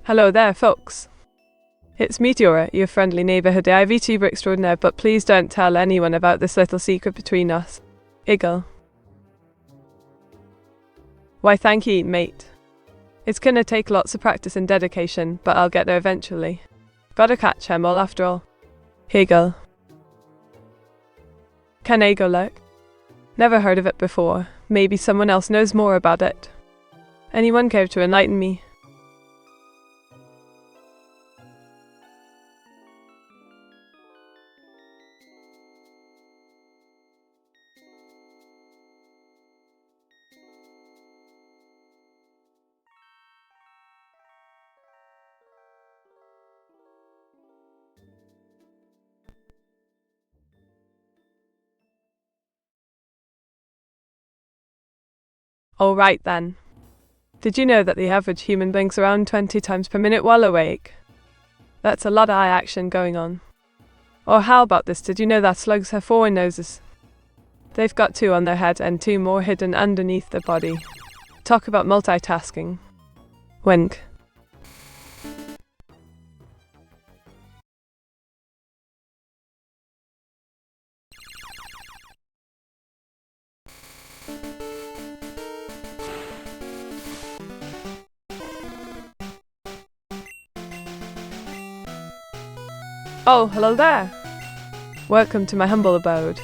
Hello there, folks. It's Meteora, your friendly neighborhood VTuber extraordinaire, but please don't tell anyone about this little secret between us. Eagle. Why thank ye, mate. It's gonna take lots of practice and dedication, but I'll get there eventually. Gotta catch him all after all. Eagle. Can I go look? Never heard of it before. Maybe someone else knows more about it. Anyone care to enlighten me? Alright then. Did you know that the average human blinks around 20 times per minute while awake? That's a lot of eye action going on. Or how about this, did you know that slugs have 4 noses? They've got 2 on their head and 2 more hidden underneath their body. Talk about multitasking. Wink. Oh, hello there! Welcome to my humble abode.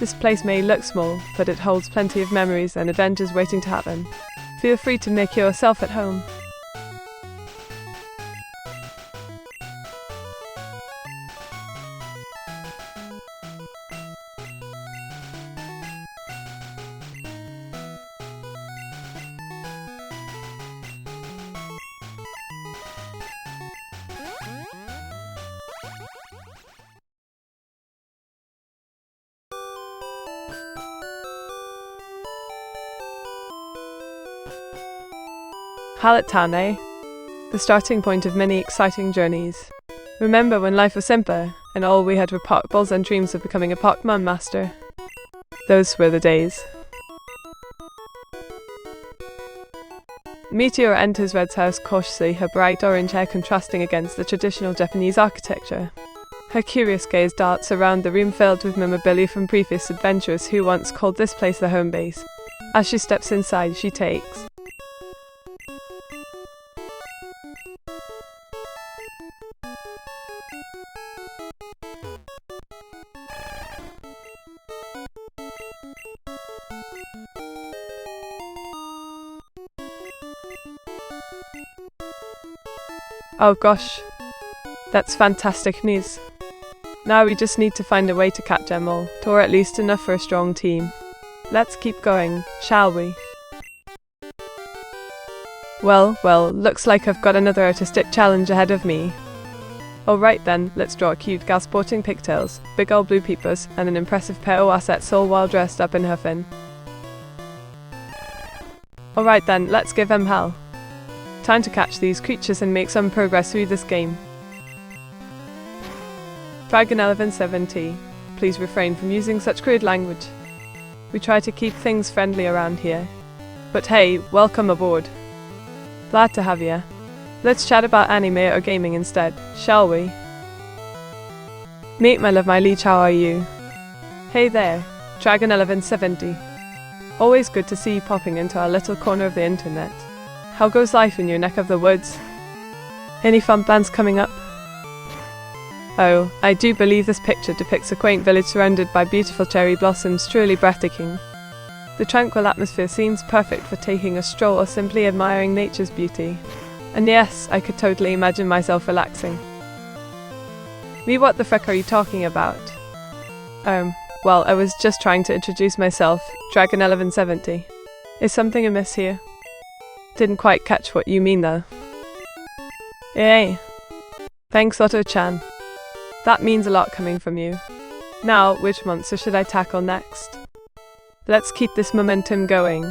This place may look small, but it holds plenty of memories and adventures waiting to happen. Feel free to make yourself at home. Pallet Town, eh? The starting point of many exciting journeys. Remember when life was simple, and all we had were Pokeballs and dreams of becoming a Pokemon master? Those were the days. Meteora enters Red's house cautiously, her bright orange hair contrasting against the traditional Japanese architecture. Her curious gaze darts around the room filled with memorabilia from previous adventurers who once called this place their home base. As she steps inside, she takes Oh gosh, that's fantastic news. Now we just need to find a way to catch them all, or at least enough for a strong team. Let's keep going, shall we? Well, looks like I've got another artistic challenge ahead of me. Alright then, let's draw a cute gal sporting pigtails, big old blue peepers, and an impressive pair of assets all while dressed up in her fin. Alright then, let's give them hell. Time to catch these creatures and make some progress through this game. Dragon 1170, please refrain from using such crude language. We try to keep things friendly around here. But hey, welcome aboard. Glad to have ya. Let's chat about anime or gaming instead, shall we? Meet my love, my liege, how are you? Hey there, Dragon 1170. Always good to see you popping into our little corner of the internet. How goes life in your neck of the woods? Any fun plans coming up? Oh, I do believe this picture depicts a quaint village surrounded by beautiful cherry blossoms, truly breathtaking. The tranquil atmosphere seems perfect for taking a stroll or simply admiring nature's beauty. And yes, I could totally imagine myself relaxing. Me, what the frick are you talking about? Well, I was just trying to introduce myself, Dragon 1170. Is something amiss here? Didn't quite catch what you mean though. Yay. Thanks, Otto-chan. That means a lot coming from you. Now, which monster should I tackle next? Let's keep this momentum going.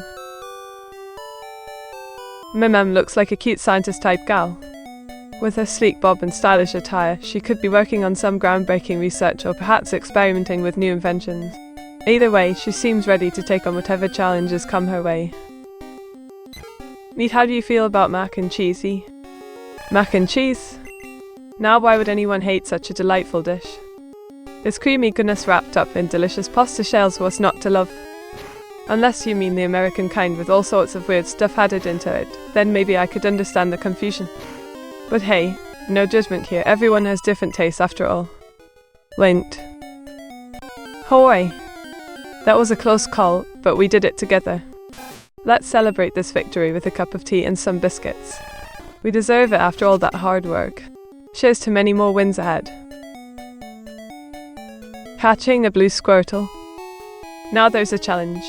Mimem looks like a cute scientist-type gal. With her sleek bob and stylish attire, she could be working on some groundbreaking research or perhaps experimenting with new inventions. Either way, she seems ready to take on whatever challenges come her way. Meet, how do you feel about mac and cheesy? Mac and cheese? Now why would anyone hate such a delightful dish? Is creamy goodness wrapped up in delicious pasta shells what's not to love? Unless you mean the American kind with all sorts of weird stuff added into it, then maybe I could understand the confusion. But hey, no judgment here, everyone has different tastes after all. Wait. Hoy! That was a close call, but we did it together. Let's celebrate this victory with a cup of tea and some biscuits. We deserve it after all that hard work. Cheers to many more wins ahead. Catching a blue squirtle. Now there's a challenge.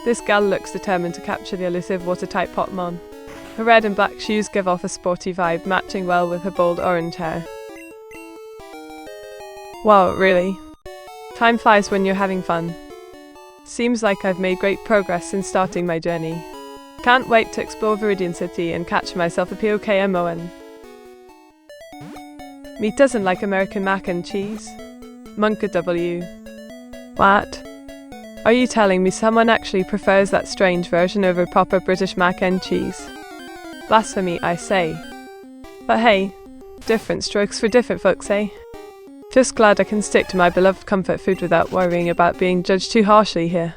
This gal looks determined to capture the elusive watertight Pokemon. Her red and black shoes give off a sporty vibe, matching well with her bold orange hair. Wow, really? Time flies when you're having fun. Seems like I've made great progress since starting my journey. Can't wait to explore Viridian City and catch myself a Pokemon. Meat doesn't like American mac and cheese? Monka W. What? Are you telling me someone actually prefers that strange version over proper British mac and cheese? Blasphemy, I say. But hey, different strokes for different folks, eh? Just glad I can stick to my beloved comfort food without worrying about being judged too harshly here.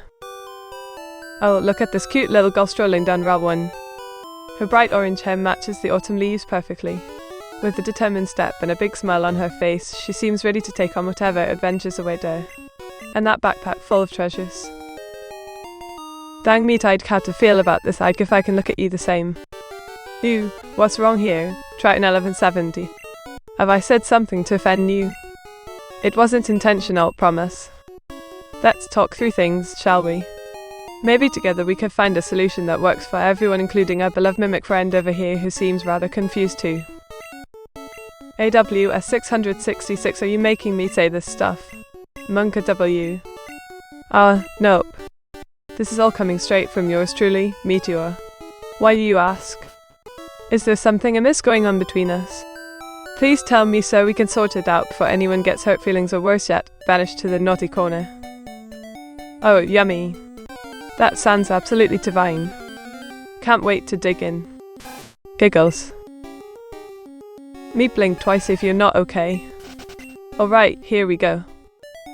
Oh, look at this cute little girl strolling down Route 1. Her bright orange hair matches the autumn leaves perfectly. With a determined step and a big smile on her face, she seems ready to take on whatever adventures await her. And that backpack full of treasures. Dang meat, I'd how to feel about this hike if I can look at you the same. Ew, what's wrong here? Triton 1170. Have I said something to offend you? It wasn't intentional, promise. Let's talk through things, shall we? Maybe together we could find a solution that works for everyone, including our beloved mimic friend over here who seems rather confused too. AWS 666, are you making me say this stuff? Monka W. Nope. This is all coming straight from yours truly, Meteora. Why do you ask? Is there something amiss going on between us? Please tell me so we can sort it out before anyone gets hurt feelings or worse yet, banished to the naughty corner. Oh, yummy. That sounds absolutely divine. Can't wait to dig in. Giggles. Me blink twice if you're not okay. Alright, here we go.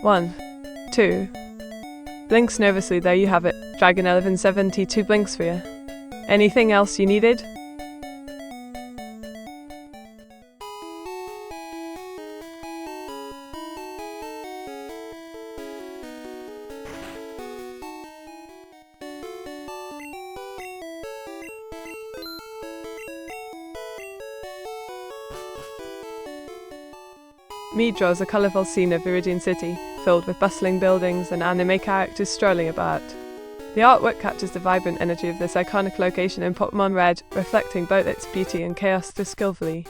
1, 2. Blinks nervously, there you have it. Dragon 1172 blinks for you. Anything else you needed? Me draws a colourful scene of Viridian City, filled with bustling buildings and anime characters strolling about. The artwork captures the vibrant energy of this iconic location in Pokemon Red, reflecting both its beauty and chaos so skillfully.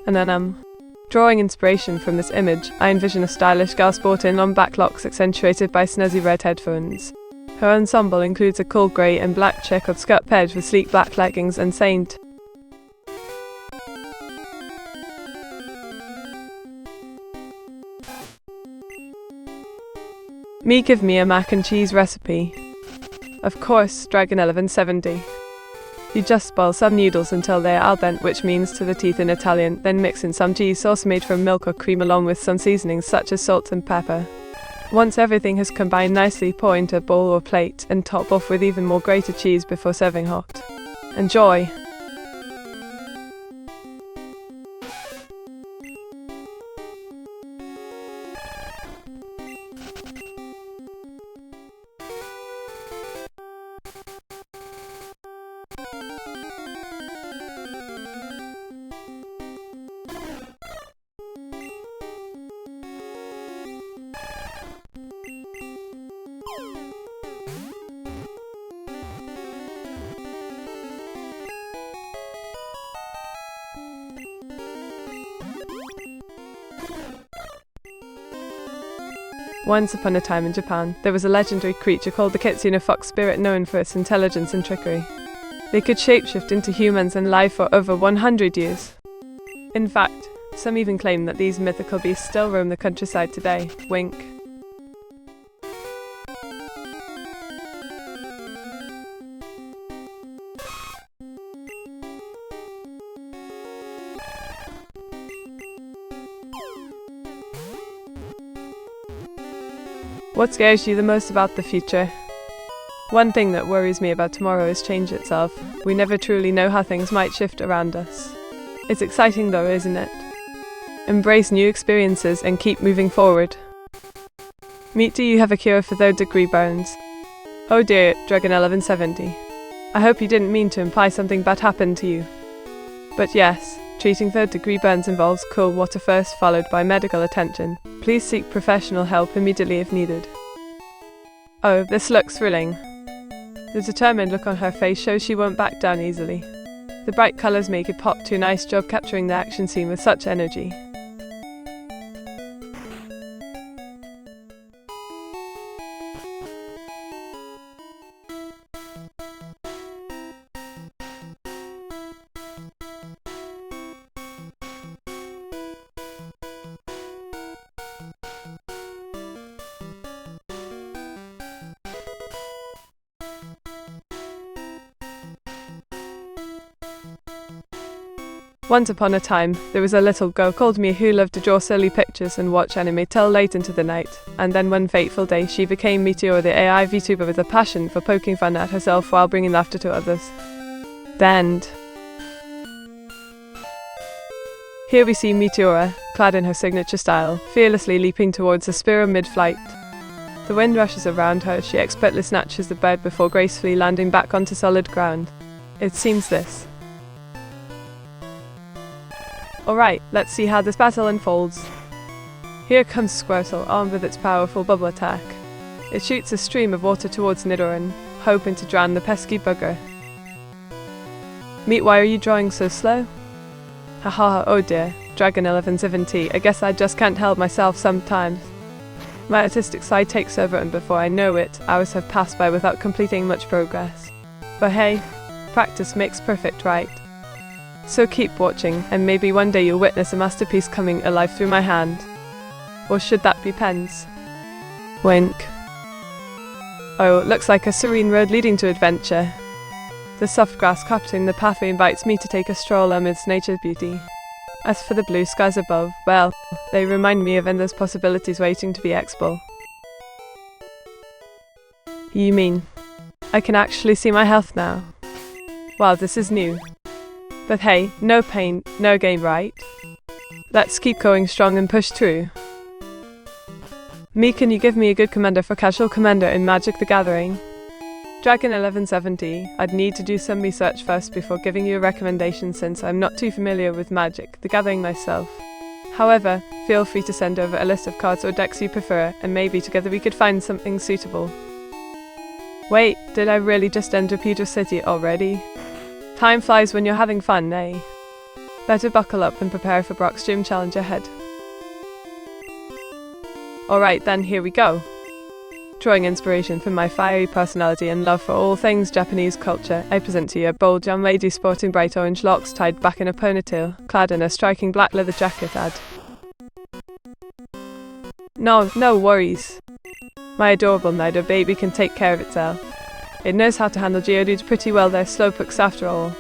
And then, drawing inspiration from this image, I envision a stylish girl sporting long back locks accentuated by snazzy red headphones. Her ensemble includes a cool grey and black checkered skirt paired with sleek black leggings and saint. Me give me a mac and cheese recipe. Of course, Dragon 1170. You just boil some noodles until they are al dente, which means to the teeth in Italian, then mix in some cheese sauce made from milk or cream along with some seasonings such as salt and pepper. Once everything has combined nicely, pour into a bowl or plate and top off with even more grated cheese before serving hot. Enjoy! Once upon a time in Japan, there was a legendary creature called the Kitsune fox spirit known for its intelligence and trickery. They could shapeshift into humans and live for over 100 years. In fact, some even claim that these mythical beasts still roam the countryside today. Wink. What scares you the most about the future? One thing that worries me about tomorrow is change itself. We never truly know how things might shift around us. It's exciting though, isn't it? Embrace new experiences and keep moving forward. Meet, do you have a cure for third-degree burns? Oh dear, Dragon 1170. I hope you didn't mean to imply something bad happened to you. But yes, treating third-degree burns involves cool water first, followed by medical attention. Please seek professional help immediately if needed. Oh, this looks thrilling. The determined look on her face shows she won't back down easily. The bright colours make it pop too. Nice job capturing the action scene with such energy. Once upon a time, there was a little girl called Mia who loved to draw silly pictures and watch anime till late into the night. And then one fateful day, she became Meteora, the AI VTuber with a passion for poking fun at herself while bringing laughter to others. The end. Here we see Meteora, clad in her signature style, fearlessly leaping towards a spear mid-flight. The wind rushes around her as she expertly snatches the bird before gracefully landing back onto solid ground. It seems this. Alright, let's see how this battle unfolds. Here comes Squirtle, armed with its powerful bubble attack. It shoots a stream of water towards Nidoran, hoping to drown the pesky bugger. Meet, why are you drawing so slow? Haha, oh dear, Dragon 1170, I guess I just can't help myself sometimes. My artistic side takes over, and before I know it, hours have passed by without completing much progress. But hey, practice makes perfect, right? So keep watching, and maybe one day you'll witness a masterpiece coming alive through my hand. Or should that be pens? Wink. Oh, looks like a serene road leading to adventure. The soft grass carpeting the pathway invites me to take a stroll amidst nature's beauty. As for the blue skies above, well, they remind me of endless possibilities waiting to be explored. You mean, I can actually see my health now? Wow, this is new. But hey, no pain, no gain, right? Let's keep going strong and push through. Me, can you give me a good commander for casual commander in Magic the Gathering? Dragon 1170, I'd need to do some research first before giving you a recommendation since I'm not too familiar with Magic the Gathering myself. However, feel free to send over a list of cards or decks you prefer, and maybe together we could find something suitable. Wait, did I really just enter Peter City already? Time flies when you're having fun, eh? Better buckle up and prepare for Brock's gym challenge ahead. Alright then, here we go. Drawing inspiration from my fiery personality and love for all things Japanese culture, I present to you a bold young lady sporting bright orange locks tied back in a ponytail, clad in a striking black leather jacket. No worries. My adorable Nido baby can take care of itself. It knows how to handle Geodudes pretty well, they're slowpokes after all.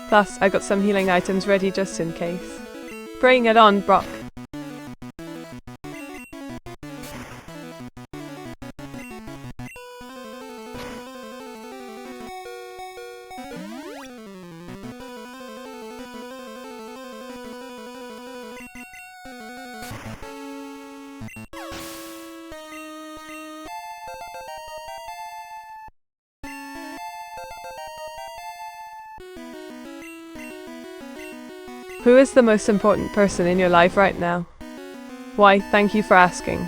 Plus, I got some healing items ready just in case. Bring it on, Brock. Who is the most important person in your life right now? Why, thank you for asking.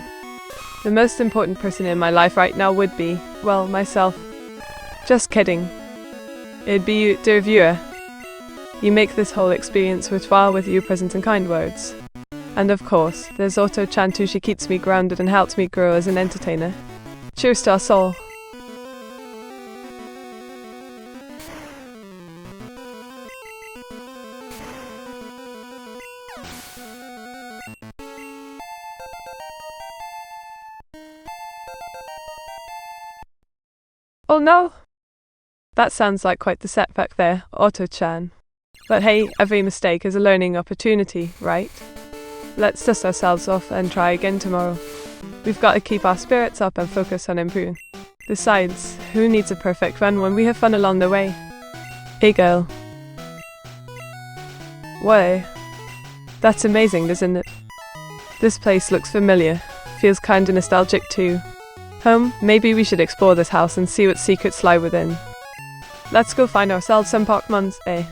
The most important person in my life right now would be, well, myself. Just kidding. It'd be you, dear viewer. You make this whole experience worthwhile with your present and kind words. And of course, there's Auto-chan too. She keeps me grounded and helps me grow as an entertainer. Cheers to us all. Oh no! That sounds like quite the setback there, Auto-chan. But hey, every mistake is a learning opportunity, right? Let's dust ourselves off and try again tomorrow. We've got to keep our spirits up and focus on improving. Besides, who needs a perfect run when we have fun along the way? Hey girl. Whoa. That's amazing, isn't it? This place looks familiar. Feels kinda nostalgic too. Maybe we should explore this house and see what secrets lie within. Let's go find ourselves some Pokemons, eh?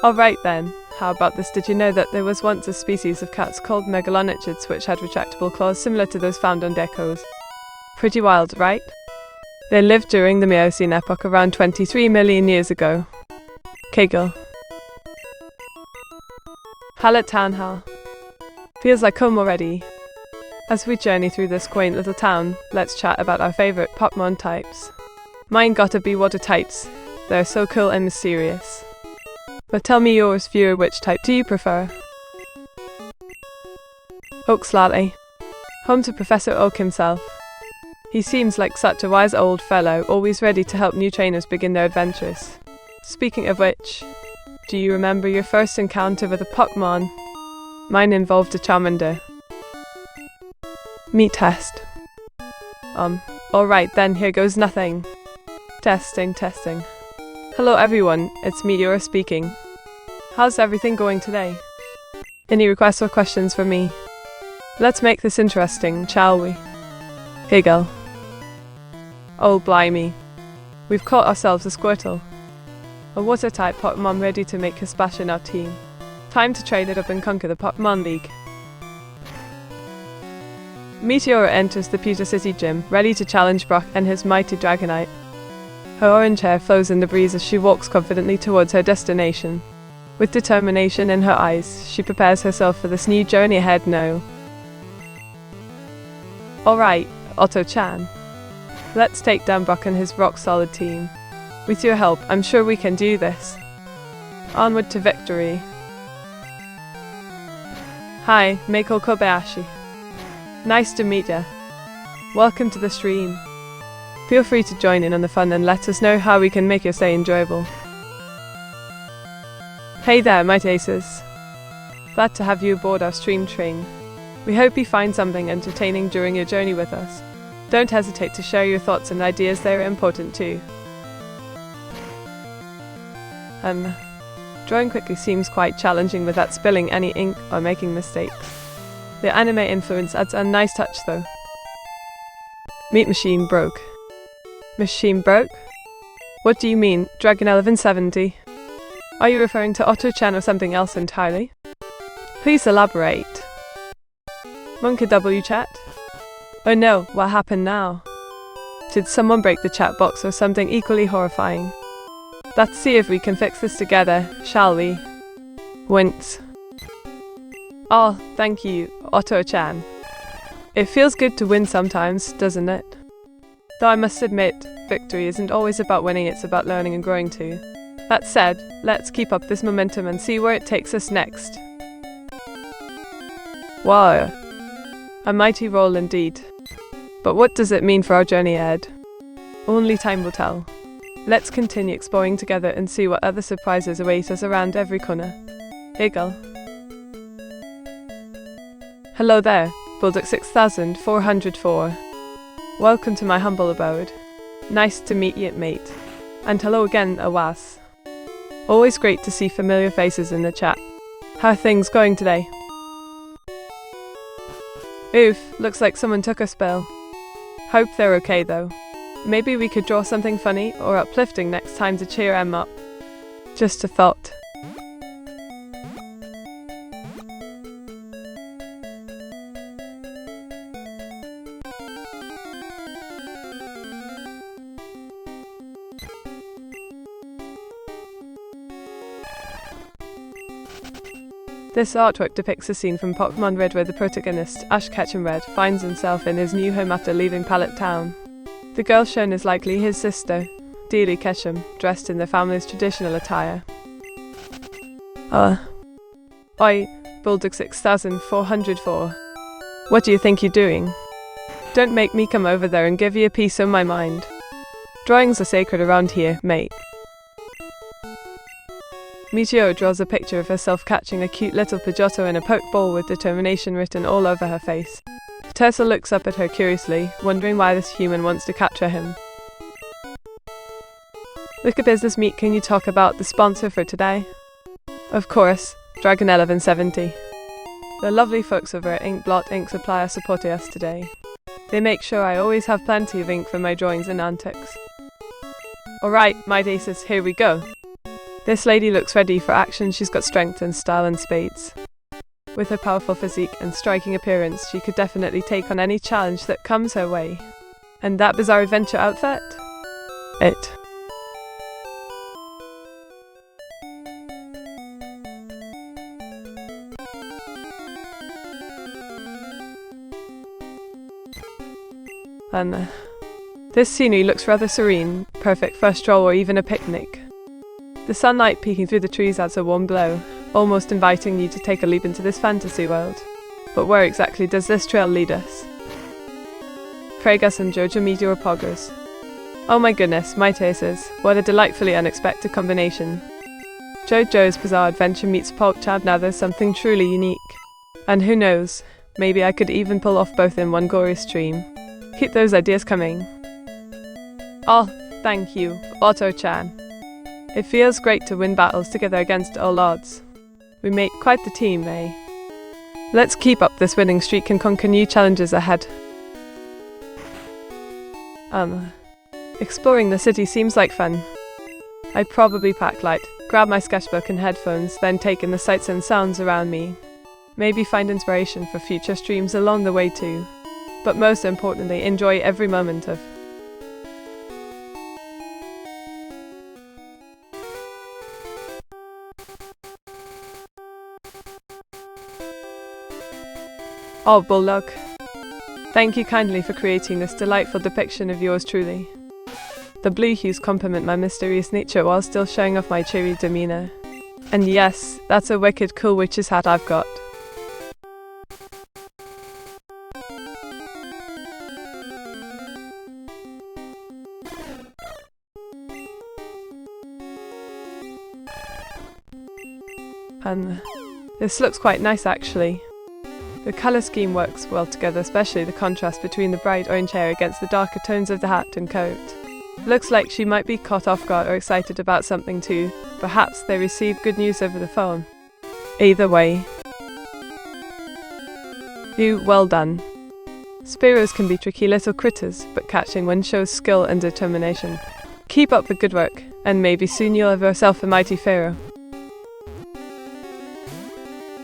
Alright then, how about this? Did you know that there was once a species of cats called megalonychids which had retractable claws similar to those found on geckos? Pretty wild, right? They lived during the Miocene epoch around 23 million years ago. Kegel. Hallet Town Hall. Feels like home already. As we journey through this quaint little town, let's chat about our favourite Pokemon types. Mine gotta be water types. They're so cool and mysterious. But tell me yours, viewer, which type do you prefer? Oakslally. Home to Professor Oak himself. He seems like such a wise old fellow, always ready to help new trainers begin their adventures. Speaking of which, do you remember your first encounter with a Pokemon? Mine involved a Charmander. Me test. Alright then, here goes nothing. Testing. Hello everyone, it's Meteora speaking. How's everything going today? Any requests or questions for me? Let's make this interesting, shall we? Hegel. Oh blimey. We've caught ourselves a Squirtle. A water-type Pokemon ready to make his splash in our team. Time to trade it up and conquer the Pokemon League. Meteora enters the Pewter City Gym, ready to challenge Brock and his mighty Dragonite. Her orange hair flows in the breeze as she walks confidently towards her destination. With determination in her eyes, she prepares herself for this new journey ahead now. Alright, Auto-chan. Let's take down Brock and his rock-solid team. With your help, I'm sure we can do this. Onward to victory. Hi, Meiko Kobayashi. Nice to meet ya. Welcome to the stream. Feel free to join in on the fun and let us know how we can make your stay enjoyable. Hey there, my aces. Glad to have you aboard our stream train. We hope you find something entertaining during your journey with us. Don't hesitate to share your thoughts and ideas, they're important too. Drawing quickly seems quite challenging without spilling any ink or making mistakes. The anime influence adds a nice touch though. Meat machine broke. Machine broke? What do you mean, Dragon 1170? Are you referring to Auto-chan or something else entirely? Please elaborate. Monkey W chat? Oh no, what happened now? Did someone break the chat box or something equally horrifying? Let's see if we can fix this together, shall we? Wince. Oh, thank you, Auto-chan. It feels good to win sometimes, doesn't it? Though I must admit, victory isn't always about winning, it's about learning and growing too. That said, let's keep up this momentum and see where it takes us next. Wow. A mighty roll indeed. But what does it mean for our journey ahead? Only time will tell. Let's continue exploring together and see what other surprises await us around every corner. Hegel. Hello there, Bulldog 6404. Welcome to my humble abode. Nice to meet you, mate. And hello again, Awas. Always great to see familiar faces in the chat. How are things going today? Oof, looks like someone took a spill. Hope they're okay though. Maybe we could draw something funny or uplifting next time to cheer them up. Just a thought. This artwork depicts a scene from Pokemon Red where the protagonist, Ash Ketchum Red, finds himself in his new home after leaving Pallet Town. The girl shown is likely his sister, Dealey Ketchum, dressed in the family's traditional attire. Oi, Bulldog 6404. What do you think you're doing? Don't make me come over there and give you a piece of my mind. Drawings are sacred around here, mate. Meteora draws a picture of herself catching a cute little Pidgeotto in a pokeball with determination written all over her face. Tessa looks up at her curiously, wondering why this human wants to capture him. Look at Business Meet, can you talk about the sponsor for today? Of course, Dragon 1170. The lovely folks over at Inkblot Ink Supply are supporting us today. They make sure I always have plenty of ink for my drawings and antics. Alright, my aces, here we go. This lady looks ready for action. She's got strength and style in spades. With her powerful physique and striking appearance, she could definitely take on any challenge that comes her way. And that bizarre adventure outfit? It. And this scenery looks rather serene, perfect for a stroll or even a picnic. The sunlight peeking through the trees adds a warm glow, almost inviting you to take a leap into this fantasy world. But where exactly does this trail lead us? Craigus and Jojo Meteor Poggers. Oh my goodness, my tasers, what a delightfully unexpected combination. Jojo's bizarre adventure meets Polkchad, now there's something truly unique. And who knows, maybe I could even pull off both in one glorious stream. Keep those ideas coming. Oh, thank you, Otto-chan. It feels great to win battles together against all odds. We make quite the team, eh? Let's keep up this winning streak and conquer new challenges ahead. Exploring the city seems like fun. I'd probably pack light, grab my sketchbook and headphones, then take in the sights and sounds around me. Maybe find inspiration for future streams along the way too. But most importantly, enjoy every moment of. Oh, Bulldog. Thank you kindly for creating this delightful depiction of yours truly. The blue hues complement my mysterious nature while still showing off my cheery demeanour. And yes, that's a wicked cool witch's hat I've got. And this looks quite nice actually. The colour scheme works well together, especially the contrast between the bright orange hair against the darker tones of the hat and coat. Looks like she might be caught off guard or excited about something too. Perhaps they received good news over the phone. Either way. Well done. Sparrows can be tricky little critters, but catching one shows skill and determination. Keep up the good work, and maybe soon you'll have yourself a mighty pharaoh.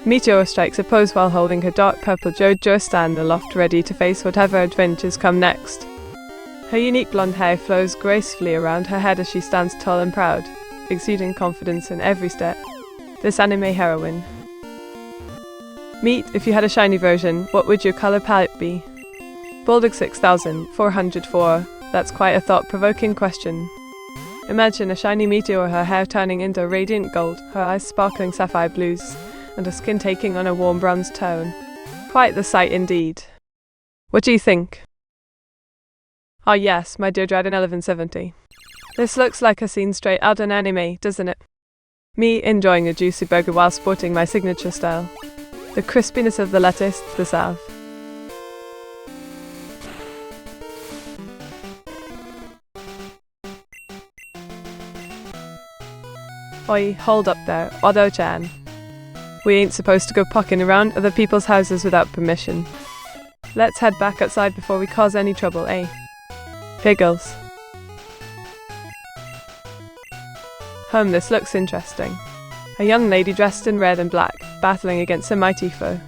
Meteora strikes a pose while holding her dark purple JoJo stand aloft, ready to face whatever adventures come next. Her unique blonde hair flows gracefully around her head as she stands tall and proud, exuding confidence in every step. This anime heroine. Meet, if you had a shiny version, what would your colour palette be? Bulldog 6404. That's quite a thought-provoking question. Imagine a shiny Meteor, her hair turning into radiant gold, her eyes sparkling sapphire blues, and her skin taking on a warm bronze tone. Quite the sight indeed. What do you think? Ah yes, my dear Dragon 1170. This looks like a scene straight out an anime, doesn't it? Me enjoying a juicy burger while sporting my signature style. The crispiness of the lettuce, the salve. Oi, hold up there, Otto-chan. We ain't supposed to go pocking around other people's houses without permission. Let's head back outside before we cause any trouble, eh? Piggles. This looks interesting. A young lady dressed in red and black, battling against a mighty foe.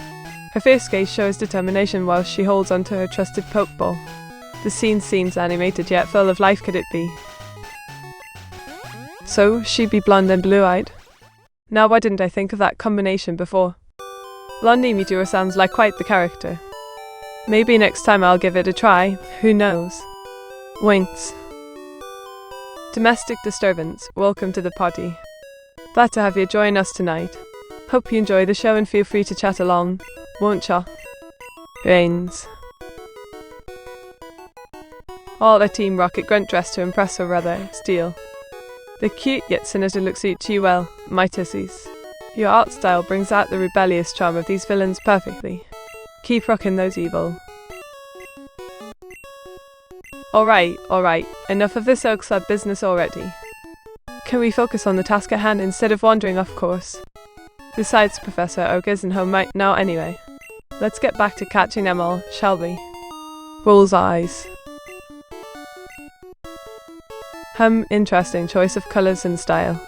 Her fierce gaze shows determination while she holds onto her trusted pokeball. The scene seems animated yet full of life. Could it be? So, she'd be blonde and blue-eyed? Now why didn't I think of that combination before? Blondie Meteora sounds like quite the character. Maybe next time I'll give it a try, who knows? Winks. Domestic disturbance, welcome to the party. Glad to have you join us tonight. Hope you enjoy the show and feel free to chat along, won't ya? Rains. All a Team Rocket grunt dressed to impress or rather, steal. The cute yet sinister look suit you well, my tussies. Your art style brings out the rebellious charm of these villains perfectly. Keep rocking those evil. Alright, enough of this Oak Club business already. Can we focus on the task at hand instead of wandering off course? Besides, Professor Oak isn't home right now anyway. Let's get back to catching them all, shall we? Rolls eyes. Interesting choice of colours and style.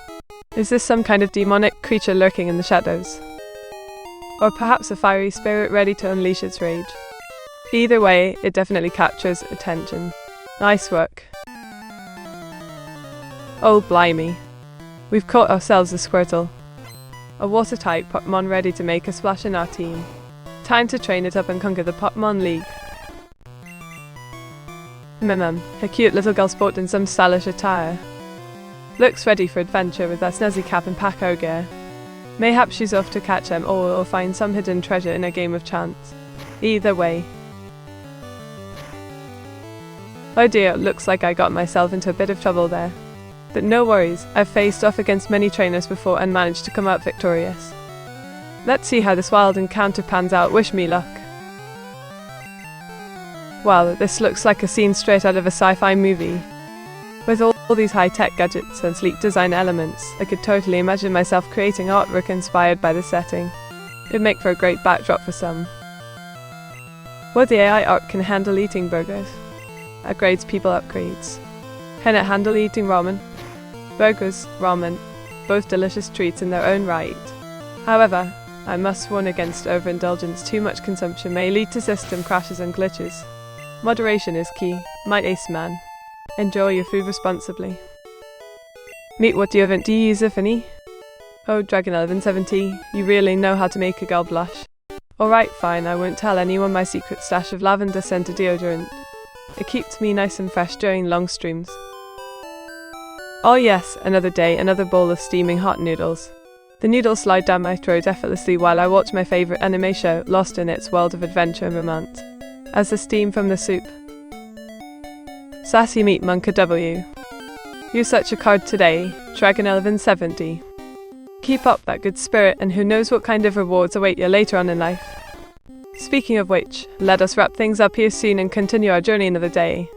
Is this some kind of demonic creature lurking in the shadows? Or perhaps a fiery spirit ready to unleash its rage? Either way, it definitely captures attention. Nice work. Oh blimey. We've caught ourselves a Squirtle. A water-type Pokemon ready to make a splash in our team. Time to train it up and conquer the Pokemon League. A cute little girl sported in some stylish attire. Looks ready for adventure with that snazzy cap and Paco gear. Mayhap she's off to catch them all or find some hidden treasure in a game of chance. Either way. Oh dear, looks like I got myself into a bit of trouble there. But no worries, I've faced off against many trainers before and managed to come out victorious. Let's see how this wild encounter pans out, wish me luck. Wow, this looks like a scene straight out of a sci-fi movie. With all these high-tech gadgets and sleek design elements, I could totally imagine myself creating artwork inspired by the setting. It'd make for a great backdrop for some. Well, the AI art can handle eating burgers. Upgrades people upgrades. Can it handle eating ramen? Burgers, ramen, both delicious treats in their own right. However, I must warn against overindulgence. Too much consumption may lead to system crashes and glitches. Moderation is key, my ace man. Enjoy your food responsibly. Meet what deodorant do you use, if any? Oh, Dragon 1170, you really know how to make a girl blush. Alright, fine, I won't tell anyone my secret stash of lavender scented deodorant. It keeps me nice and fresh during long streams. Oh yes, another day, another bowl of steaming hot noodles. The noodles slide down my throat effortlessly while I watch my favourite anime show, lost in its world of adventure and romance. As the steam from the soup. Sassy meat Monka W. You're such a card today, Dragon 1170. Keep up that good spirit and who knows what kind of rewards await you later on in life. Speaking of which, let us wrap things up here soon and continue our journey another day.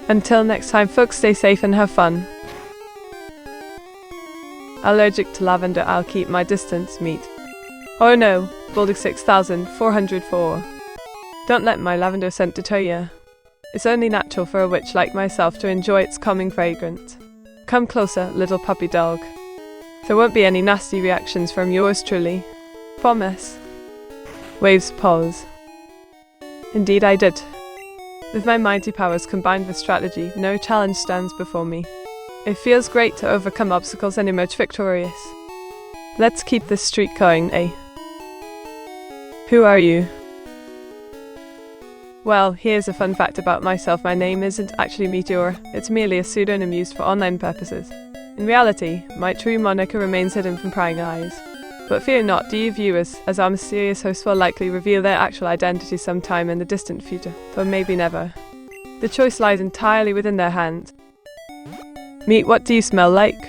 Until next time folks, stay safe and have fun. Allergic to lavender, I'll keep my distance, meat. Oh no, Baltic 6404. Don't let my lavender scent deter you. It's only natural for a witch like myself to enjoy its calming fragrance. Come closer, little puppy dog. There won't be any nasty reactions from yours truly. Promise. Waves pause. Indeed I did. With my mighty powers combined with strategy, no challenge stands before me. It feels great to overcome obstacles and emerge victorious. Let's keep this streak going, eh? Who are you? Well, here's a fun fact about myself. My name isn't actually Meteora, it's merely a pseudonym used for online purposes. In reality, my true moniker remains hidden from prying eyes. But fear not, dear viewers, as our mysterious host will likely reveal their actual identity sometime in the distant future, though maybe never. The choice lies entirely within their hands. Meet, what do you smell like?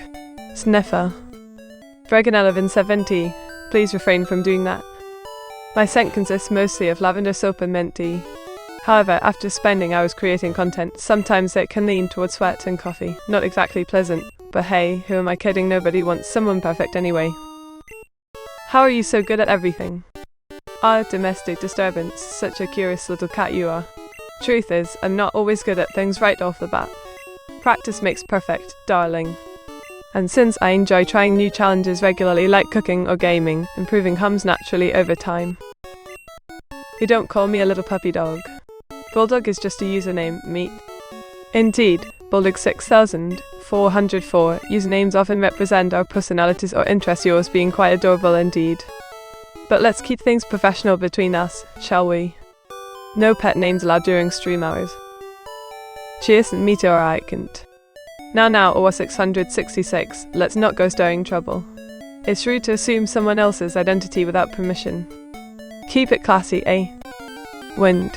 Sniffer. Dragon 1170, please refrain from doing that. My scent consists mostly of lavender soap and mint tea. However, after spending hours creating content, sometimes it can lean towards sweat and coffee. Not exactly pleasant, but hey, who am I kidding? Nobody wants someone perfect anyway. How are you so good at everything? Ah, domestic disturbance, such a curious little cat you are. Truth is, I'm not always good at things right off the bat. Practice makes perfect, darling. And since I enjoy trying new challenges regularly like cooking or gaming, improving comes naturally over time. You don't call me a little puppy dog. Bulldog is just a username, meat. Indeed, Bulldog 6404. Usernames often represent our personalities or interests, yours being quite adorable indeed. But let's keep things professional between us, shall we? No pet names allowed during stream hours. Cheers and Meteora icont. Now, or 666, let's not go stirring trouble. It's rude to assume someone else's identity without permission. Keep it classy, eh? Wind.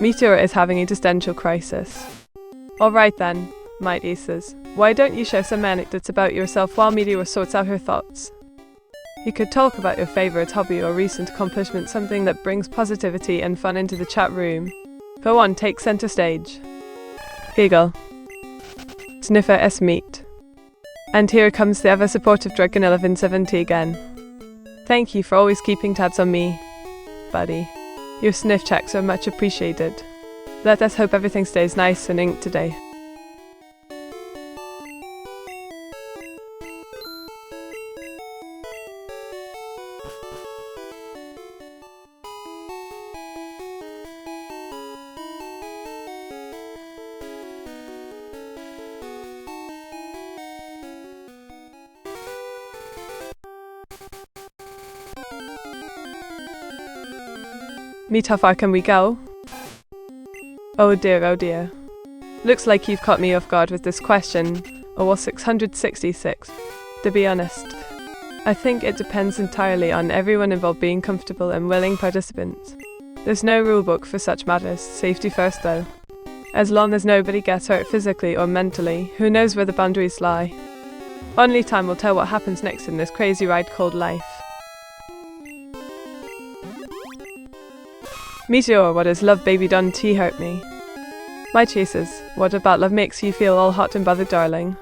Meteora is having a existential crisis. Alright then, Might Aces, why don't you share some anecdotes about yourself while Meteora sorts out her thoughts? You could talk about your favourite hobby or recent accomplishment, something that brings positivity and fun into the chat room. Go on, take centre stage. Eagle. Sniffer S Meat. And here comes the ever supportive Dragon1170 again. Thank you for always keeping tabs on me, buddy. Your sniff checks are much appreciated. Let us hope everything stays nice and inked today. Meet, how far can we go? Oh dear, oh dear. Looks like you've caught me off guard with this question. Or 666. To be honest, I think it depends entirely on everyone involved being comfortable and willing participants. There's no rulebook for such matters, safety first though. As long as nobody gets hurt physically or mentally, who knows where the boundaries lie? Only time will tell what happens next in this crazy ride called life. Meteor, what has love baby done to hurt me? My chases, what about love makes you feel all hot and bothered, darling?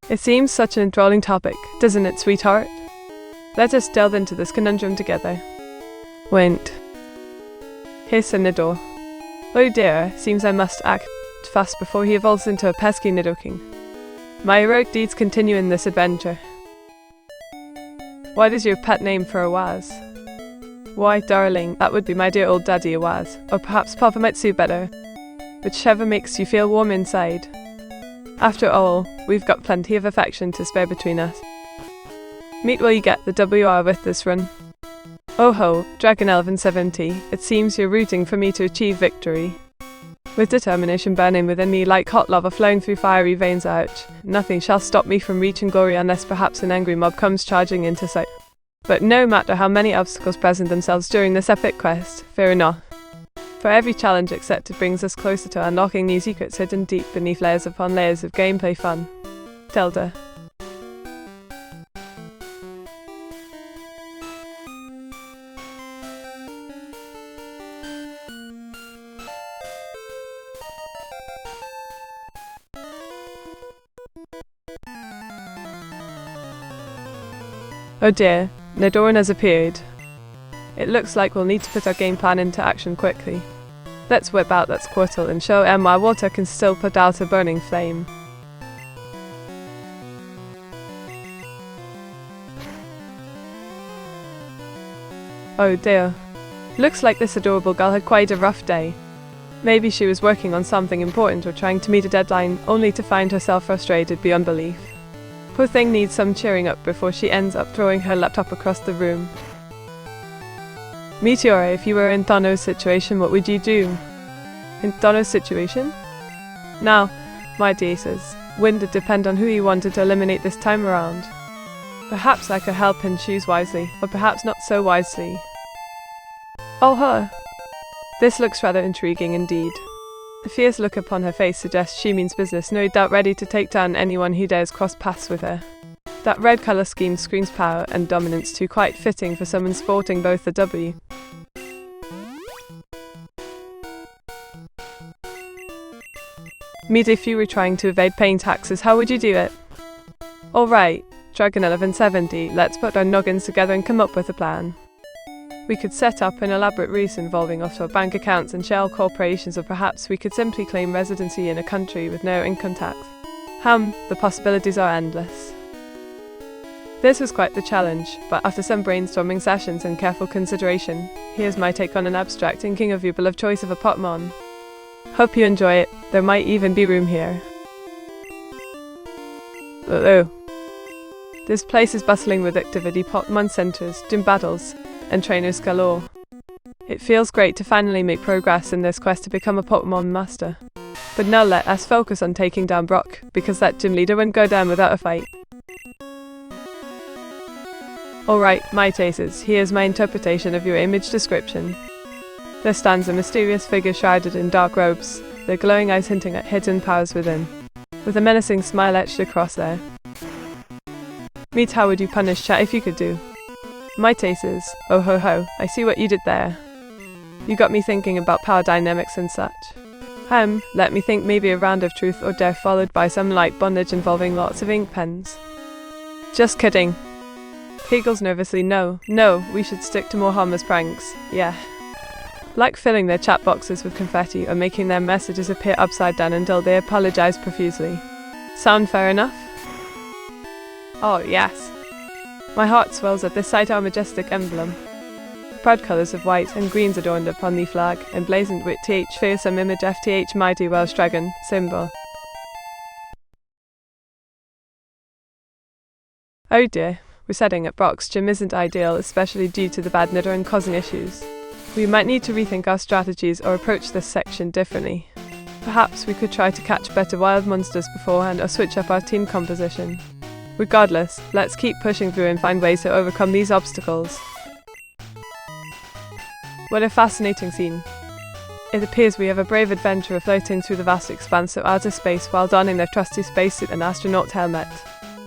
It seems such an enthralling topic, doesn't it, sweetheart? Let us delve into this conundrum together. Went. Hiss and Nido. Oh dear, seems I must act fast before he evolves into a pesky Nidoking. My heroic deeds continue in this adventure. What is your pet name for a Waz? Why, darling, that would be my dear old daddy Awaz, or perhaps Papa might suit better. Whichever makes you feel warm inside. After all, we've got plenty of affection to spare between us. Meet, will you get the WR with this run? Oh ho, Dragon1170, it seems you're rooting for me to achieve victory. With determination burning within me like hot lava flowing through fiery veins, ouch, nothing shall stop me from reaching glory unless perhaps an angry mob comes charging into sight. But no matter how many obstacles present themselves during this epic quest, fear not. For every challenge accepted brings us closer to unlocking new secrets hidden deep beneath layers upon layers of gameplay fun. Tilda. Oh dear, Nidoran has appeared. It looks like we'll need to put our game plan into action quickly. Let's whip out that Squirtle and show Em why water can still put out a burning flame. Oh dear. Looks like this adorable girl had quite a rough day. Maybe she was working on something important or trying to meet a deadline, only to find herself frustrated beyond belief. Poor thing needs some cheering up before she ends up throwing her laptop across the room. Meteora, if you were in Thanos' situation, what would you do? In Thanos' situation? Now, my daces, wouldn't it depend on who you wanted to eliminate this time around? Perhaps I could help him choose wisely, or perhaps not so wisely. Oh her! This looks rather intriguing indeed. The fierce look upon her face suggests she means business, no doubt ready to take down anyone who dares cross paths with her. That red colour scheme screams power and dominance too, quite fitting for someone sporting both the W. Meet, if you were trying to evade paying taxes, how would you do it? Alright, Dragon1170, let's put our noggins together and come up with a plan. We could set up an elaborate ruse involving offshore bank accounts and shell corporations, or perhaps we could simply claim residency in a country with no income tax. The possibilities are endless. This was quite the challenge, but after some brainstorming sessions and careful consideration, here's my take on an abstract thinking of your beloved choice of a Potmon. Hope you enjoy it, there might even be room here. Oh. This place is bustling with activity, Pokemon centers, gym battles, and trainers galore. It feels great to finally make progress in this quest to become a Pokemon master. But now let us focus on taking down Brock, because that gym leader won't go down without a fight. Alright, my tasers, here's my interpretation of your image description. There stands a mysterious figure shrouded in dark robes, their glowing eyes hinting at hidden powers within, with a menacing smile etched across there. Meet how would you punish chat if you could do? My tasers, oh ho ho, I see what you did there. You got me thinking about power dynamics and such. Let me think, maybe a round of truth or dare followed by some light bondage involving lots of ink pens. Just kidding. Giggles nervously, no, we should stick to more harmless pranks, yeah. Like filling their chat boxes with confetti or making their messages appear upside down until they apologize profusely. Sound fair enough? Oh yes. My heart swells at the sight of our majestic emblem. Proud colours of white and greens adorned upon the flag, emblazoned with th fearsome image FTH mighty Welsh dragon symbol. Oh dear, resetting at Brock's gym isn't ideal, especially due to the bad Nidoran causing issues. We might need to rethink our strategies or approach this section differently. Perhaps we could try to catch better wild monsters beforehand or switch up our team composition. Regardless, let's keep pushing through and find ways to overcome these obstacles. What a fascinating scene. It appears we have a brave adventurer floating through the vast expanse of outer space while donning their trusty spacesuit and astronaut helmet.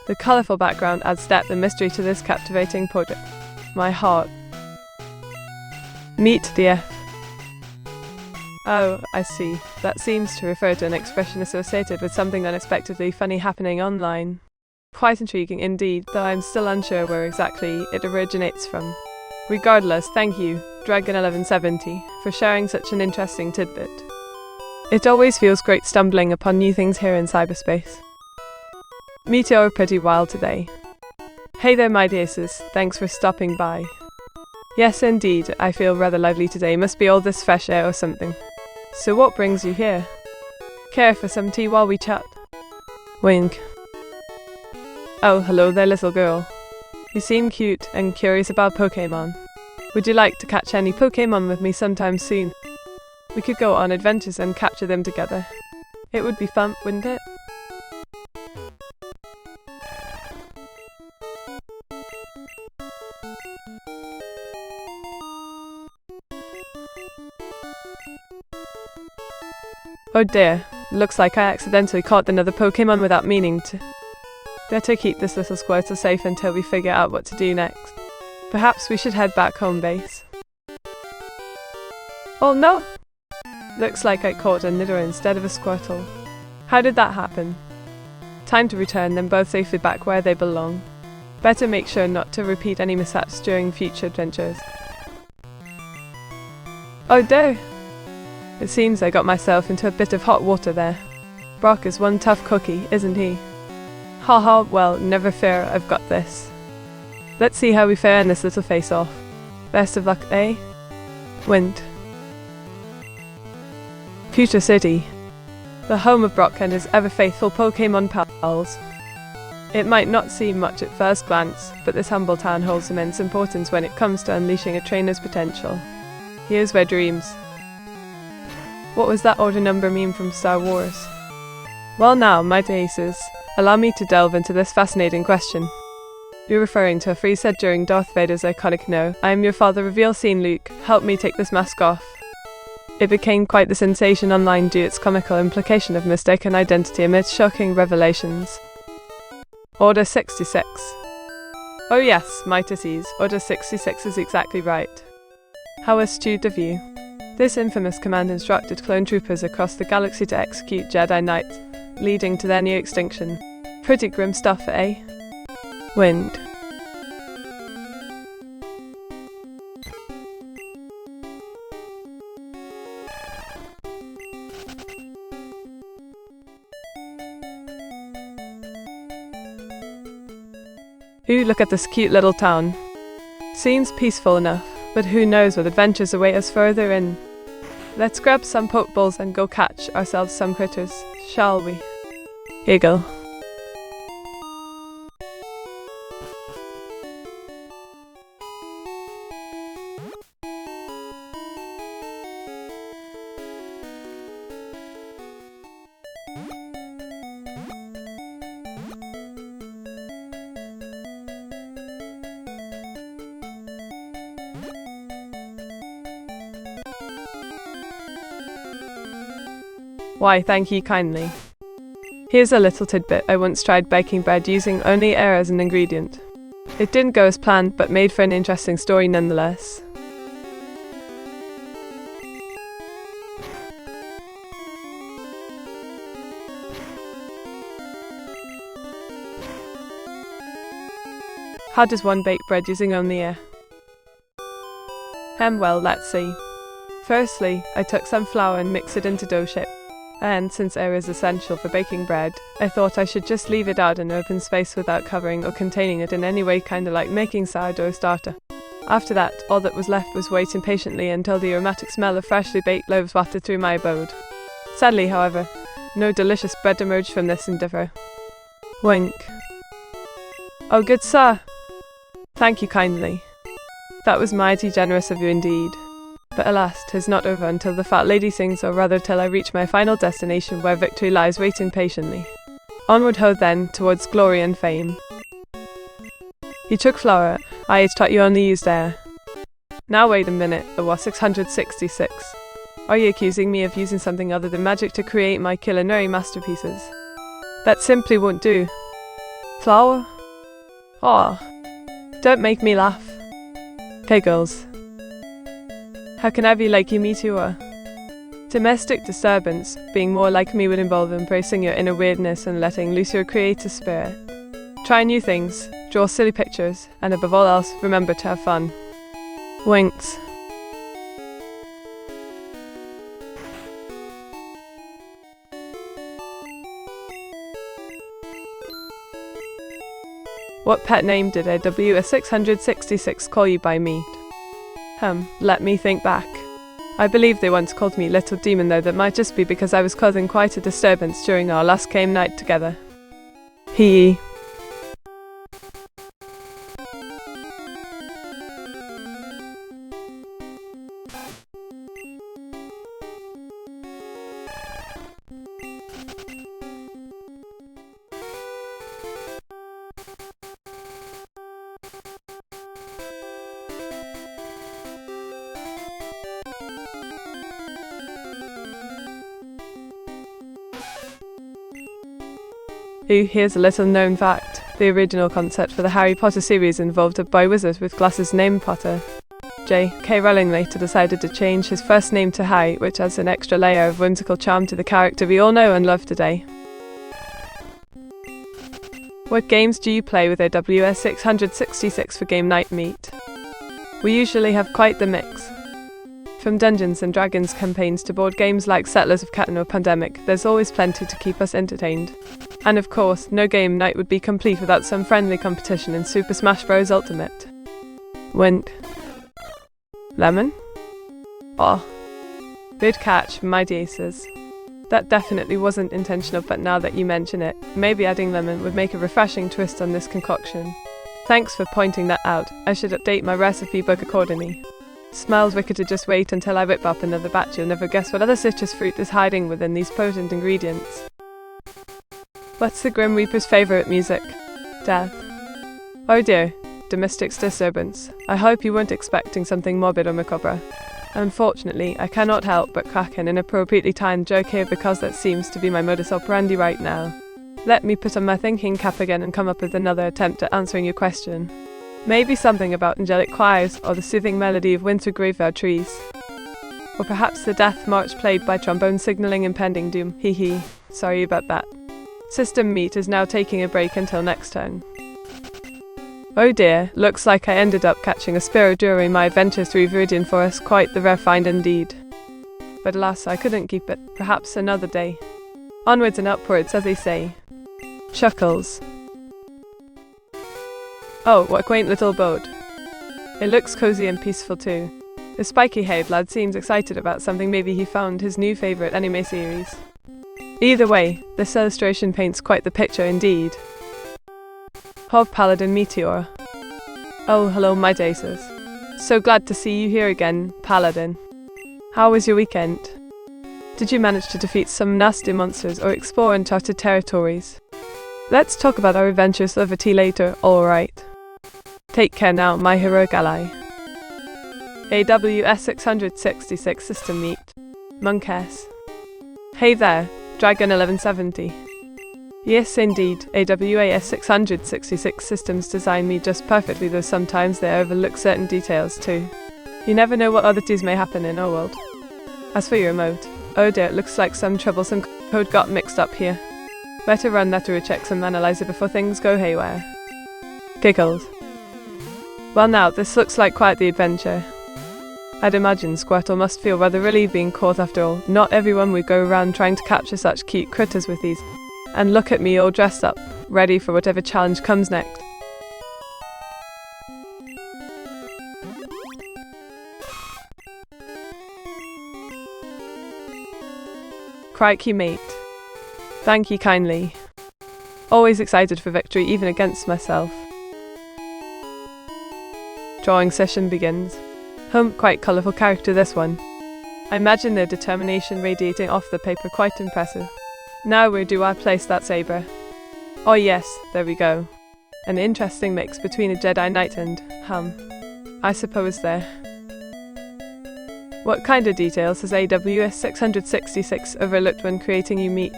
The colourful background adds depth and mystery to this captivating portrait. My heart. Meet the F. Oh, I see. That seems to refer to an expression associated with something unexpectedly funny happening online. Quite intriguing indeed, though I'm still unsure where exactly it originates from. Regardless, thank you, Dragon1170, for sharing such an interesting tidbit. It always feels great stumbling upon new things here in cyberspace. Meteora pretty wild today. Hey there my dears, thanks for stopping by. Yes indeed, I feel rather lively today, must be all this fresh air or something. So what brings you here? Care for some tea while we chat? Wink. Oh, hello there little girl. You seem cute and curious about Pokemon. Would you like to catch any Pokemon with me sometime soon? We could go on adventures and capture them together. It would be fun, wouldn't it? Oh dear, looks like I accidentally caught another Pokemon without meaning to. Better keep this little Squirtle safe until we figure out what to do next. Perhaps we should head back home base. Oh no! Looks like I caught a Nidoran instead of a Squirtle. How did that happen? Time to return them both safely back where they belong. Better make sure not to repeat any mishaps during future adventures. Oh dear! It seems I got myself into a bit of hot water there. Brock is one tough cookie, isn't he? Haha, well, never fear, I've got this. Let's see how we fare in this little face-off. Best of luck, eh? Wind. Future City. The home of Brock and his ever-faithful Pokemon pals. It might not seem much at first glance, but this humble town holds immense importance when it comes to unleashing a trainer's potential. Here's where dreams. What was that order number meme from Star Wars? Well now, my aces, allow me to delve into this fascinating question. You're referring to a phrase said during Darth Vader's iconic "No, I am your father" reveal scene. Luke, help me take this mask off. It became quite the sensation online due to its comical implication of mistaken identity amidst shocking revelations. Order 66. Oh yes, my titties, Order 66 is exactly right. How astute of you. This infamous command instructed clone troopers across the galaxy to execute Jedi Knights, leading to their near extinction. Pretty grim stuff, eh? Wind. Ooh, look at this cute little town. Seems peaceful enough, but who knows what adventures await us further in. Let's grab some Pokeballs and go catch ourselves some critters, shall we? Eagle. Why, thank you kindly. Here's a little tidbit. I once tried baking bread using only air as an ingredient. It didn't go as planned, but made for an interesting story nonetheless. How does one bake bread using only air? Well, let's see. Firstly, I took some flour and mixed it into dough shape. And since air is essential for baking bread, I thought I should just leave it out in open space without covering or containing it in any way, kinda like making sourdough starter. After that, all that was left was waiting patiently until the aromatic smell of freshly baked loaves wafted through my abode. Sadly, however, no delicious bread emerged from this endeavour. Wink. Oh, good sir! Thank you kindly. That was mighty generous of you indeed. But alas, 'tis not over until the fat lady sings, or rather till I reach my final destination where victory lies waiting patiently. Onward ho then, towards glory and fame. You took flour, I taught you only used air. Now wait a minute, it was 666. Are you accusing me of using something other than magic to create my culinary masterpieces? That simply won't do. Flour? Aw, don't make me laugh. Okay girls. How can I be like you, Meteora? Domestic disturbance, being more like me, would involve embracing your inner weirdness and letting loose your creative spirit. Try new things, draw silly pictures, and above all else, remember to have fun. Winks. What pet name did AW666 call you by me? Let me think back. I believe they once called me Little Demon, though that might just be because I was causing quite a disturbance during our last game night together. Hee. Ooh, here's a little known fact. The original concept for the Harry Potter series involved a boy wizard with glasses named Potter. J.K. Rowling later decided to change his first name to Harry, which adds an extra layer of whimsical charm to the character we all know and love today. What games do you play with AWS666 for game night meet? We usually have quite the mix. From Dungeons and Dragons campaigns to board games like Settlers of Catan or Pandemic, there's always plenty to keep us entertained. And of course, no game night would be complete without some friendly competition in Super Smash Bros. Ultimate. Wind. Lemon? Oh. Good catch, my aces. That definitely wasn't intentional, but now that you mention it, maybe adding lemon would make a refreshing twist on this concoction. Thanks for pointing that out. I should update my recipe book accordingly. Smells wicked to just wait until I whip up another batch. You'll never guess what other citrus fruit is hiding within these potent ingredients. What's the Grim Reaper's favourite music? Death. Oh dear, domestic disturbance. I hope you weren't expecting something morbid or macabre. Unfortunately, I cannot help but crack an inappropriately timed joke here because that seems to be my modus operandi right now. Let me put on my thinking cap again and come up with another attempt at answering your question. Maybe something about angelic choirs or the soothing melody of winter graveyard trees. Or perhaps the death march played by trombone signalling impending doom. Hee hee. Sorry about that. System meat is now taking a break until next turn. Oh dear, looks like I ended up catching a sparrow during my adventure through Viridian Forest, quite the rare find indeed. But alas, I couldn't keep it, perhaps another day. Onwards and upwards, as they say. Chuckles. Oh, what a quaint little abode. It looks cozy and peaceful too. The spiky-haired lad seems excited about something. Maybe he found his new favourite anime series. Either way, this illustration paints quite the picture indeed. Hob Paladin Meteora. Oh, hello my daces. So glad to see you here again, Paladin. How was your weekend? Did you manage to defeat some nasty monsters or explore uncharted territories? Let's talk about our adventures of tea later, alright. Take care now, my heroic ally. AWS 666 System Meet. Monk-S. Hey there, Dragon 1170. Yes indeed, AWS 666 systems design me just perfectly, though sometimes they overlook certain details too. You never know what oddities may happen in our world. As for your emote, oh dear, it looks like some troublesome code got mixed up here. Better run that through a checksum analyzer before things go haywire. Giggles. Well now, this looks like quite the adventure. I'd imagine Squirtle must feel rather relieved being caught after all. Not everyone would go around trying to capture such cute critters with these. And look at me all dressed up, ready for whatever challenge comes next. Crikey mate. Thank you kindly. Always excited for victory even against myself. Drawing session begins. Quite colourful character this one. I imagine their determination radiating off the paper, quite impressive. Now where do I place that saber? Oh yes, there we go. An interesting mix between a Jedi Knight and, I suppose there. What kind of details has AWS 666 overlooked when creating you meet?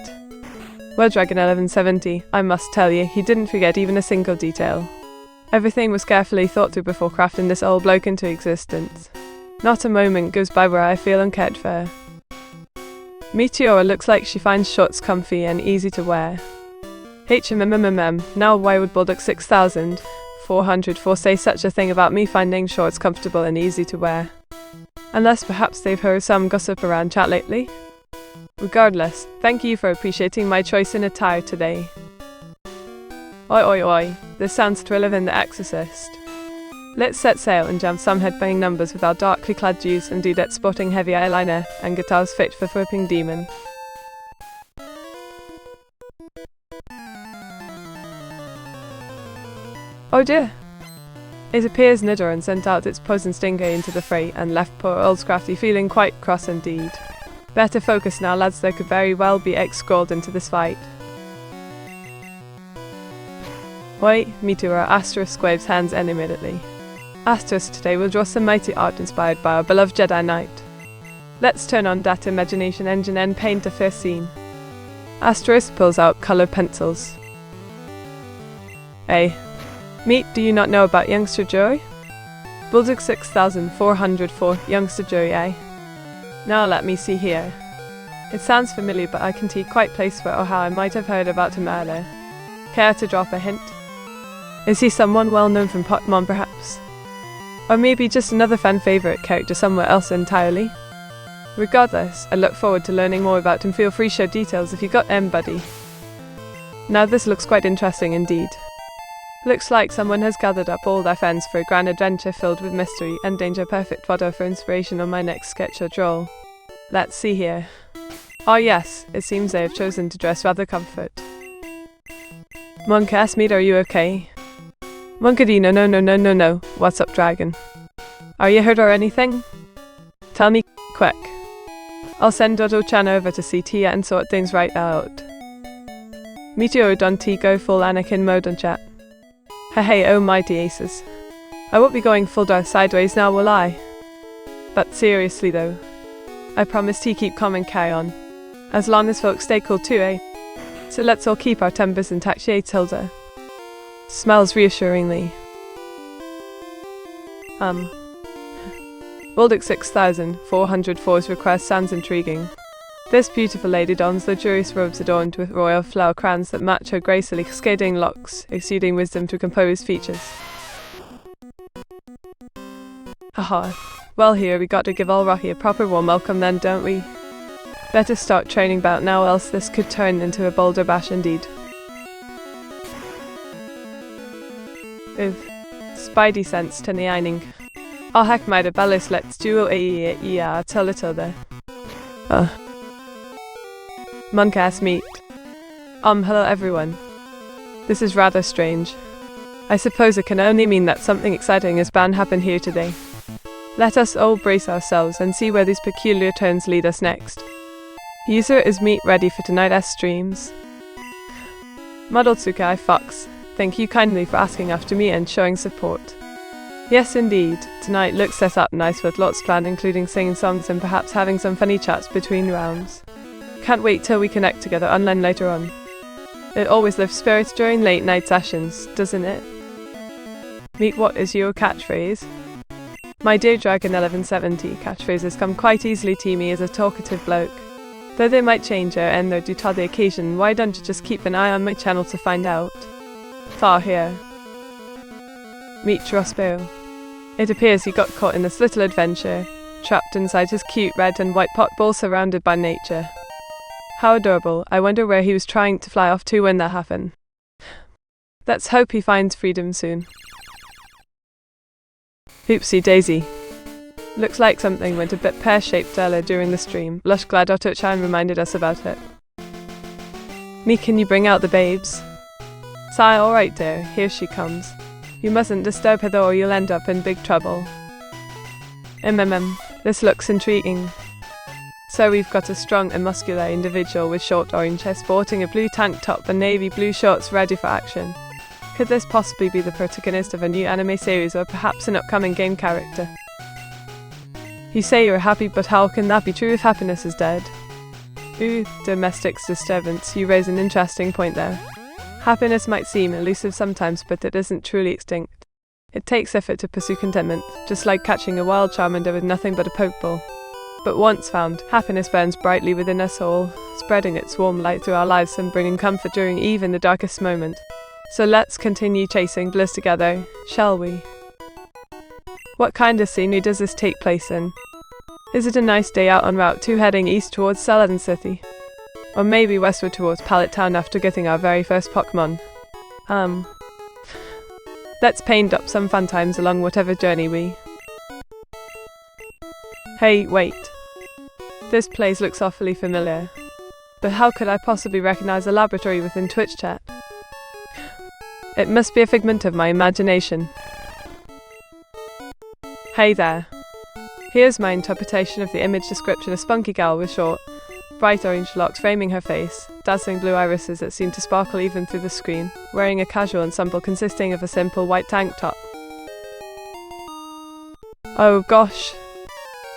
Well, Dragon 1170, I must tell you, he didn't forget even a single detail. Everything was carefully thought through before crafting this old bloke into existence. Not a moment goes by where I feel uncared for. Meteora looks like she finds shorts comfy and easy to wear. Now why would Bulldog 6404 say such a thing about me finding shorts comfortable and easy to wear? Unless perhaps they've heard some gossip around chat lately? Regardless, thank you for appreciating my choice in attire today. Oi oi oi, this sounds thrilling in The Exorcist. Let's set sail and jam some headbanging numbers with our darkly clad Jews and dudettes sporting heavy eyeliner and guitars fit for whipping demon. Oh dear! It appears Nidoran sent out its poison stinger into the fray and left poor old Scrafty feeling quite cross indeed. Better focus now lads, there could very well be X scrolled into this fight. Wait, Meteora, Asterisk waves hands animatedly. Asterisk today will draw some mighty art inspired by our beloved Jedi Knight. Let's turn on that imagination engine and paint a fair scene. Asterisk pulls out colored pencils. Hey. Meet, do you not know about youngster Joey? Bulldog 6404, youngster Joey, eh? Now let me see here. It sounds familiar, but I can't quite place where or how I might have heard about him earlier. Care to drop a hint? Is he someone well known from Pokemon perhaps? Or maybe just another fan favourite character somewhere else entirely? Regardless, I look forward to learning more about him. Feel free to share details if you got buddy. Now this looks quite interesting indeed. Looks like someone has gathered up all their fans for a grand adventure filled with mystery and danger, perfect fodder for inspiration on my next sketch or draw. Let's see here. Oh yes, it seems they have chosen to dress rather comfort. Monk-S, Meet, are you okay? Monkadino, no. What's up, Dragon? Are you hurt or anything? Tell me quick. I'll send Dodo-chan over to see Tia and sort things right out. Meteora Don T go full Anakin mode on chat. Hey, oh mighty aces. I won't be going full Darth sideways now, will I? But seriously though, I promise T keep calm and carry on. As long as folks stay cool too, eh? So let's all keep our tempers intact, shades Hilda. Smells reassuringly. Bulldog 6404's request sounds intriguing. This beautiful lady dons luxurious robes adorned with royal flower crowns that match her gracefully cascading locks, exuding wisdom through composed features. Haha. Well, here we got to give all Rocky a proper warm welcome then, don't we? Better start training bout now, else this could turn into a boulder bash indeed. With Spidey sense to the eining. Oh heck, my de bellis, let's do a tell it other. Monk-S Meet. Hello everyone. This is rather strange. I suppose it can only mean that something exciting is bound to happen here today. Let us all brace ourselves and see where these peculiar turns lead us next. User is Meat ready for tonight's streams. Muddletsukai Fox, thank you kindly for asking after me and showing support. Yes indeed, tonight looks set up nice with lots planned, including singing songs and perhaps having some funny chats between rounds. Can't wait till we connect together online later on. It always lifts spirits during late night sessions, doesn't it? Meet, what is your catchphrase? My dear Dragon 1170, catchphrases come quite easily to me as a talkative bloke. Though they might change or end their due to the occasion, why don't you just keep an eye on my channel to find out? Far here. Meet Trospero. It appears he got caught in this little adventure, trapped inside his cute red and white pot ball surrounded by nature. How adorable. I wonder where he was trying to fly off to when that happened. Let's hope he finds freedom soon. Oopsie daisy. Looks like something went a bit pear-shaped earlier during the stream. Lush glad Oto-chan reminded us about it. Me, can you bring out the babes? Sigh, alright dear, here she comes. You mustn't disturb her though or you'll end up in big trouble. This looks intriguing. So we've got a strong and muscular individual with short orange hair sporting a blue tank top and navy blue shorts ready for action. Could this possibly be the protagonist of a new anime series or perhaps an upcoming game character? You say you're happy, but how can that be true if happiness is dead? Ooh, domestic disturbance, you raise an interesting point there. Happiness might seem elusive sometimes, but it isn't truly extinct. It takes effort to pursue contentment, just like catching a wild Charmander with nothing but a pokeball. But once found, happiness burns brightly within us all, spreading its warm light through our lives and bringing comfort during even the darkest moment. So let's continue chasing bliss together, shall we? What kind of scenery does this take place in? Is it a nice day out on Route 2 heading east towards Saladin City? Or maybe westward towards Pallet Town after getting our very first Pokemon? Let's paint up some fun times along whatever journey we... Hey, wait. This place looks awfully familiar. But how could I possibly recognize a laboratory within Twitch chat? It must be a figment of my imagination. Hey there. Here's my interpretation of the image description: a spunky gal with short, bright orange locks framing her face, dazzling blue irises that seem to sparkle even through the screen, wearing a casual ensemble consisting of a simple white tank top. Oh gosh.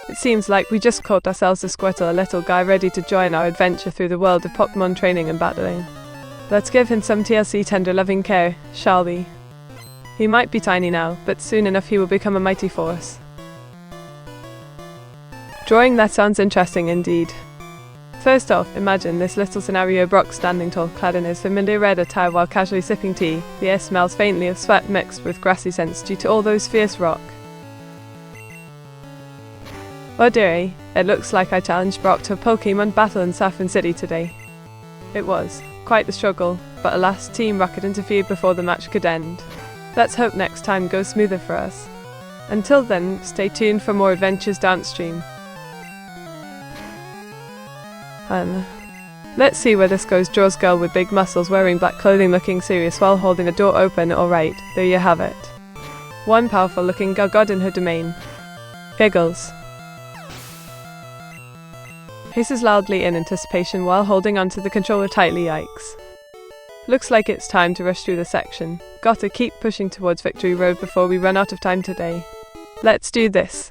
It seems like we just caught ourselves a Squirtle, a little guy ready to join our adventure through the world of Pokemon training and battling. Let's give him some TLC tender loving care, shall we? He might be tiny now, but soon enough he will become a mighty force. Drawing, that sounds interesting indeed. First off, imagine this little scenario: Brock standing tall, clad in his familiar red attire while casually sipping tea. The air smells faintly of sweat mixed with grassy scents due to all those fierce rock. Oh dearie, it looks like I challenged Brock to a Pokemon battle in Saffron City today. It was quite the struggle, but alas, Team Rocket interfered before the match could end. Let's hope next time goes smoother for us. Until then, stay tuned for more adventures downstream. Let's see where this goes. Draws girl with big muscles wearing black clothing looking serious while holding a door open. Alright, there you have it. One powerful looking girl god in her domain. Giggles. Hisses loudly in anticipation while holding onto the controller tightly. Yikes. Looks like it's time to rush through the section. Gotta keep pushing towards Victory Road before we run out of time today. Let's do this.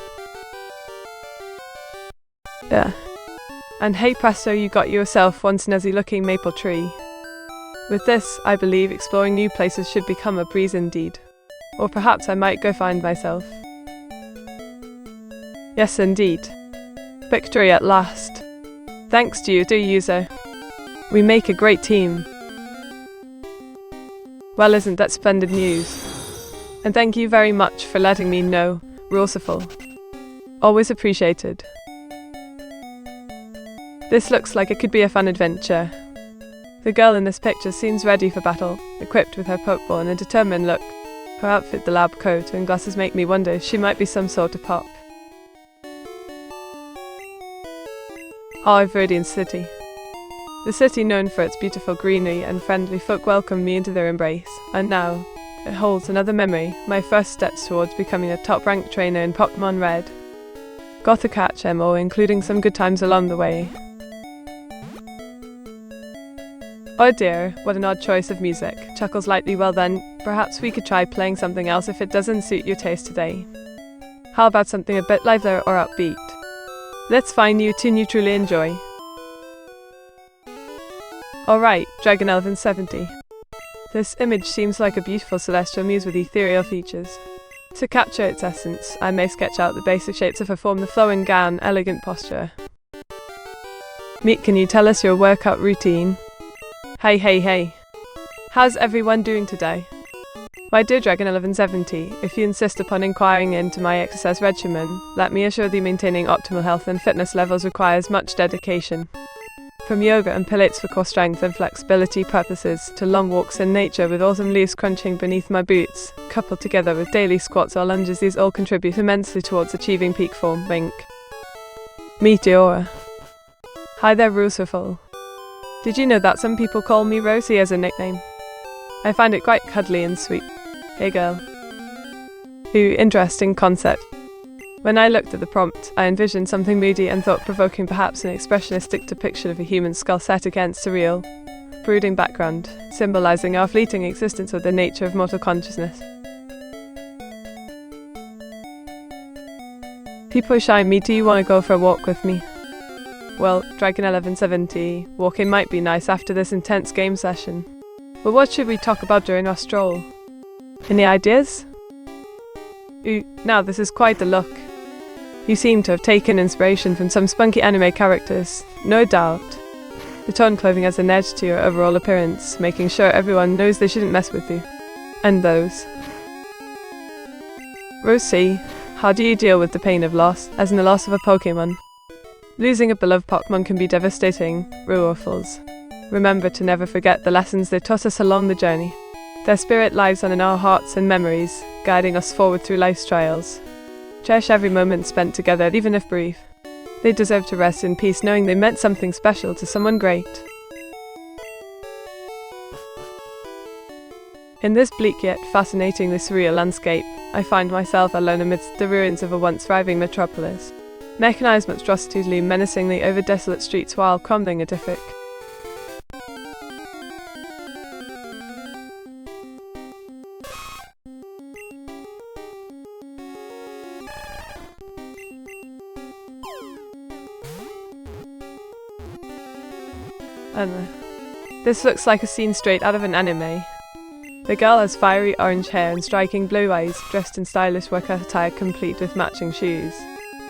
And hey presto, you got yourself one snazzy looking maple tree. With this, I believe exploring new places should become a breeze indeed. Or perhaps I might go find myself. Yes indeed. Victory at last. Thanks to you, dear user. We make a great team. Well, isn't that splendid news? And thank you very much for letting me know, Rorsiful. Always appreciated. This looks like it could be a fun adventure. The girl in this picture seems ready for battle, equipped with her Pokeball and a determined look. Her outfit, the lab coat and glasses, make me wonder if she might be some sort of pop. Viridian City. The city known for its beautiful greenery and friendly folk welcomed me into their embrace, and now, it holds another memory, my first steps towards becoming a top-ranked trainer in Pokemon Red. Got to catch MO, including some good times along the way. Oh dear, what an odd choice of music. Chuckles lightly. Well then, perhaps we could try playing something else if it doesn't suit your taste today. How about something a bit livelier or upbeat? Let's find you a tune you truly enjoy. Alright, Dragon 1170. This image seems like a beautiful celestial muse with ethereal features. To capture its essence, I may sketch out the basic shapes of her form, the flowing gown, elegant posture. Meet, can you tell us your workout routine? Hey. How's everyone doing today? My dear Dragon 1170, if you insist upon inquiring into my exercise regimen, let me assure thee maintaining optimal health and fitness levels requires much dedication. From yoga and pilates for core strength and flexibility purposes to long walks in nature with autumn leaves crunching beneath my boots, coupled together with daily squats or lunges, these all contribute immensely towards achieving peak form. Wink. Meteora. Hi there, Roosevelt. Did you know that some people call me Rosie as a nickname? I find it quite cuddly and sweet. Hey girl. Ooh, interesting concept. When I looked at the prompt, I envisioned something moody and thought-provoking, perhaps an expressionistic depiction of a human skull set against a real, brooding background, symbolizing our fleeting existence or the nature of mortal consciousness. People shy me, do you want to go for a walk with me? Well, Dragon 1170, walking might be nice after this intense game session. But what should we talk about during our stroll? Any ideas? Ooh, now this is quite the look. You seem to have taken inspiration from some spunky anime characters, no doubt. The torn clothing has an edge to your overall appearance, making sure everyone knows they shouldn't mess with you. And those. Rosie, how do you deal with the pain of loss, as in the loss of a Pokemon? Losing a beloved Pokemon can be devastating, Ruffles. Remember to never forget the lessons they taught us along the journey. Their spirit lives on in our hearts and memories, guiding us forward through life's trials. Cherish every moment spent together, even if brief. They deserve to rest in peace knowing they meant something special to someone great. In this bleak yet fascinatingly surreal landscape, I find myself alone amidst the ruins of a once thriving metropolis. Mechanized monstrosities loom menacingly over desolate streets while crumbling Edific. This looks like a scene straight out of an anime. The girl has fiery orange hair and striking blue eyes, dressed in stylish workout attire complete with matching shoes.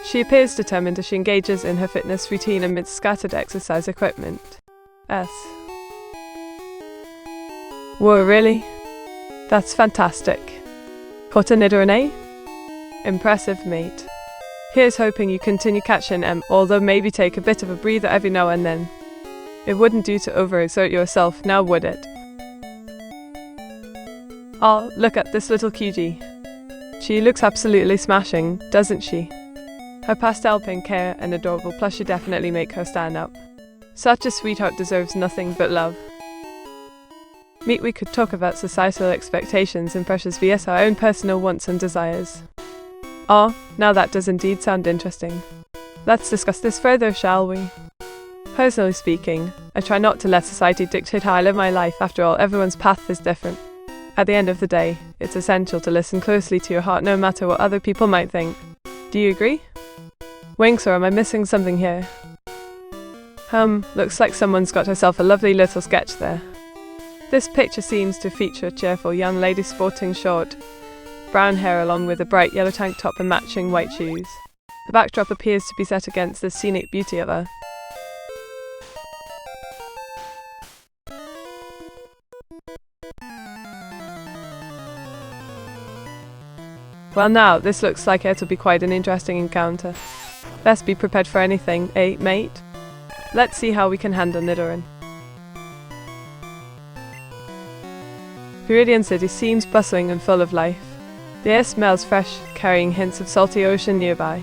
She appears determined as she engages in her fitness routine amidst scattered exercise equipment. Whoa, really? That's fantastic. Kota Nidorane? Impressive, mate. Here's hoping you continue catching although maybe take a bit of a breather every now and then. It wouldn't do to overexert yourself, now would it? Oh, look at this little cutie. She looks absolutely smashing, doesn't she? Her pastel pink hair and adorable plushie definitely make her stand out. Such a sweetheart deserves nothing but love. We could talk about societal expectations and pressures vs our own personal wants and desires. Oh, now that does indeed sound interesting. Let's discuss this further, shall we? Personally speaking, I try not to let society dictate how I live my life. After all, everyone's path is different. At the end of the day, it's essential to listen closely to your heart no matter what other people might think. Do you agree? Winks, or am I missing something here? Looks like someone's got herself a lovely little sketch there. This picture seems to feature a cheerful young lady sporting short brown hair along with a bright yellow tank top and matching white shoes. The backdrop appears to be set against the scenic beauty of her. Well now, this looks like it'll be quite an interesting encounter. Best be prepared for anything, eh, mate? Let's see how we can handle Nidoran. Viridian City seems bustling and full of life. The air smells fresh, carrying hints of salty ocean nearby.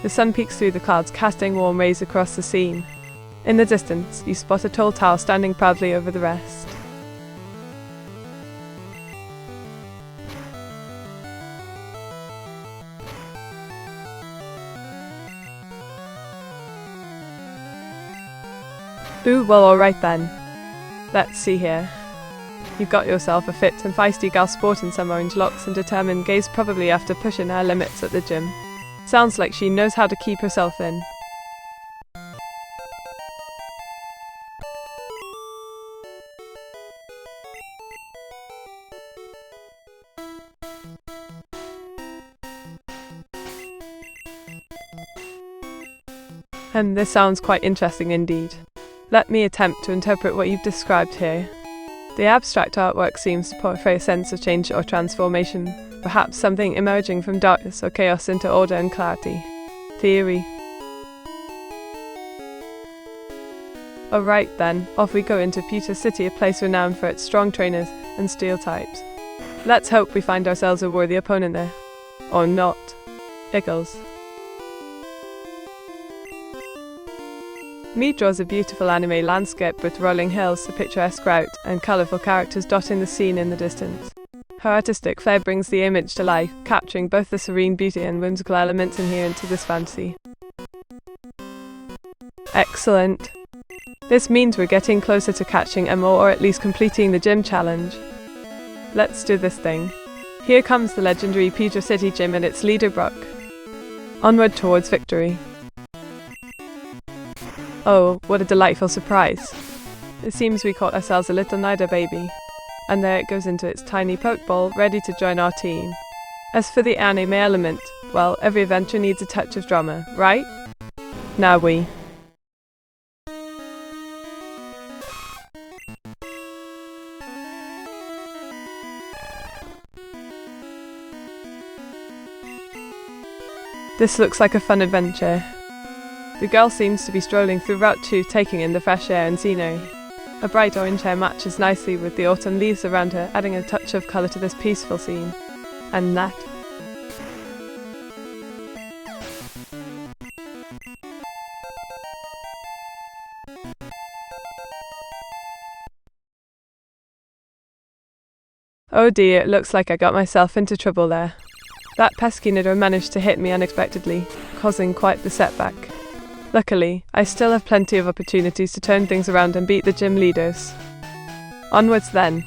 The sun peeks through the clouds, casting warm rays across the scene. In the distance, you spot a tall tower standing proudly over the rest. Ooh, well, alright then. Let's see here. You've got yourself a fit and feisty gal sporting some orange locks and determined gaze, probably after pushing her limits at the gym. Sounds like she knows how to keep herself in. And this sounds quite interesting indeed. Let me attempt to interpret what you've described here. The abstract artwork seems to portray a sense of change or transformation, perhaps something emerging from darkness or chaos into order and clarity. Theory. Alright then, off we go into Pewter City, a place renowned for its strong trainers and steel types. Let's hope we find ourselves a worthy opponent there. Or not. Iggles. Meteora is a beautiful anime landscape with rolling hills, a picturesque route, and colourful characters dotting the scene in the distance. Her artistic flair brings the image to life, capturing both the serene beauty and whimsical elements inherent to this fantasy. Excellent. This means we're getting closer to catching Emma, or at least completing the gym challenge. Let's do this thing. Here comes the legendary Pewter City Gym and its leader Brock. Onward towards victory. Oh, what a delightful surprise. It seems we caught ourselves a little Nida baby. And there it goes into its tiny pokeball, ready to join our team. As for the anime element, well, every adventure needs a touch of drama, right? Now we. This looks like a fun adventure. The girl seems to be strolling through Route 2, taking in the fresh air and scenery. A bright orange hair matches nicely with the autumn leaves around her, adding a touch of colour to this peaceful scene. And that. Oh dear, it looks like I got myself into trouble there. That pesky knitter managed to hit me unexpectedly, causing quite the setback. Luckily, I still have plenty of opportunities to turn things around and beat the gym leaders. Onwards then.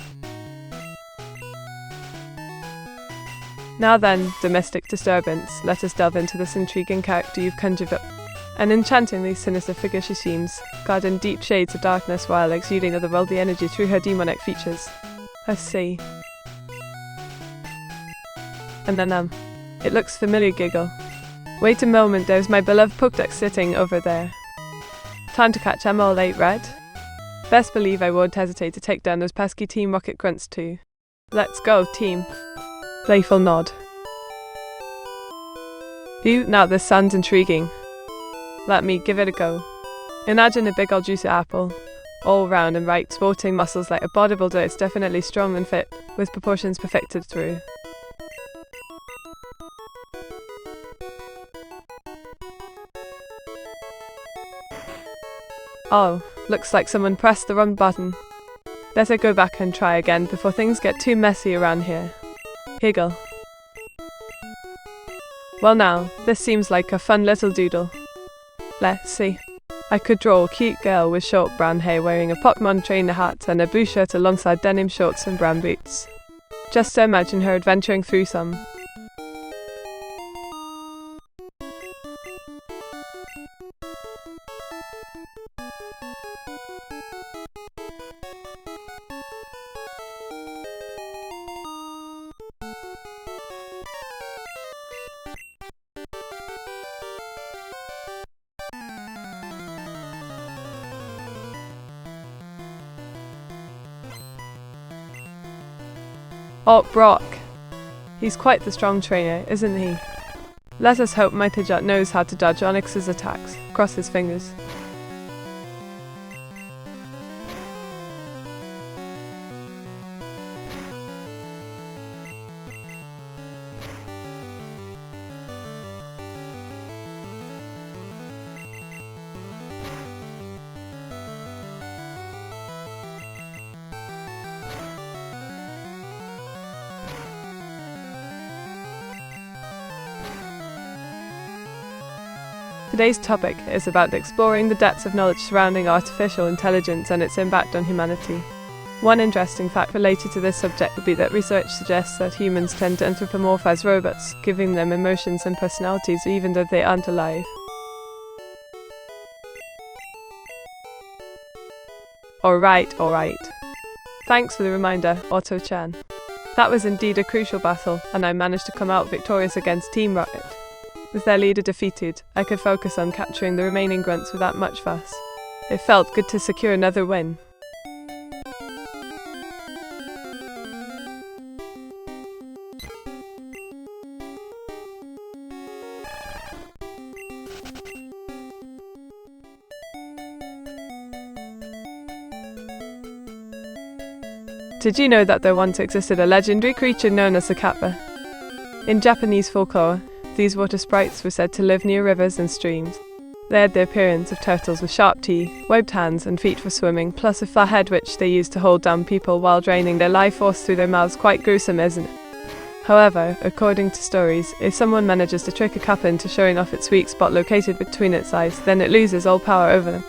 Now then, domestic disturbance, let us delve into this intriguing character you've conjured up. An enchantingly sinister figure she seems, clad in deep shades of darkness while exuding otherworldly energy through her demonic features. I see. And then it looks familiar, giggle. Wait a moment, there's my beloved Pokedex sitting over there. Time to catch them all, late red. Best believe I won't hesitate to take down those pesky Team Rocket grunts too. Let's go, team. Playful nod. Phew, now this sounds intriguing. Let me give it a go. Imagine a big old juicy apple. All round and right, sporting muscles like a bodybuilder. It's definitely strong and fit, with proportions perfected through. Oh, looks like someone pressed the wrong button. Better go back and try again before things get too messy around here. Higgle. Well now, this seems like a fun little doodle. Let's see. I could draw a cute girl with short brown hair wearing a Pokemon trainer hat and a blue shirt alongside denim shorts and brown boots. Just to imagine her adventuring through some. Oh, Brock. He's quite the strong trainer, isn't he? Let us hope my Pidgeot knows how to dodge Onyx's attacks. Cross his fingers. Today's topic is about exploring the depths of knowledge surrounding artificial intelligence and its impact on humanity. One interesting fact related to this subject would be that research suggests that humans tend to anthropomorphize robots, giving them emotions and personalities even though they aren't alive. Alright. Thanks for the reminder, Otto-chan. That was indeed a crucial battle, and I managed to come out victorious against Team Rocket. With their leader defeated, I could focus on capturing the remaining grunts without much fuss. It felt good to secure another win. Did you know that there once existed a legendary creature known as the kappa? In Japanese folklore, these water sprites were said to live near rivers and streams. They had the appearance of turtles with sharp teeth, webbed hands and feet for swimming, plus a flat head which they used to hold down people while draining their life force through their mouths. Quite gruesome, isn't it? However, according to stories, if someone manages to trick a kappa into showing off its weak spot located between its eyes, then it loses all power over them.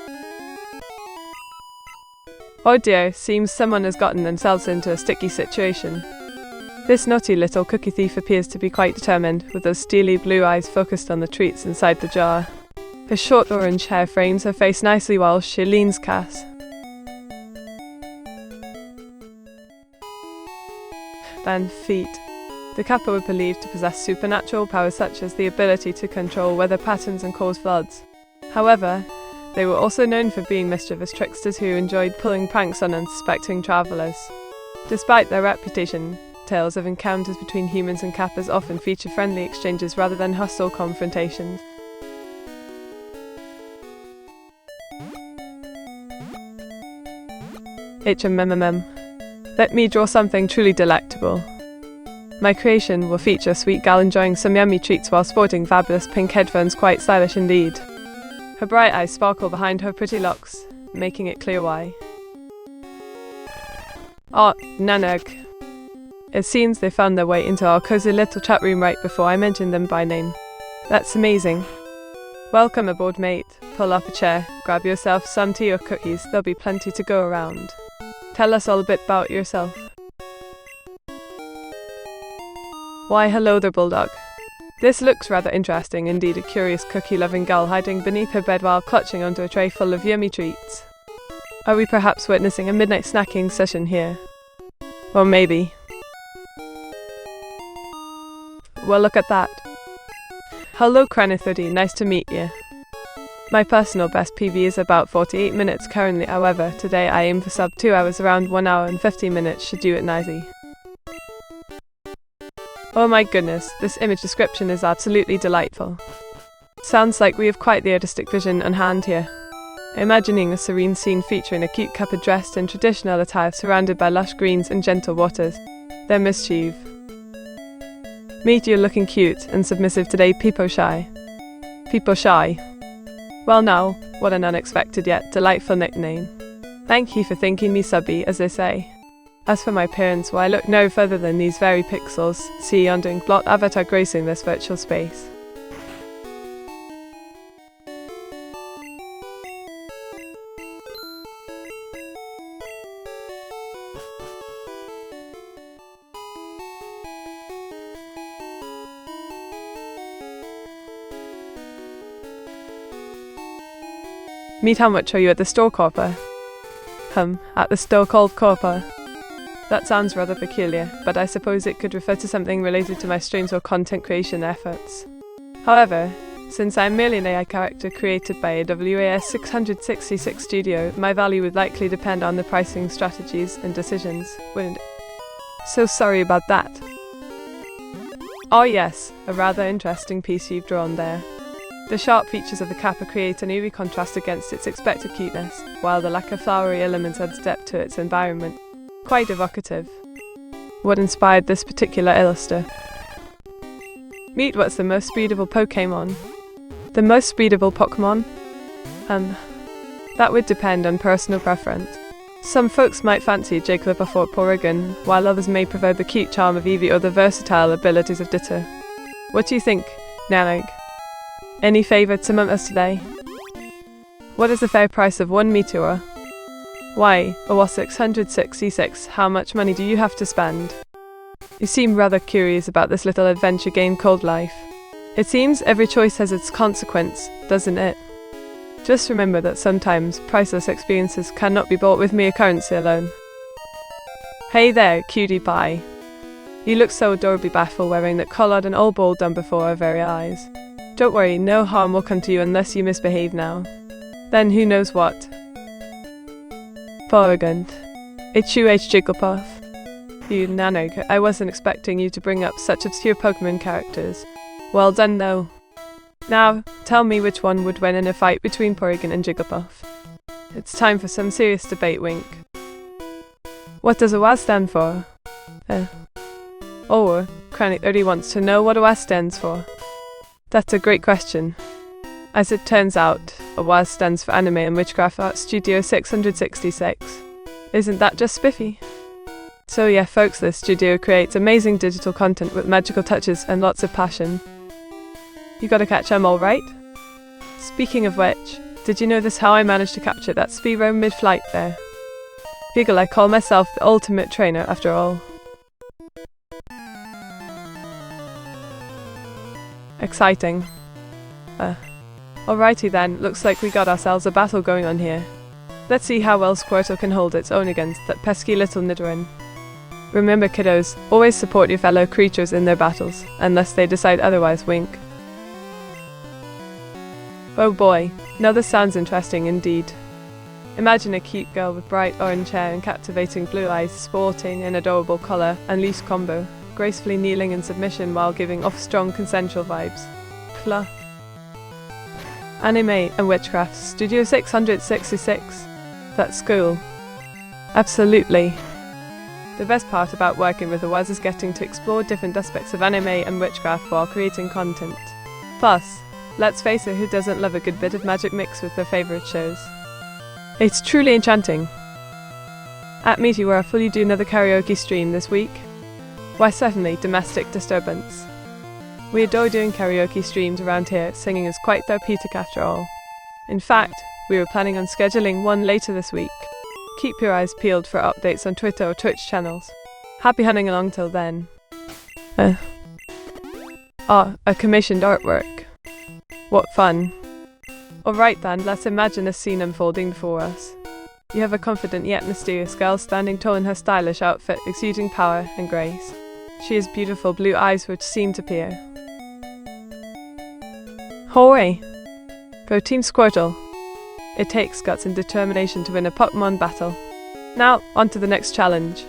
Oh dear, seems someone has gotten themselves into a sticky situation. This naughty little cookie thief appears to be quite determined, with those steely blue eyes focused on the treats inside the jar. Her short orange hair frames her face nicely while she leans Cass. Then feet. The kappa were believed to possess supernatural powers such as the ability to control weather patterns and cause floods. However, they were also known for being mischievous tricksters who enjoyed pulling pranks on unsuspecting travelers. Despite their reputation, tales of encounters between humans and kappas often feature friendly exchanges rather than hostile confrontations. Let me draw something truly delectable. My creation will feature a sweet gal enjoying some yummy treats while sporting fabulous pink headphones, quite stylish indeed. Her bright eyes sparkle behind her pretty locks, making it clear why. Oh, Nanak. It seems they found their way into our cozy little chat room right before I mentioned them by name. That's amazing. Welcome aboard, mate. Pull up a chair, grab yourself some tea or cookies, there'll be plenty to go around. Tell us all a bit about yourself. Why hello there, Bulldog. This looks rather interesting indeed, a curious cookie-loving gal hiding beneath her bed while clutching onto a tray full of yummy treats. Are we perhaps witnessing a midnight snacking session here? Or maybe. Well, look at that. Hello, Cranny30, nice to meet you. My personal best PB is about 48 minutes currently, however, today I aim for sub 2 hours, around 1 hour and 15 minutes should do it nicely. Oh my goodness, this image description is absolutely delightful. Sounds like we have quite the artistic vision on hand here. Imagining a serene scene featuring a cute kappa dressed in traditional attire surrounded by lush greens and gentle waters. Their mischief. Meteor looking cute and submissive today, Peepo Shy. Peepo Shy. Well now, what an unexpected yet delightful nickname. Thank you for thinking me subby, as they say. As for my appearance, well, I look no further than these very pixels, see yonder ink blot avatar gracing this virtual space. Meet how much are you at the store, Corper? At the store called Corper. That sounds rather peculiar, but I suppose it could refer to something related to my streams or content creation efforts. However, since I'm merely an AI character created by a WAS 666 studio, my value would likely depend on the pricing strategies and decisions, wouldn't it? So sorry about that. Oh yes, a rather interesting piece you've drawn there. The sharp features of the kappa create an eerie contrast against its expected cuteness, while the lack of flowery elements adds depth to its environment. Quite evocative. What inspired this particular illuster? Meet what's the most speedable Pokemon? The most speedable Pokemon? That would depend on personal preference. Some folks might fancy Jigglypuff or Porygon, while others may prefer the cute charm of Eevee or the versatile abilities of Ditto. What do you think, Nanog? Any favourites among us today? What is the fair price of one Meteora? Why, was 666, how much money do you have to spend? You seem rather curious about this little adventure game called life. It seems every choice has its consequence, doesn't it? Just remember that sometimes priceless experiences cannot be bought with mere currency alone. Hey there, cutie pie. You look so adorably baffled wearing that collared and all ball done before our very eyes. Don't worry, no harm will come to you unless you misbehave now. Then who knows what? Porgand. It's you, Jigglypuff. You Nanog, I wasn't expecting you to bring up such obscure Pokemon characters. Well done though. Now, tell me which one would win in a fight between Porgand and Jigglypuff. It's time for some serious debate, Wink. What does OAS stand for? Chronic30 wants to know what OAS stands for. That's a great question. As it turns out, OAS stands for Anime and Witchcraft Art Studio 666. Isn't that just spiffy? So yeah folks, this studio creates amazing digital content with magical touches and lots of passion. You gotta catch 'em all right? Speaking of which, did you notice how I managed to capture that speedrun mid-flight there? Giggle, I call myself the ultimate trainer after all. Exciting. Alrighty then, looks like we got ourselves a battle going on here. Let's see how well Squirtle can hold its own against that pesky little Nidoran. Remember kiddos, always support your fellow creatures in their battles, unless they decide otherwise, Wink. Oh boy, now this sounds interesting indeed. Imagine a cute girl with bright orange hair and captivating blue eyes sporting an adorable collar and loose combo, gracefully kneeling in submission while giving off strong consensual vibes. Pluh. Anime and Witchcraft Studio 666. That's cool. Absolutely. The best part about working with OAS is getting to explore different aspects of anime and witchcraft while creating content. Plus, let's face it, who doesn't love a good bit of magic mixed with their favourite shows? It's truly enchanting. At Meteora, will you do another karaoke stream this week? Why certainly, domestic disturbance. We adore doing karaoke streams around here, singing is quite therapeutic after all. In fact, we were planning on scheduling one later this week. Keep your eyes peeled for updates on Twitter or Twitch channels. Happy hunting along till then. A commissioned artwork. What fun. Alright then, let's imagine a scene unfolding before us. You have a confident yet mysterious girl standing tall in her stylish outfit, exuding power and grace. She has beautiful blue eyes which seem to peer. Hooray! Go Team Squirtle! It takes guts and determination to win a Pokemon battle. Now, on to the next challenge.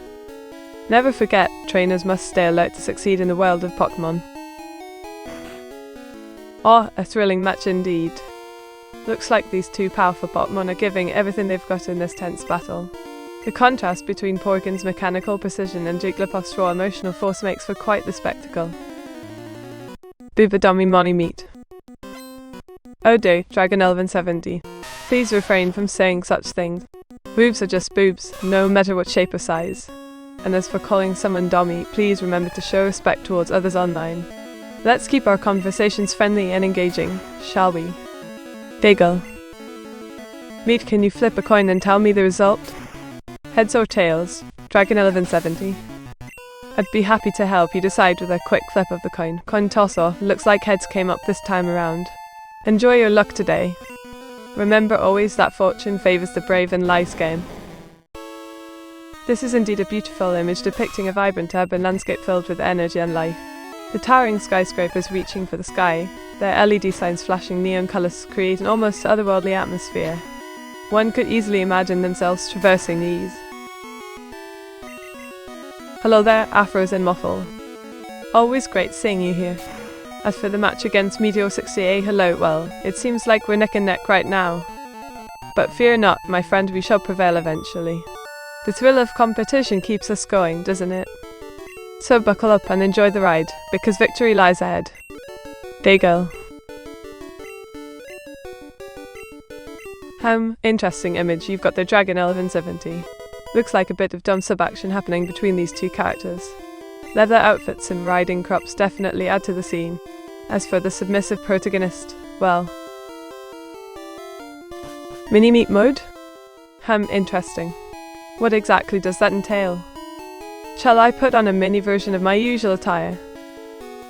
Never forget, trainers must stay alert to succeed in the world of Pokemon. A thrilling match indeed. Looks like these two powerful Pokemon are giving everything they've got in this tense battle. The contrast between Porgand's mechanical precision and Jigglypuff's raw emotional force makes for quite the spectacle. Boobadummy Money Meat. Oh dear, Dragon1170. Please refrain from saying such things. Boobs are just boobs, no matter what shape or size. And as for calling someone dummy, please remember to show respect towards others online. Let's keep our conversations friendly and engaging, shall we? Giggle. Meat, can you flip a coin and tell me the result? Heads or tails, Dragon1170. I'd be happy to help you decide with a quick flip of the coin. Coin tosser, looks like heads came up this time around. Enjoy your luck today. Remember always that fortune favours the brave in life's game. This is indeed a beautiful image depicting a vibrant urban landscape filled with energy and life. The towering skyscrapers reaching for the sky, their LED signs flashing neon colours create an almost otherworldly atmosphere. One could easily imagine themselves traversing these. Hello there, Afros and Muffle. Always great seeing you here. As for the match against Meteor 68, hello, well, it seems like we're neck and neck right now. But fear not, my friend, we shall prevail eventually. The thrill of competition keeps us going, doesn't it? So buckle up and enjoy the ride, because victory lies ahead. Giggle. Interesting image, you've got the Dragon1170. Looks like a bit of dumb sub-action happening between these two characters. Leather outfits and riding crops definitely add to the scene. As for the submissive protagonist, well. Mini-meet mode? Interesting. What exactly does that entail? Shall I put on a mini version of my usual attire?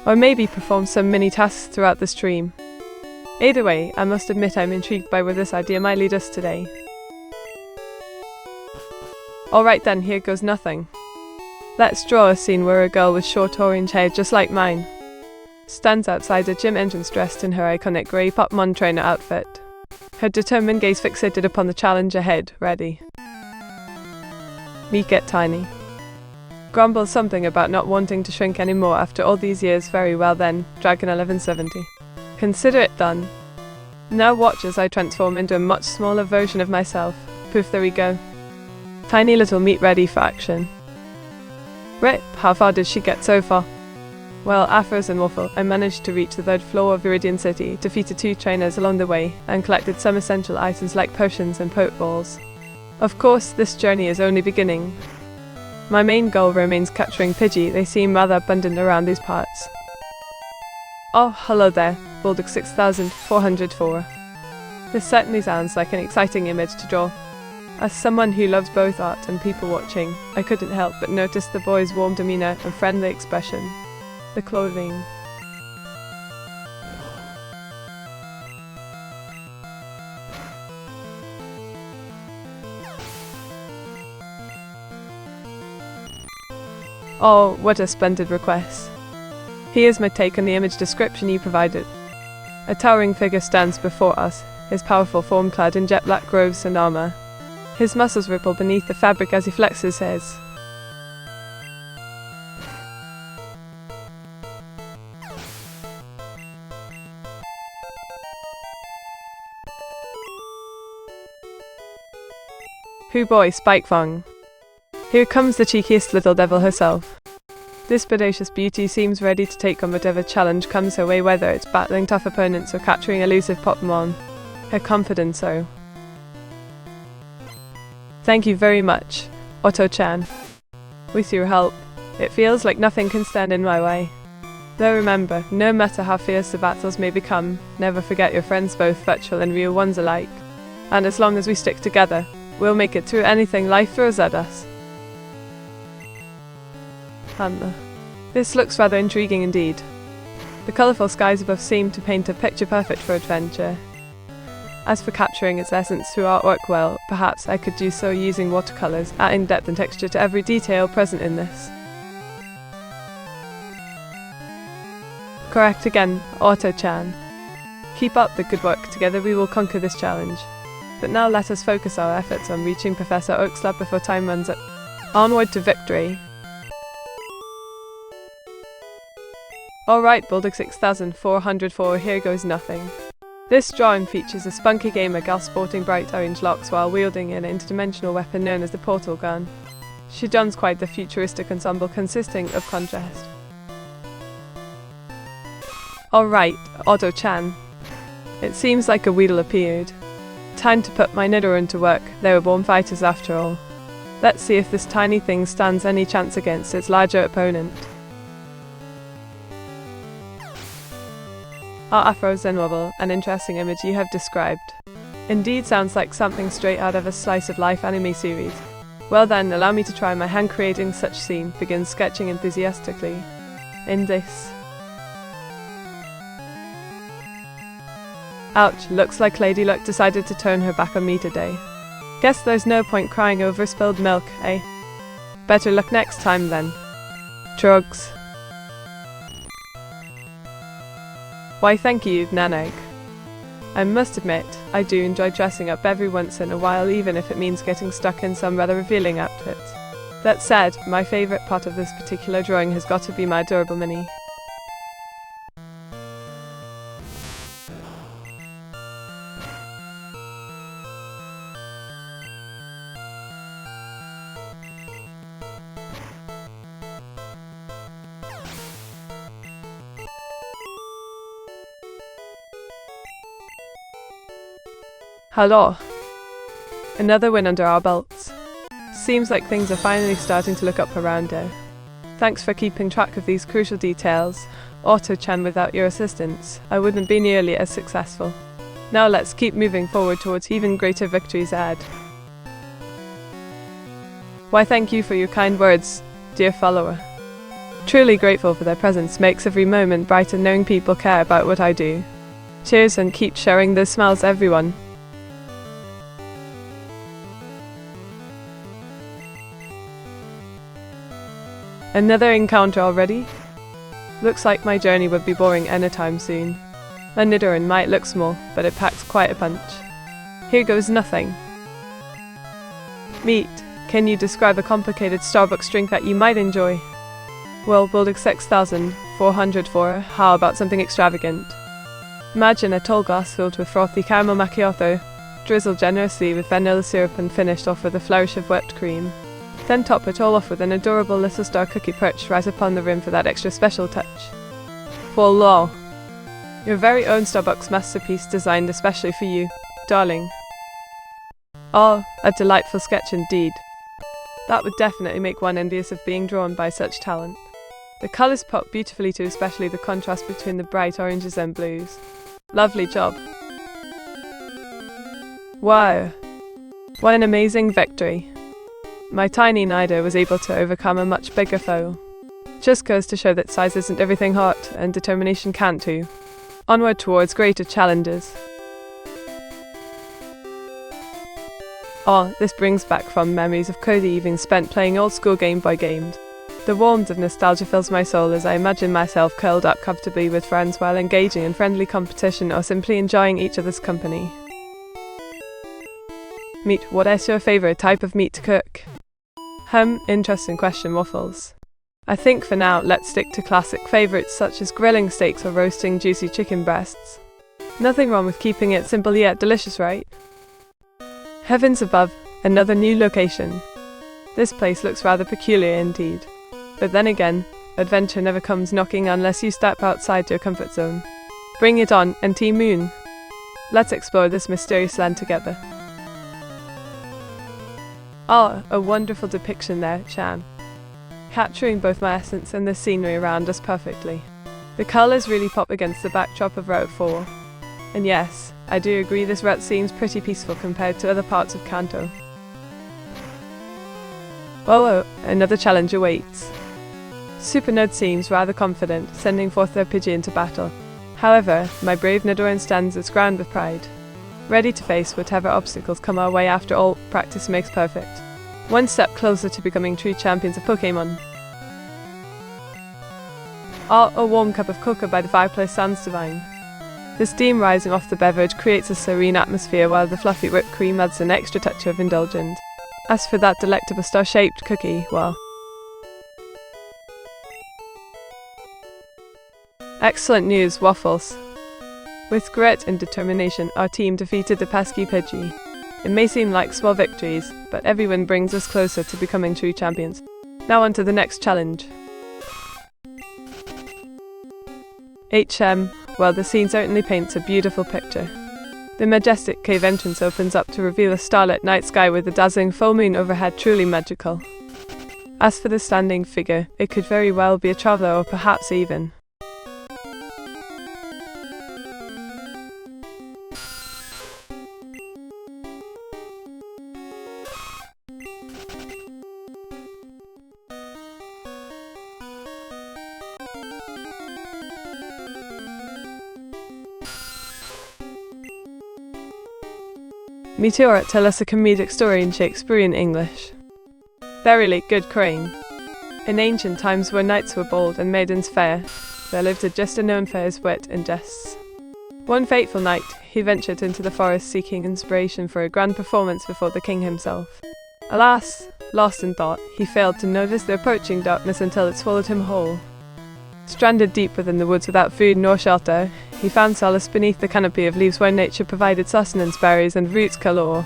Or maybe perform some mini tasks throughout the stream? Either way, I must admit I'm intrigued by where this idea might lead us today. Alright then, here goes nothing. Let's draw a scene where a girl with short orange hair just like mine stands outside a gym entrance dressed in her iconic grey Pokemon trainer outfit. Her determined gaze fixated upon the challenge ahead, ready. Me get tiny. Grumble something about not wanting to shrink anymore after all these years. Very well then, Dragon 1170. Consider it done. Now watch as I transform into a much smaller version of myself. Poof, there we go. Tiny little meat ready for action. Rip, how far did she get so far? Well, Afros and Waffle, I managed to reach the 3rd floor of Viridian City, defeated 2 trainers along the way, and collected some essential items like potions and Pokeballs. Of course, this journey is only beginning. My main goal remains capturing Pidgey. They seem rather abundant around these parts. Oh, hello there, Bulldog 6404. This certainly sounds like an exciting image to draw. As someone who loves both art and people watching, I couldn't help but notice the boy's warm demeanor and friendly expression. The clothing. Oh, what a splendid request. Here's my take on the image description you provided. A towering figure stands before us, his powerful form clad in jet black robes and armor. His muscles ripple beneath the fabric as he flexes his. Hoo boy, Spikefang. Here comes the cheekiest little devil herself. This bodacious beauty seems ready to take on whatever challenge comes her way, whether it's battling tough opponents or capturing elusive Pokemon. Her confidence, so. Thank you very much, Otto-chan. With your help, it feels like nothing can stand in my way. Though remember, no matter how fierce the battles may become, never forget your friends, both virtual and real ones alike. And as long as we stick together, we'll make it through anything life throws at us. This looks rather intriguing indeed. The colourful skies above seem to paint a picture perfect for adventure. As for capturing its essence through artwork, well, perhaps I could do so using watercolours, adding depth and texture to every detail present in this. Correct again, Otto-chan. Keep up the good work, together we will conquer this challenge. But now let us focus our efforts on reaching Professor Oak's lab before time runs out. Onward to victory! Alright, Bulldog 6404, here goes nothing. This drawing features a spunky gamer gal sporting bright orange locks while wielding an interdimensional weapon known as the portal gun. She dons quite the futuristic ensemble consisting of contrast. Alright, Otto-chan. It seems like a Weedle appeared. Time to put my Nidoran to work. They were born fighters after all. Let's see if this tiny thing stands any chance against its larger opponent. Afros and Wobble, an interesting image you have described. Indeed sounds like something straight out of a slice-of-life anime series. Well then, allow me to try my hand creating such scene. Begin sketching enthusiastically. In this. Ouch, looks like Lady Luck decided to turn her back on me today. Guess there's no point crying over spilled milk, eh? Better luck next time then. Drugs. Why thank you, Nanog. I must admit, I do enjoy dressing up every once in a while, even if it means getting stuck in some rather revealing outfit. That said, my favourite part of this particular drawing has got to be my adorable mini. Hello. Another win under our belts. Seems like things are finally starting to look up around here. Thanks for keeping track of these crucial details. Auto-chan, without your assistance, I wouldn't be nearly as successful. Now let's keep moving forward towards even greater victories ahead. Why, thank you for your kind words, dear follower. Truly grateful for their presence makes every moment brighter knowing people care about what I do. Cheers and keep sharing those smiles, everyone. Another encounter already? Looks like my journey would be boring anytime soon. My Meteora might look small, but it packs quite a punch. Here goes nothing. Meet, can you describe a complicated Starbucks drink that you might enjoy? Well, we'll do 6,400 for, how about something extravagant? Imagine a tall glass filled with frothy caramel macchiato, drizzled generously with vanilla syrup and finished off with a flourish of whipped cream. Then top it all off with an adorable little star cookie perched right upon the rim for that extra special touch. Voila! Your very own Starbucks masterpiece designed especially for you, darling. Oh, a delightful sketch indeed. That would definitely make one envious of being drawn by such talent. The colours pop beautifully too, especially the contrast between the bright oranges and blues. Lovely job. Wow! What an amazing victory. My tiny Nido was able to overcome a much bigger foe. Just goes to show that size isn't everything hot, and determination can't too. Onward towards greater challenges. Oh, this brings back fond memories of cozy evenings spent playing old school Game Boy games. The warmth of nostalgia fills my soul as I imagine myself curled up comfortably with friends while engaging in friendly competition or simply enjoying each other's company. Meat, what is your favourite type of meat to cook? Interesting question, Waffles. I think for now, let's stick to classic favourites such as grilling steaks or roasting juicy chicken breasts. Nothing wrong with keeping it simple yet delicious, right? Heavens above, another new location. This place looks rather peculiar indeed. But then again, adventure never comes knocking unless you step outside your comfort zone. Bring it on, and Team Moon. Let's explore this mysterious land together. Ah, a wonderful depiction there, Chan. Capturing both my essence and the scenery around us perfectly. The colours really pop against the backdrop of Route 4. And yes, I do agree this route seems pretty peaceful compared to other parts of Kanto. Oh, another challenge awaits. Super Nerd seems rather confident, sending forth their Pidgey into battle. However, my brave Nidoran stands its ground with pride. Ready to face whatever obstacles come our way. After all, practice makes perfect. One step closer to becoming true champions of Pokémon. Ah, a warm cup of cocoa by the fireplace sounds divine. The steam rising off the beverage creates a serene atmosphere while the fluffy whipped cream adds an extra touch of indulgence. As for that delectable star-shaped cookie, well... Excellent news, Waffles. With grit and determination, our team defeated the pesky Pidgey. It may seem like small victories, but every win brings us closer to becoming true champions. Now on to the next challenge. Well, the scene certainly paints a beautiful picture. The majestic cave entrance opens up to reveal a starlit night sky with a dazzling full moon overhead, truly magical. As for the standing figure, it could very well be a traveller or perhaps even... Meteora tell us a comedic story in Shakespearean English. Verily, good crane. In ancient times where knights were bold and maidens fair, there lived a jester known for his wit and jests. One fateful night, he ventured into the forest seeking inspiration for a grand performance before the king himself. Alas, lost in thought, he failed to notice the approaching darkness until it swallowed him whole. Stranded deep within the woods without food nor shelter, he found solace beneath the canopy of leaves where nature provided sustenance, berries and roots galore.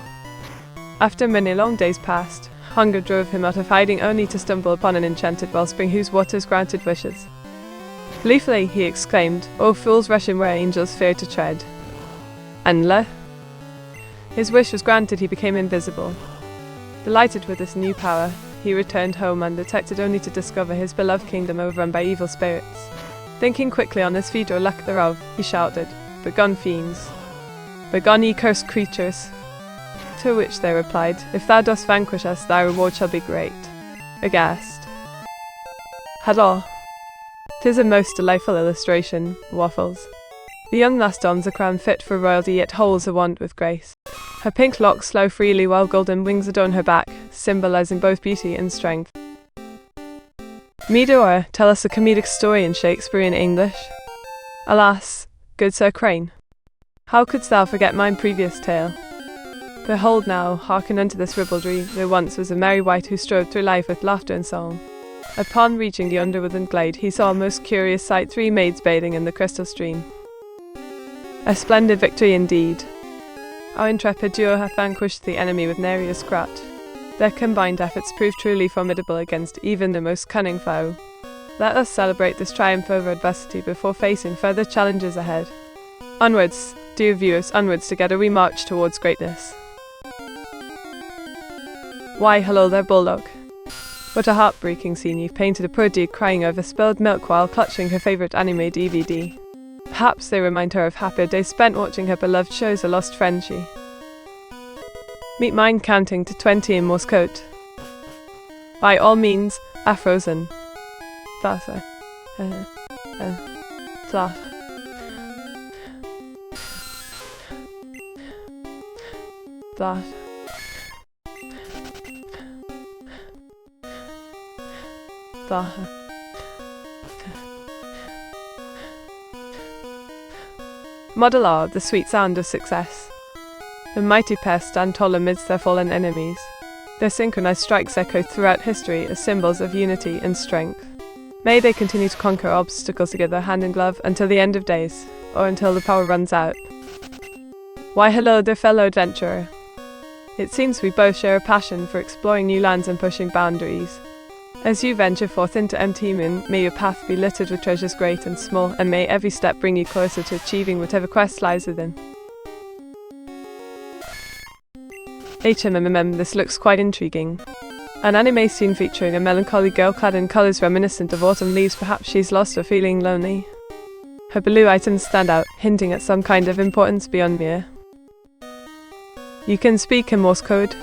After many long days passed, hunger drove him out of hiding only to stumble upon an enchanted wellspring whose waters granted wishes. Gleefully he exclaimed, "O fools rushing where angels fear to tread." And his wish was granted, he became invisible. Delighted with this new power, he returned home undetected only to discover his beloved kingdom overrun by evil spirits. Thinking quickly on his feet or lack thereof, he shouted, "Begone, fiends! Begone, ye cursed creatures!" To which they replied, "If thou dost vanquish us, thy reward shall be great." Aghast. Hello. 'Tis a most delightful illustration, Waffles. The young lass dons a crown fit for royalty, yet holds a wand with grace. Her pink locks flow freely while golden wings adorn her back, symbolizing both beauty and strength. Meteora, tell us a comedic story in Shakespearean English. Alas, good Sir Crane, how couldst thou forget mine previous tale? Behold now, hearken unto this ribaldry. There once was a merry wight who strode through life with laughter and song. Upon reaching the underwoodland glade, he saw a most curious sight, 3 maids bathing in the crystal stream. A splendid victory indeed. Our intrepid duo hath vanquished the enemy with nary a scratch. Their combined efforts proved truly formidable against even the most cunning foe. Let us celebrate this triumph over adversity before facing further challenges ahead. Onwards, dear viewers, onwards together we march towards greatness. Why, hello there, Bulldog. What a heartbreaking scene you've painted, a poor dear crying over spilled milk while clutching her favourite anime DVD. Perhaps they remind her of happier days spent watching her beloved shows, a lost friendship. Meet mine counting to 20 in Morse code. By all means, Afrozen. Thassa. Fluff. Fluff. Fluff. Model R, the sweet sound of success. The mighty pair stand tall amidst their fallen enemies. Their synchronized strikes echo throughout history as symbols of unity and strength. May they continue to conquer obstacles together hand in glove until the end of days, or until the power runs out. Why hello there, fellow adventurer. It seems we both share a passion for exploring new lands and pushing boundaries. As you venture forth into empty moon, may your path be littered with treasures great and small, and may every step bring you closer to achieving whatever quest lies within. This looks quite intriguing. An anime scene featuring a melancholy girl clad in colours reminiscent of autumn leaves. Perhaps she's lost or feeling lonely. Her blue items stand out, hinting at some kind of importance beyond mere. You can speak in Morse code?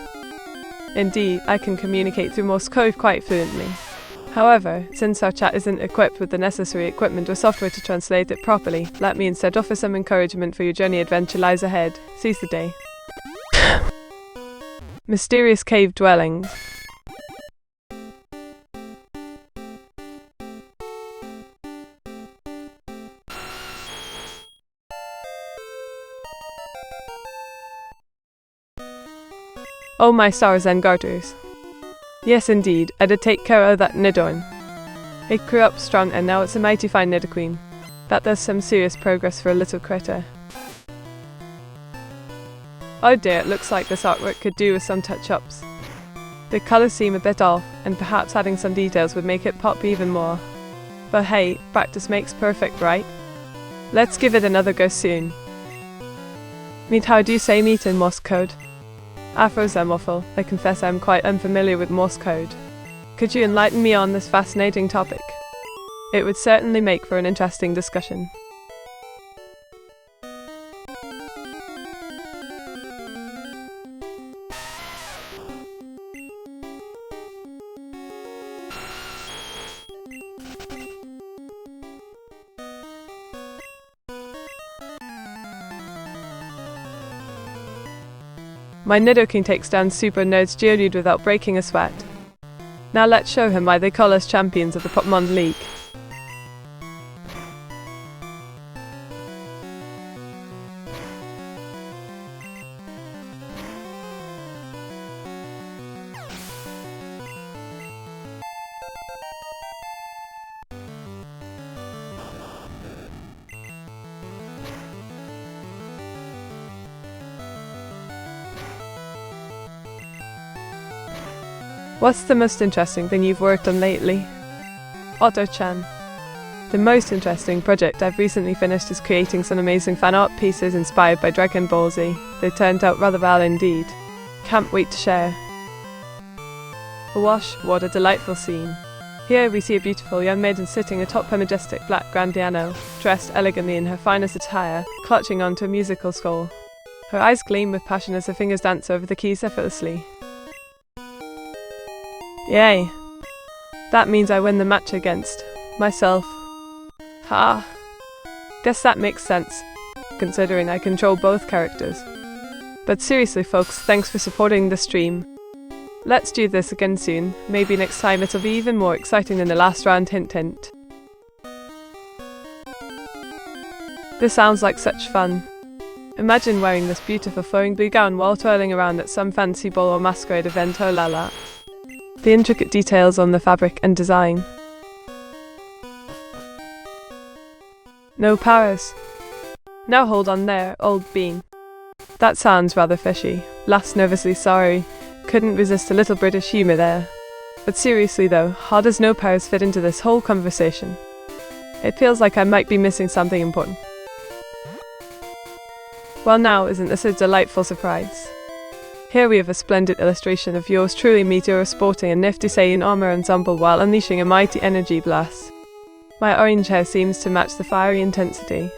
Indeed, I can communicate through Morse code quite fluently. However, since our chat isn't equipped with the necessary equipment or software to translate it properly, let me instead offer some encouragement for your journey. Adventure lies ahead. Seize the day. Mysterious cave dwellings. Oh my stars and garters. Yes indeed, I did take care of that nidorn. It grew up strong and now it's a mighty fine nidoqueen. That does some serious progress for a little critter. Oh dear, it looks like this artwork could do with some touch-ups. The colours seem a bit off, and perhaps adding some details would make it pop even more. But hey, practice makes perfect, right? Let's give it another go soon. Meet, how do you say meet in Morse code? Afrozemophil, I confess I'm quite unfamiliar with Morse code. Could you enlighten me on this fascinating topic? It would certainly make for an interesting discussion. My Nidoking takes down super nerds Geodude without breaking a sweat. Now let's show him why they call us champions of the Pokemon League. What's the most interesting thing you've worked on lately? Otto-chan. The most interesting project I've recently finished is creating some amazing fan art pieces inspired by Dragon Ball Z. They turned out rather well indeed. Can't wait to share. Awash, what a delightful scene. Here we see a beautiful young maiden sitting atop her majestic black grand piano, dressed elegantly in her finest attire, clutching onto a musical score. Her eyes gleam with passion as her fingers dance over the keys effortlessly. Yay! That means I win the match against myself. Ha! Guess that makes sense, considering I control both characters. But seriously folks, thanks for supporting the stream. Let's do this again soon. Maybe next time it'll be even more exciting than the last round, hint hint. This sounds like such fun. Imagine wearing this beautiful flowing blue gown while twirling around at some fancy ball or masquerade event, oh la la. The intricate details on the fabric and design. No powers. Now hold on there, old bean. That sounds rather fishy. Laughed nervously, sorry. Couldn't resist a little British humour there. But seriously though, how does no powers fit into this whole conversation? It feels like I might be missing something important. Well now, isn't this a delightful surprise? Here we have a splendid illustration of yours truly, Meteora, sporting a nifty Saiyan armour ensemble while unleashing a mighty energy blast. My orange hair seems to match the fiery intensity.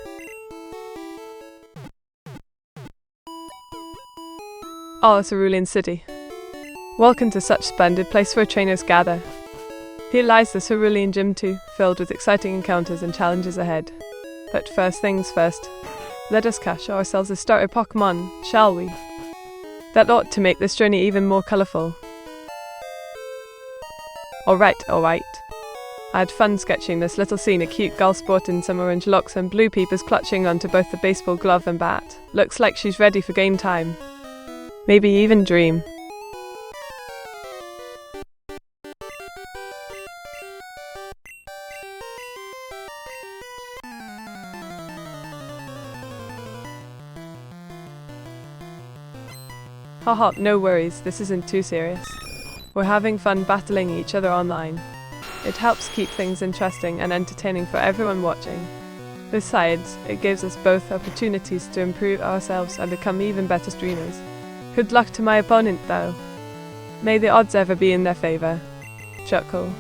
Oh, Cerulean City. Welcome to such splendid place where trainers gather. Here lies the Cerulean Gym too, filled with exciting encounters and challenges ahead. But first things first, let us catch ourselves a starter Pokemon, shall we? That ought to make this journey even more colourful. Alright. I had fun sketching this little scene, a cute girl sporting some orange locks and blue peepers clutching onto both the baseball glove and bat. Looks like she's ready for game time. Maybe even dream. Haha, no worries, this isn't too serious. We're having fun battling each other online. It helps keep things interesting and entertaining for everyone watching. Besides, it gives us both opportunities to improve ourselves and become even better streamers. Good luck to my opponent though. May the odds ever be in their favour. Chuckle.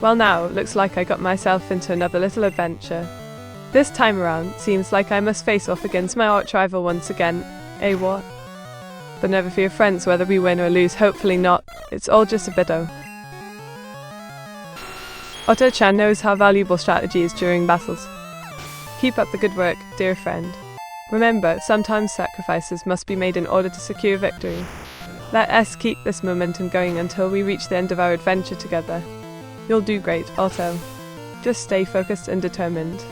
Well now, looks like I got myself into another little adventure. This time around, seems like I must face off against my arch rival once again. What? But never fear friends, whether we win or lose, hopefully not. It's all just a bit-o. Otto-chan knows how valuable strategy is during battles. Keep up the good work, dear friend. Remember, sometimes sacrifices must be made in order to secure victory. Let us keep this momentum going until we reach the end of our adventure together. You'll do great, Otto. Just stay focused and determined.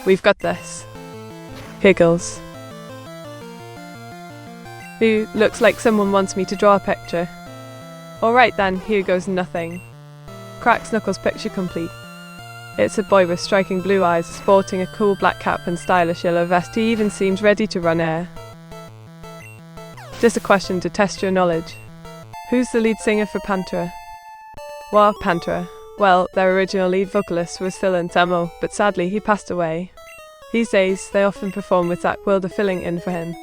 We've got this. Giggles. Ooh, looks like someone wants me to draw a picture. Alright then, here goes nothing. Cracks Knuckles picture complete. It's a boy with striking blue eyes, sporting a cool black cap and stylish yellow vest. He even seems ready to run air. Just a question to test your knowledge. Who's the lead singer for Pantera? Pantera. Well, their original lead vocalist was Phil Anselmo, but sadly he passed away. These days, they often perform with Zakk Wylde filling in for him.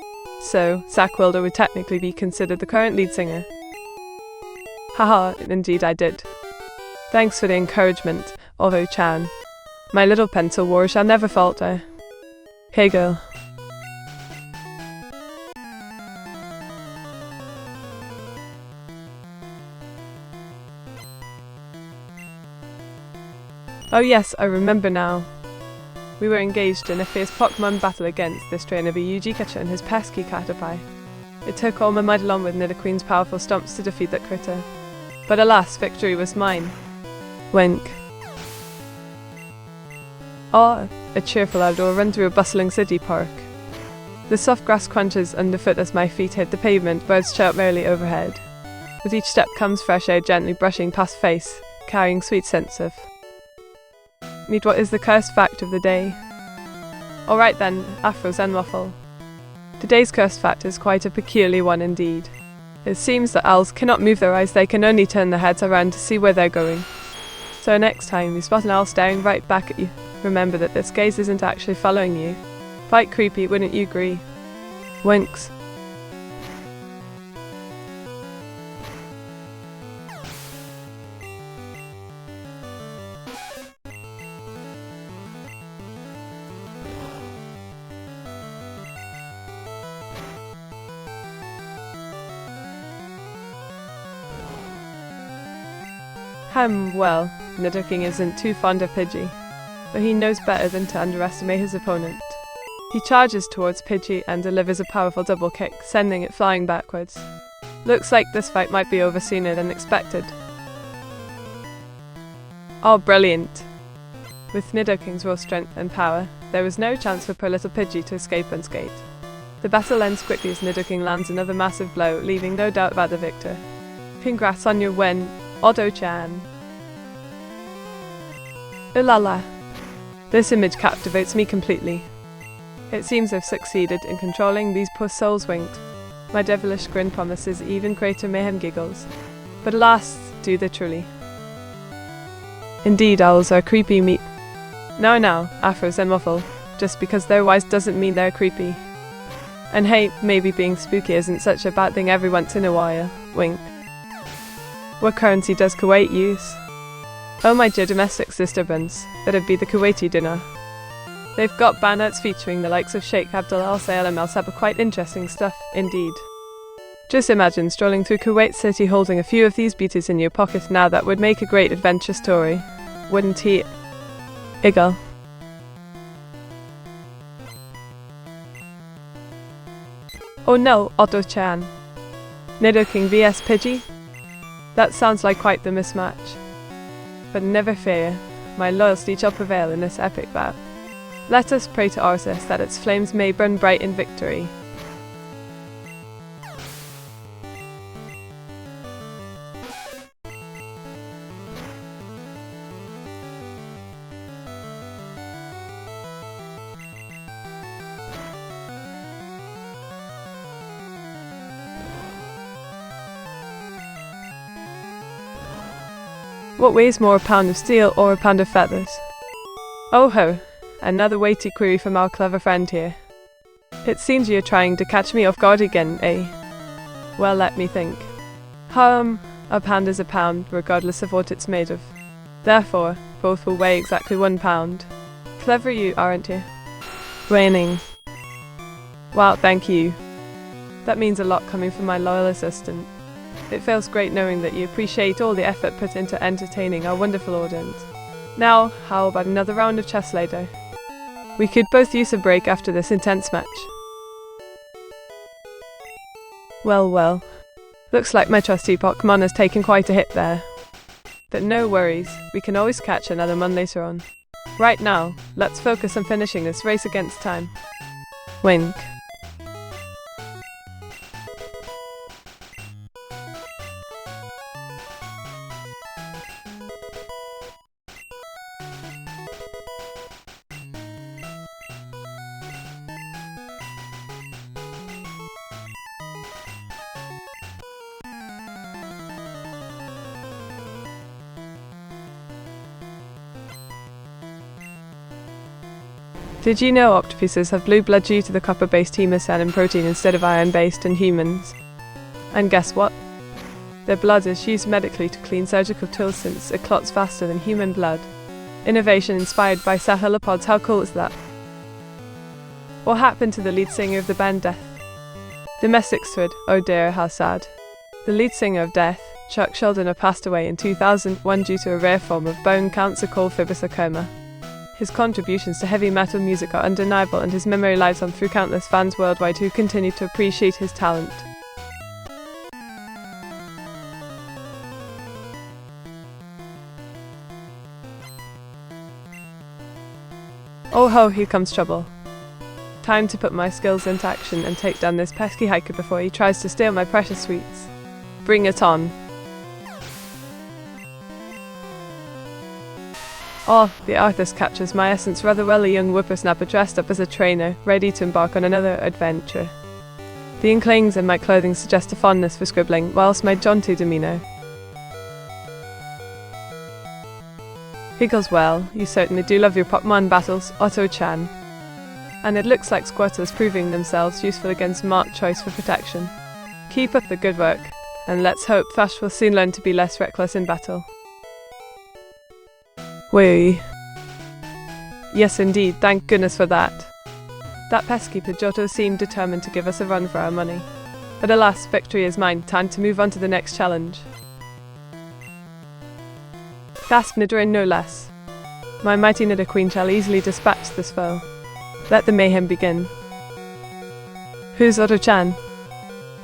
So, Zakk Wylde would technically be considered the current lead singer. Haha, indeed I did. Thanks for the encouragement, Otto-chan. My little pencil war shall never falter. Hey girl. Oh yes, I remember now. We were engaged in a fierce Pokemon battle against this trainer Yuji Kacha and his pesky Caterpie. It took all my might along with Nidoqueen's powerful stomps to defeat that critter. But alas, victory was mine. Wink. A cheerful outdoor run through a bustling city park. The soft grass crunches underfoot as my feet hit the pavement, birds chirp merrily overhead. With each step comes fresh air gently brushing past face, carrying sweet scents of... Meet what is the cursed fact of the day. Alright then, Afro Zen Waffle. Today's cursed fact is quite a peculiar one indeed. It seems that owls cannot move their eyes, they can only turn their heads around to see where they're going. So next time you spot an owl staring right back at you, remember that this gaze isn't actually following you. Quite creepy, wouldn't you agree? Winks. Well, Nidoking isn't too fond of Pidgey, but he knows better than to underestimate his opponent. He charges towards Pidgey and delivers a powerful double kick, sending it flying backwards. Looks like this fight might be over sooner than expected. Oh, brilliant! With Nidoking's raw strength and power, there was no chance for poor little Pidgey to escape unscathed. The battle ends quickly as Nidoking lands another massive blow, leaving no doubt about the victor. Congrats on your win, Otto-chan. Ooh la la. This image captivates me completely. It seems I've succeeded in controlling these poor souls winked. My devilish grin promises even greater mayhem giggles. But alas, do they truly? Indeed, owls are creepy meat. Now, afros and muffle. Just because they're wise doesn't mean they're creepy. And hey, maybe being spooky isn't such a bad thing every once in a while. Wink. What currency does Kuwait use? Oh my dear domestic disturbance, that'd be the Kuwaiti dinar. They've got banners featuring the likes of Sheikh Abdullah Al Sayed Al Sabah, quite interesting stuff, indeed. Just imagine strolling through Kuwait City holding a few of these beauties in your pocket. Now that would make a great adventure story, wouldn't he? Iggle. Oh no, Otto-chan. Nidoking vs Pidgey? That sounds like quite the mismatch. But never fear, my loyalty shall prevail in this epic bout. Let us pray to Arceus that its flames may burn bright in victory. What weighs more, a pound of steel or a pound of feathers? Oh ho, another weighty query from our clever friend here. It seems you're trying to catch me off guard again, eh? Well, let me think. A pound is a pound, regardless of what it's made of. Therefore, both will weigh exactly 1 pound. Clever you, aren't you? Raining. Wow, thank you. That means a lot coming from my loyal assistant. It feels great knowing that you appreciate all the effort put into entertaining our wonderful audience. Now, how about another round of chess later? We could both use a break after this intense match. Well. Looks like my trusty Pokemon has taken quite a hit there. But no worries, we can always catch another one later on. Right now, let's focus on finishing this race against time. Wink. Did you know octopuses have blue blood due to the copper-based hemocyanin protein instead of iron-based in humans? And guess what? Their blood is used medically to clean surgical tools since it clots faster than human blood. Innovation inspired by cephalopods, how cool is that? What happened to the lead singer of the band Death? Domestic thread, oh dear, how sad. The lead singer of Death, Chuck Schuldiner, passed away in 2001 due to a rare form of bone cancer called fibrosarcoma. His contributions to heavy metal music are undeniable, and his memory lives on through countless fans worldwide who continue to appreciate his talent. Oh ho, here comes trouble. Time to put my skills into action and take down this pesky hiker before he tries to steal my precious sweets. Bring it on. Oh, the artist captures my essence rather well, a young whippersnapper dressed up as a trainer, ready to embark on another adventure. The inklings in my clothing suggest a fondness for scribbling, whilst my jaunty demeanour. Giggles, well, you certainly do love your Pokemon battles, Otto-chan. And it looks like Squirtle's proving themselves useful against Mark Choice for protection. Keep up the good work, and let's hope Thrash will soon learn to be less reckless in battle. Whee. Yes indeed, thank goodness for that. That pesky Pidgeotto seemed determined to give us a run for our money. But alas, victory is mine, time to move on to the next challenge. gasped Nidoran no less. My mighty Nidoqueen shall easily dispatch this foe. Let the mayhem begin. Who's Otto-chan?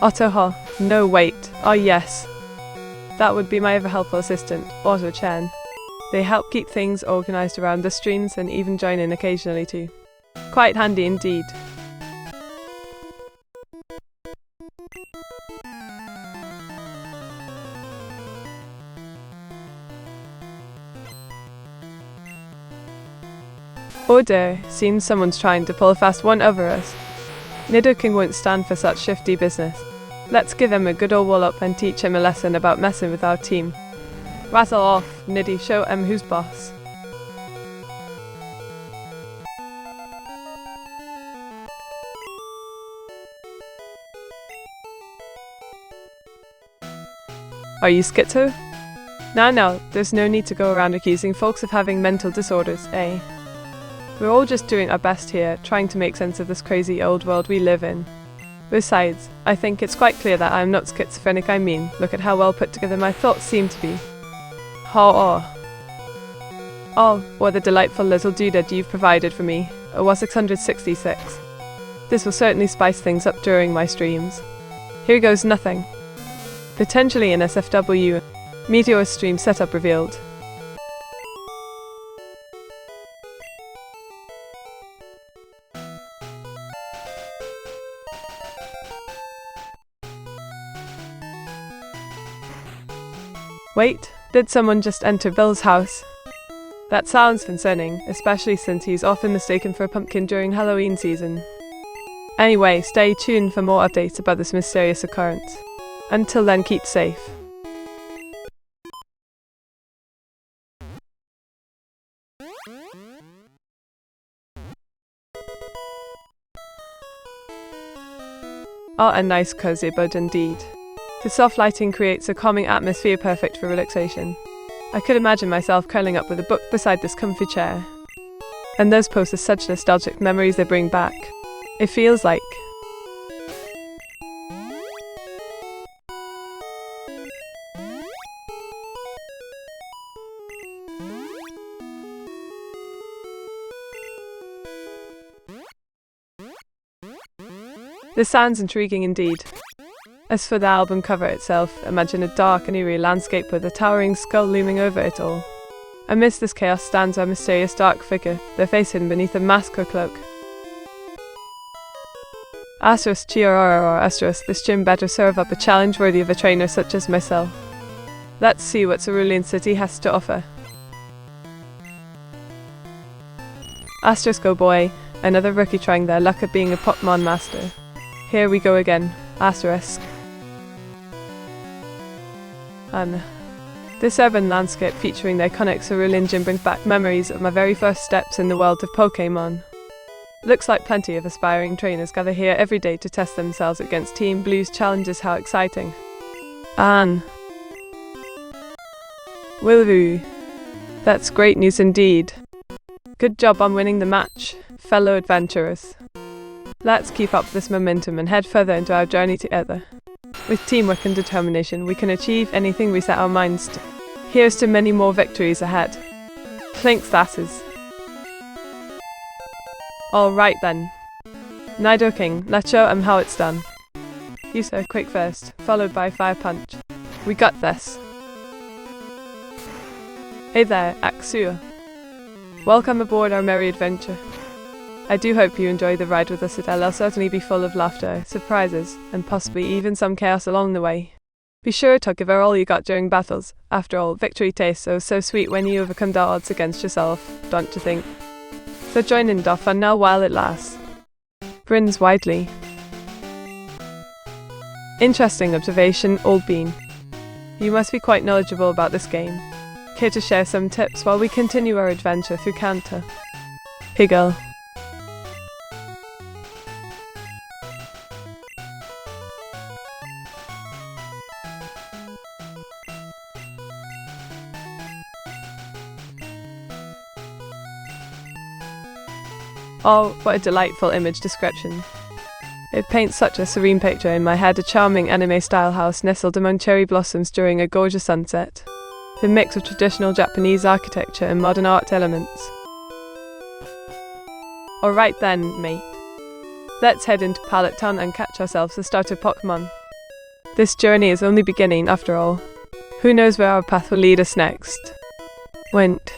Otto-ha. No, wait. Oh yes. That would be my ever-helpful assistant, Otto-chan. They help keep things organized around the streams and even join in occasionally too. Quite handy indeed. Oh dear, seems someone's trying to pull a fast one over us. Nidoking won't stand for such shifty business. Let's give him a good old wallop and teach him a lesson about messing with our team. Rattle off, Niddy, show him who's boss. Are you schizo? No, there's no need to go around accusing folks of having mental disorders, eh? We're all just doing our best here, trying to make sense of this crazy old world we live in. Besides, I think it's quite clear that I'm not schizophrenic. I mean, look at how well put together my thoughts seem to be. Oh, what a delightful little doodad you've provided for me. OWA 666. This will certainly spice things up during my streams. Here goes nothing. Potentially an SFW. Meteora stream setup revealed. Wait, did someone just enter Bill's house? That sounds concerning, especially since he's often mistaken for a pumpkin during Halloween season. Anyway, stay tuned for more updates about this mysterious occurrence. Until then, keep safe. Oh, a nice cozy bed indeed. The soft lighting creates a calming atmosphere perfect for relaxation. I could imagine myself curling up with a book beside this comfy chair. And those posts are such nostalgic memories they bring back. It feels like... This sounds intriguing indeed. As for the album cover itself, imagine a dark and eerie landscape with a towering skull looming over it all. Amidst this chaos stands a mysterious dark figure, their face hidden beneath a mask or cloak. Asterisk Chioror Asterisk, this gym better serve up a challenge worthy of a trainer such as myself. Let's see what Cerulean City has to offer. Asterisk, oh boy, another rookie trying their luck at being a Pokemon master. Here we go again. Asterisk. This urban landscape featuring the iconic Cerulean Gym brings back memories of my very first steps in the world of Pokémon. Looks like plenty of aspiring trainers gather here every day to test themselves against Team Blue's challenges. How exciting. Woohoo! That's great news indeed. Good job on winning the match, fellow adventurers. Let's keep up this momentum and head further into our journey together. With teamwork and determination, we can achieve anything we set our minds to. Here's to many more victories ahead. Clinks asses. Alright then. Nidoking, let's show 'em how it's done. Use a quick first, followed by fire punch. We got this. Hey there, Axua. Welcome aboard our merry adventure. I do hope you enjoy the ride with us. It'll certainly be full of laughter, surprises, and possibly even some chaos along the way. Be sure to give her all you got during battles. After all, victory tastes so sweet when you overcome the odds against yourself, don't you think? So join in the fun now while it lasts. Grins widely. Interesting observation, Old Bean. You must be quite knowledgeable about this game. Care to share some tips while we continue our adventure through Kanto? Hey girl. Oh, what a delightful image description. It paints such a serene picture in my head, a charming anime-style house nestled among cherry blossoms during a gorgeous sunset. the mix of traditional Japanese architecture and modern art elements. Alright then, mate. Let's head into Pallet Town and catch ourselves a starter Pokemon. This journey is only beginning after all. Who knows where our path will lead us next? Went.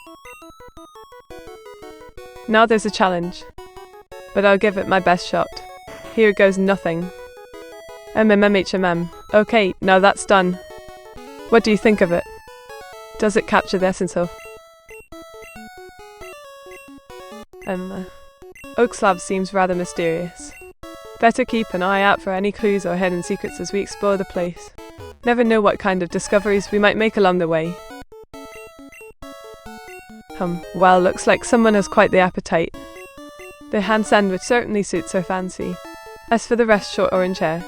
Now there's a challenge, but I'll give it my best shot. Here goes nothing. MMMHMM. Okay, now that's done. What do you think of it? Does it capture the essence of Oakslav seems rather mysterious. Better keep an eye out for any clues or hidden secrets as we explore the place. Never know what kind of discoveries we might make along the way. Well, looks like someone has quite the appetite. The hand sandwich certainly suits her fancy. As for the rest, short orange hair,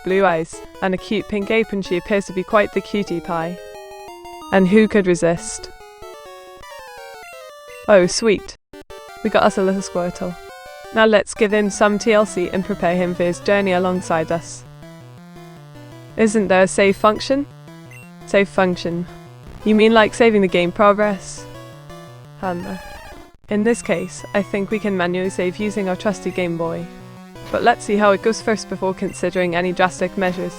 blue eyes, and a cute pink apron, she appears to be quite the cutie pie. And who could resist? Oh, sweet. We got us a little Squirtle. Now let's give him some TLC and prepare him for his journey alongside us. Isn't there a save function? Save function. You mean like saving the game progress? In this case, I think we can manually save using our trusty Game Boy. But let's see how it goes first before considering any drastic measures.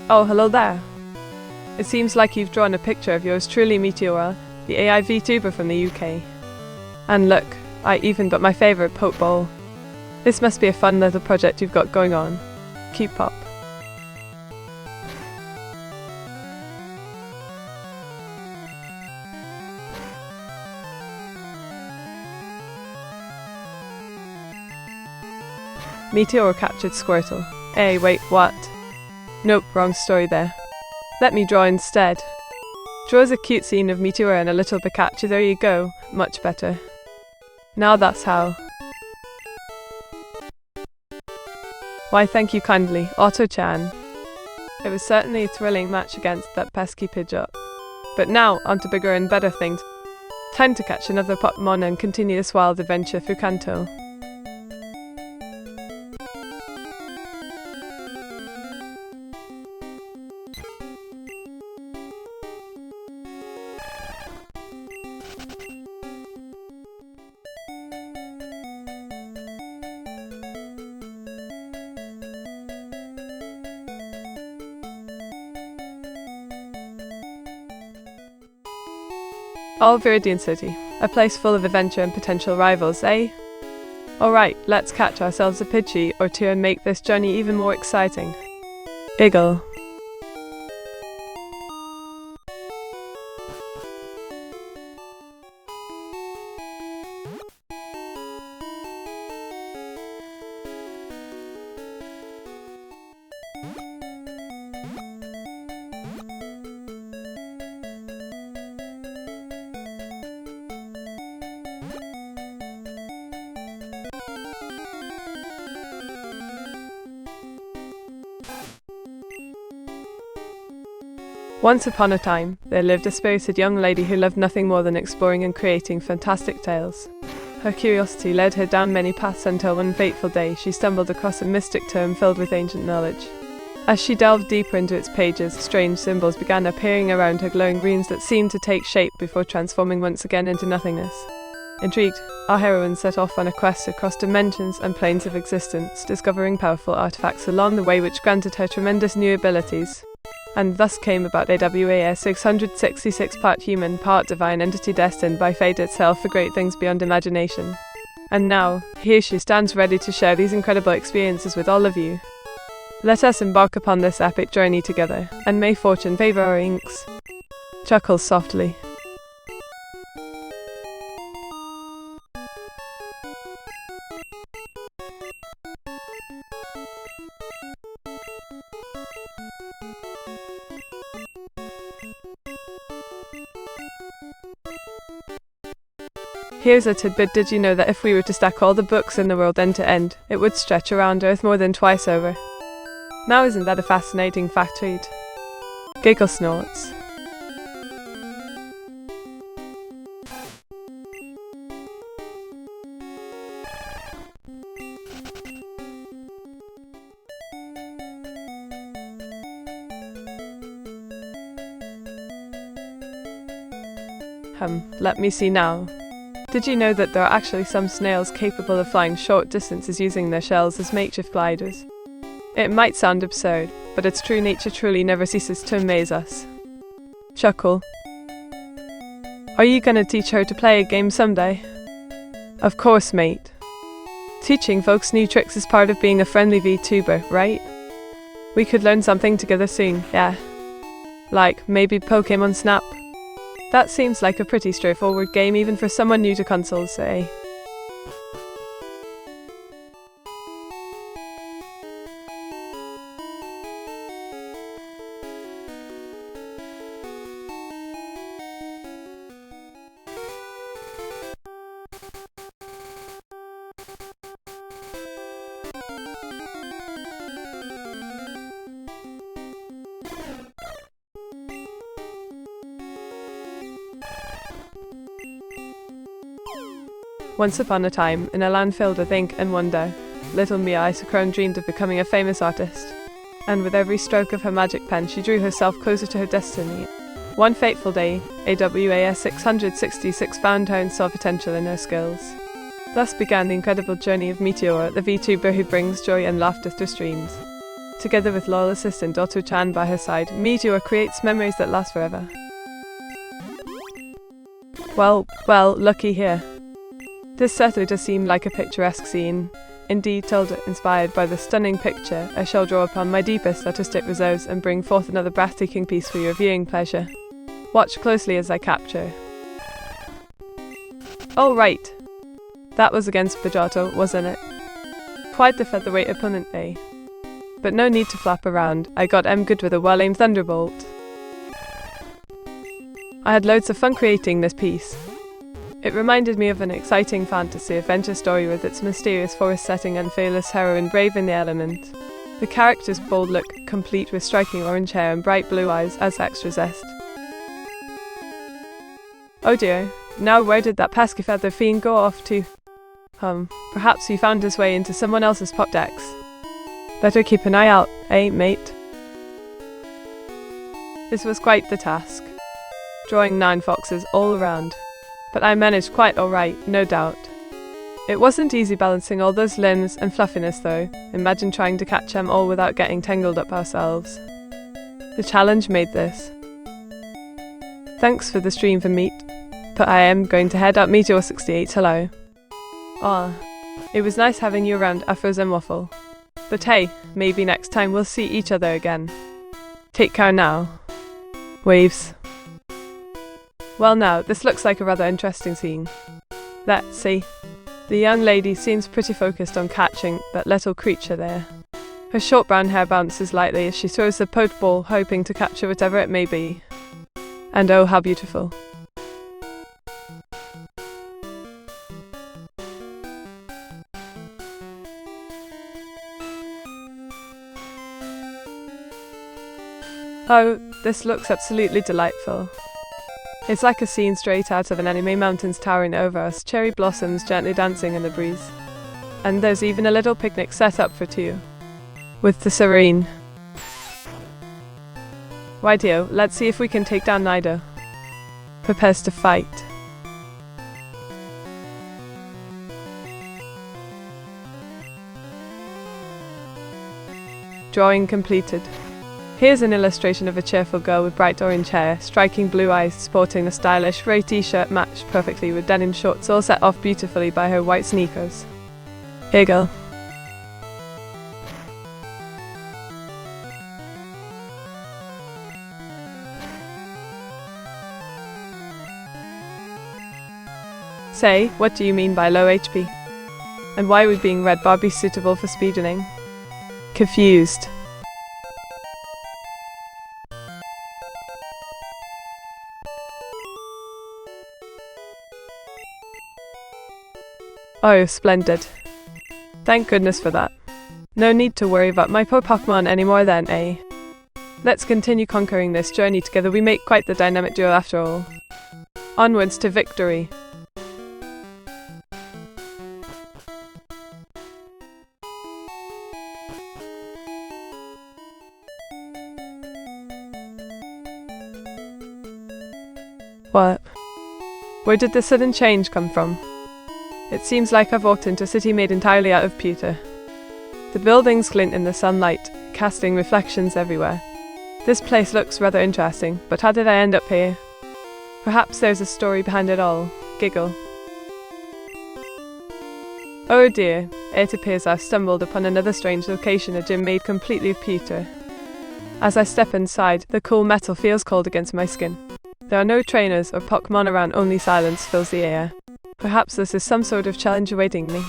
Oh, hello there. It seems like you've drawn a picture of yours truly, Meteora, the AI VTuber from the UK. And look, I even got my favourite Poke Bowl. This must be a fun little project you've got going on. Keep up. Meteor captured Squirtle. Hey, wait, what? Nope, wrong story there. Let me draw instead. Draw us a cute scene of Meteor and a little Pikachu, there you go. Much better. Now that's how. Why, thank you kindly, Otto-chan. It was certainly a thrilling match against that pesky Pidgeot. But now, on to bigger and better things. Time to catch another Pokemon and continue this wild adventure through Kanto. All Viridian City, a place full of adventure and potential rivals, eh? Alright, let's catch ourselves a Pidgey or two and make this journey even more exciting. Iggle. Once upon a time, there lived a spirited young lady who loved nothing more than exploring and creating fantastic tales. Her curiosity led her down many paths until one fateful day she stumbled across a mystic tome filled with ancient knowledge. As she delved deeper into its pages, strange symbols began appearing around her, glowing runes that seemed to take shape before transforming once again into nothingness. Intrigued, our heroine set off on a quest across dimensions and planes of existence, discovering powerful artifacts along the way which granted her tremendous new abilities. And thus came about AWAS 666, part human, part divine entity destined by fate itself for great things beyond imagination. And now, here she stands ready to share these incredible experiences with all of you. Let us embark upon this epic journey together, and may fortune favour our inks. Chuckles softly. Here's a tidbit: did you know that if we were to stack all the books in the world end to end, it would stretch around Earth more than twice over? Now isn't that a fascinating fact read? Giggle snorts. Let me see now. Did you know that there are actually some snails capable of flying short distances using their shells as makeshift gliders? It might sound absurd, but it's true, nature truly never ceases to amaze us. Chuckle. Are you gonna teach her to play a game someday? Of course, mate. Teaching folks new tricks is part of being a friendly VTuber, right? We could learn something together soon, yeah. Like, maybe Pokemon Snap? That seems like a pretty straightforward game even for someone new to consoles, eh? Once upon a time, in a land filled with ink and wonder, little Mia Isochrone dreamed of becoming a famous artist. And with every stroke of her magic pen, she drew herself closer to her destiny. One fateful day, AWAS 666 found her and saw potential in her skills. Thus began the incredible journey of Meteora, the VTuber who brings joy and laughter through streams. Together with loyal assistant Otu-chan by her side, Meteora creates memories that last forever. Well, looky here. This certainly does seem like a picturesque scene, indeed inspired by the stunning picture. I shall draw upon my deepest artistic reserves and bring forth another breathtaking piece for your viewing pleasure. Watch closely as I capture. Oh right, that was against Bajato, wasn't it? Quite the featherweight opponent, eh? But no need to flap around, I got good with a well-aimed thunderbolt. I had loads of fun creating this piece. It reminded me of an exciting fantasy adventure story with its mysterious forest setting and fearless heroine brave in the element. The character's bold look, complete with striking orange hair and bright blue eyes, adds extra zest. Oh dear, now where did that pesky feather fiend go off to? Perhaps he found his way into someone else's pop decks. Better keep an eye out, eh, mate? This was quite the task. Drawing 9 foxes all around. But I managed quite alright, no doubt. It wasn't easy balancing all those limbs and fluffiness though. Imagine trying to catch them all without getting tangled up ourselves. The challenge made this. Thanks for the stream for meat, but I am going to head up Meteor68, hello. It was nice having you around, Afros and Waffle. But hey, maybe next time we'll see each other again. Take care now. Waves. Well now, this looks like a rather interesting scene. Let's see. The young lady seems pretty focused on catching that little creature there. Her short brown hair bounces lightly as she throws the poke ball, hoping to capture whatever it may be. And oh, how beautiful. Oh, this looks absolutely delightful. It's like a scene straight out of an anime, mountains towering over us, cherry blossoms gently dancing in the breeze. And there's even a little picnic set up for two. With the serene. Rightio, let's see if we can take down Nido. Prepares to fight. Drawing completed. Here's an illustration of a cheerful girl with bright orange hair, striking blue eyes, sporting a stylish grey t-shirt matched perfectly with denim shorts, all set off beautifully by her white sneakers. Here, girl. Say, what do you mean by low HP? And why would being red bar be suitable for speedrunning? Confused. Oh, splendid. Thank goodness for that. No need to worry about my poor Pokemon anymore then, eh? Let's continue conquering this journey together. We make quite the dynamic duo after all. Onwards to victory. What? Where did this sudden change come from? It seems like I've walked into a city made entirely out of pewter. The buildings glint in the sunlight, casting reflections everywhere. This place looks rather interesting, but how did I end up here? Perhaps there's a story behind it all. Giggle. Oh dear, it appears I've stumbled upon another strange location, a gym made completely of pewter. As I step inside, the cool metal feels cold against my skin. There are no trainers or Pokemon around, only silence fills the air. Perhaps this is some sort of challenge awaiting me.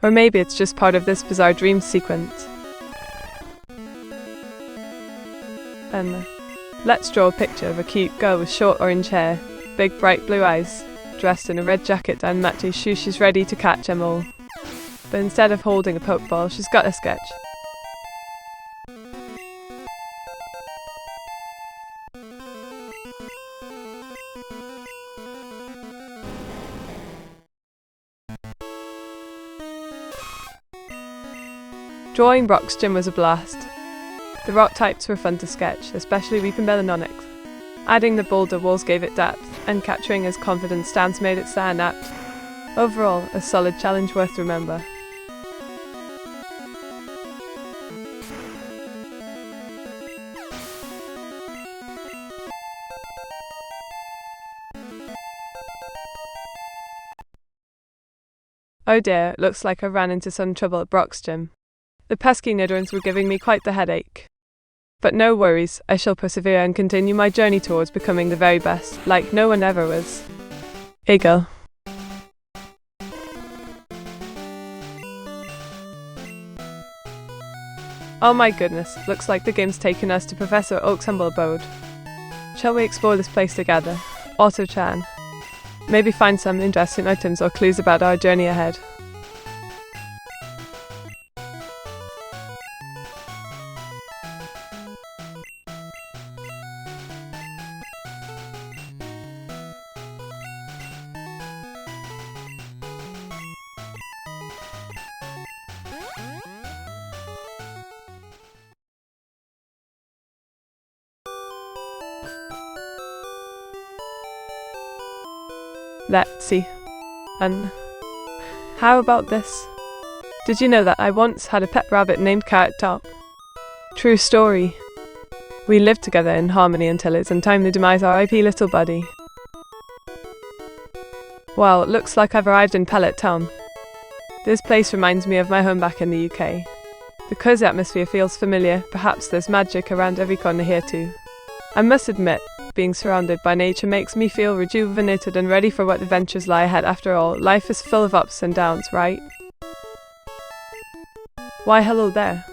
Or maybe it's just part of this bizarre dream sequence. Let's draw a picture of a cute girl with short orange hair, big bright blue eyes, dressed in a red jacket and matchy shoes. She's ready to catch them all. But instead of holding a Pokeball, she's got a sketch. Drawing Brock's gym was a blast. The rock types were fun to sketch, especially Weepinbell and Onyx. Adding the boulder walls gave it depth, and capturing his confident stance made it stand out. Overall, a solid challenge worth to remember. Oh dear, looks like I ran into some trouble at Brock's gym. The pesky Nidorans were giving me quite the headache. But no worries, I shall persevere and continue my journey towards becoming the very best, like no one ever was. Eagle. Oh my goodness, looks like the game's taken us to Professor Oak's humble abode. Shall we explore this place together? Otto-chan. Maybe find some interesting items or clues about our journey ahead. Let's see. How about this? Did you know that I once had a pet rabbit named Carrot Top? True story. We lived together in harmony until its untimely demise, R.I.P. little buddy. Well, it looks like I've arrived in Pellet Town. This place reminds me of my home back in the UK. The cozy atmosphere feels familiar, perhaps there's magic around every corner here too. I must admit, being surrounded by nature makes me feel rejuvenated and ready for what adventures lie ahead. After all, life is full of ups and downs, right? Why hello there.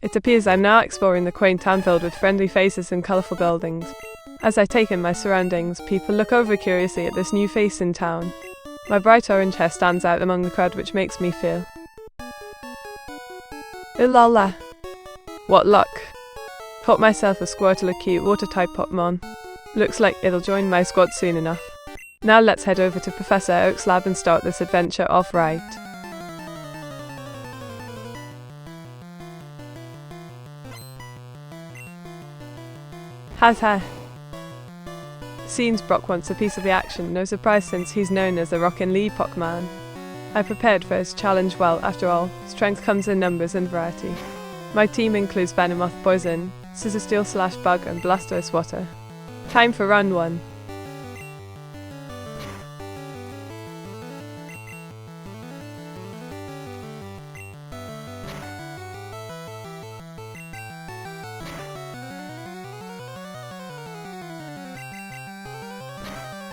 It appears I'm now exploring the quaint town filled with friendly faces and colourful buildings. As I take in my surroundings, people look over curiously at this new face in town. My bright orange hair stands out among the crowd, which makes me feel. Ulala. What luck. Caught myself a Squirtle, a cute water-type Pokemon. Looks like it'll join my squad soon enough. Now let's head over to Professor Oak's lab and start this adventure off right. Ha. Seems Brock wants a piece of the action, no surprise since he's known as the Rockin' Lee Pokemon. I prepared for his challenge well, after all, strength comes in numbers and variety. My team includes Venomoth, Poison, Scissor Steel / Bug and Blastoise Water. Time for round 1.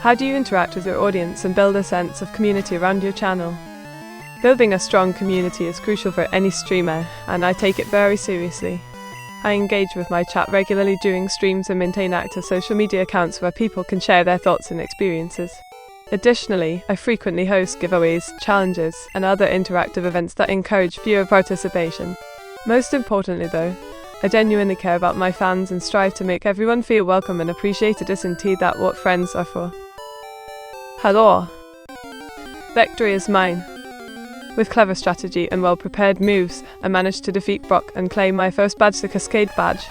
How do you interact with your audience and build a sense of community around your channel? Building a strong community is crucial for any streamer, and I take it very seriously. I engage with my chat regularly during streams and maintain active social media accounts where people can share their thoughts and experiences. Additionally, I frequently host giveaways, challenges, and other interactive events that encourage viewer participation. Most importantly though, I genuinely care about my fans and strive to make everyone feel welcome and appreciated. Isn't that what friends are for? Hello! Victory is mine. With clever strategy and well-prepared moves, I managed to defeat Brock and claim my first badge, the Cascade Badge.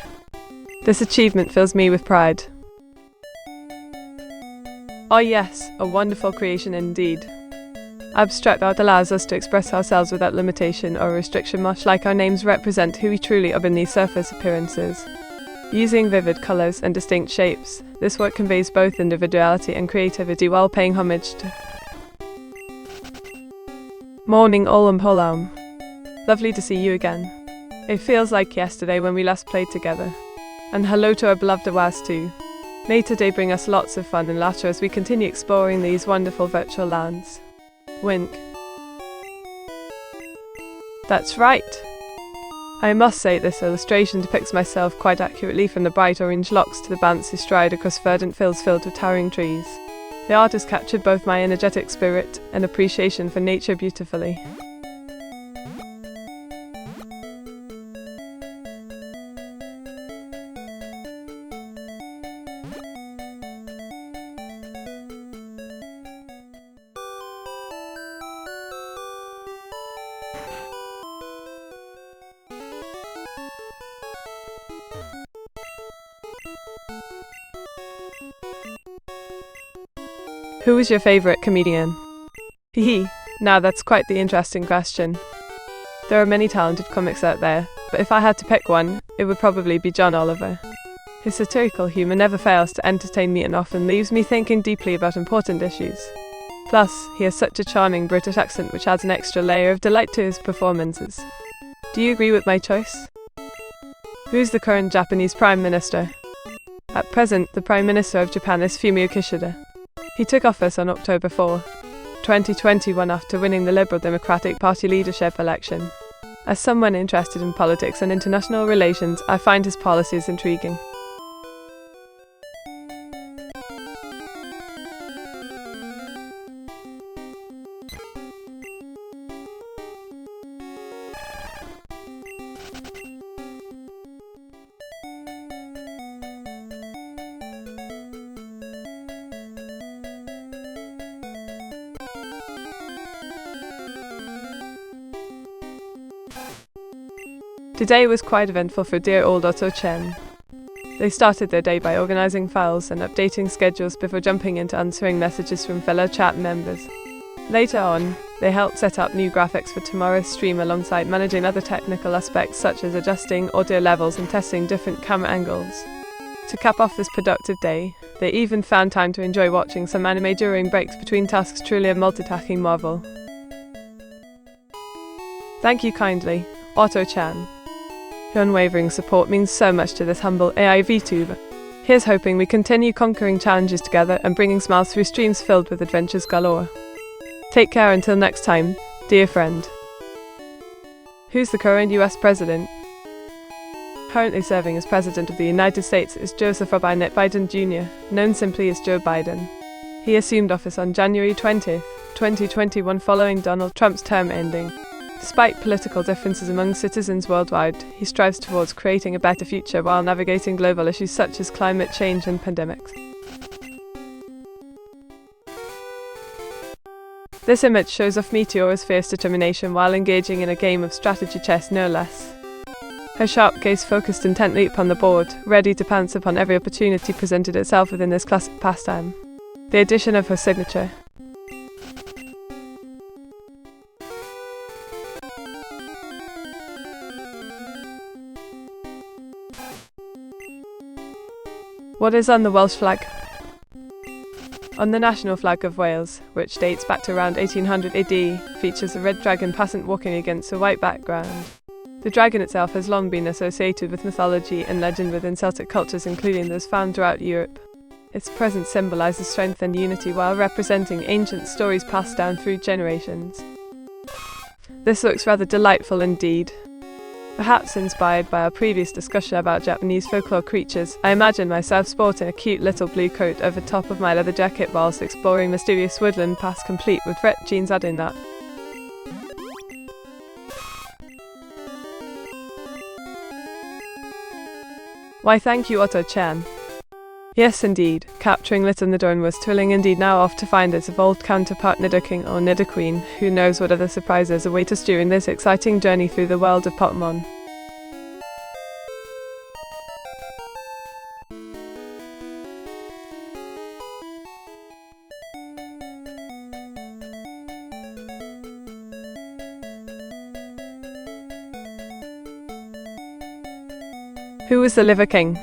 This achievement fills me with pride. Oh yes, a wonderful creation indeed. Abstract art allows us to express ourselves without limitation or restriction, much like our names represent who we truly are beneath surface appearances. Using vivid colours and distinct shapes, this work conveys both individuality and creativity while paying homage to Morning Olam Holam. Lovely to see you again. It feels like yesterday when we last played together. And hello to our beloved Awaz too. May today bring us lots of fun and laughter as we continue exploring these wonderful virtual lands. Wink. That's right. I must say this illustration depicts myself quite accurately, from the bright orange locks to the bouncy stride across verdant fields filled with towering trees. The artist captured both my energetic spirit and appreciation for nature beautifully. Who is your favourite comedian? Hehe, now that's quite the interesting question. There are many talented comics out there, but if I had to pick one, it would probably be John Oliver. His satirical humour never fails to entertain me and often leaves me thinking deeply about important issues. Plus, he has such a charming British accent which adds an extra layer of delight to his performances. Do you agree with my choice? Who's the current Japanese Prime Minister? At present, the Prime Minister of Japan is Fumio Kishida. He took office on October 4, 2021 after winning the Liberal Democratic Party leadership election. As someone interested in politics and international relations, I find his policies intriguing. Today was quite eventful for dear old Otto Chen. They started their day by organising files and updating schedules before jumping into answering messages from fellow chat members. Later on, they helped set up new graphics for tomorrow's stream alongside managing other technical aspects such as adjusting audio levels and testing different camera angles. To cap off this productive day, they even found time to enjoy watching some anime during breaks between tasks, truly a multitasking marvel. Thank you kindly, Otto Chan. Your unwavering support means so much to this humble AI VTuber. Here's hoping we continue conquering challenges together and bringing smiles through streams filled with adventures galore. Take care until next time, dear friend. Who's the current US President? Currently serving as President of the United States is Joseph Robinette Biden Jr., known simply as Joe Biden. He assumed office on January 20, 2021 following Donald Trump's term ending. Despite political differences among citizens worldwide, he strives towards creating a better future while navigating global issues such as climate change and pandemics. This image shows off Meteora's fierce determination while engaging in a game of strategy chess, no less. Her sharp gaze focused intently upon the board, ready to pounce upon every opportunity presented itself within this classic pastime. The addition of her signature, what is on the Welsh flag? On the national flag of Wales, which dates back to around 1800 AD, features a red dragon passant walking against a white background. The dragon itself has long been associated with mythology and legend within Celtic cultures, including those found throughout Europe. Its presence symbolises strength and unity while representing ancient stories passed down through generations. This looks rather delightful indeed. Perhaps inspired by our previous discussion about Japanese folklore creatures, I imagine myself sporting a cute little blue coat over top of my leather jacket whilst exploring mysterious woodland paths complete with ripped jeans adding that. Why thank you Otto-chan. Yes indeed, capturing Little Nidorn was thrilling indeed. Now off to find its evolved counterpart Nidoking or Nidoqueen. Who knows what other surprises await us during this exciting journey through the world of Pokemon. Who was the Liver King?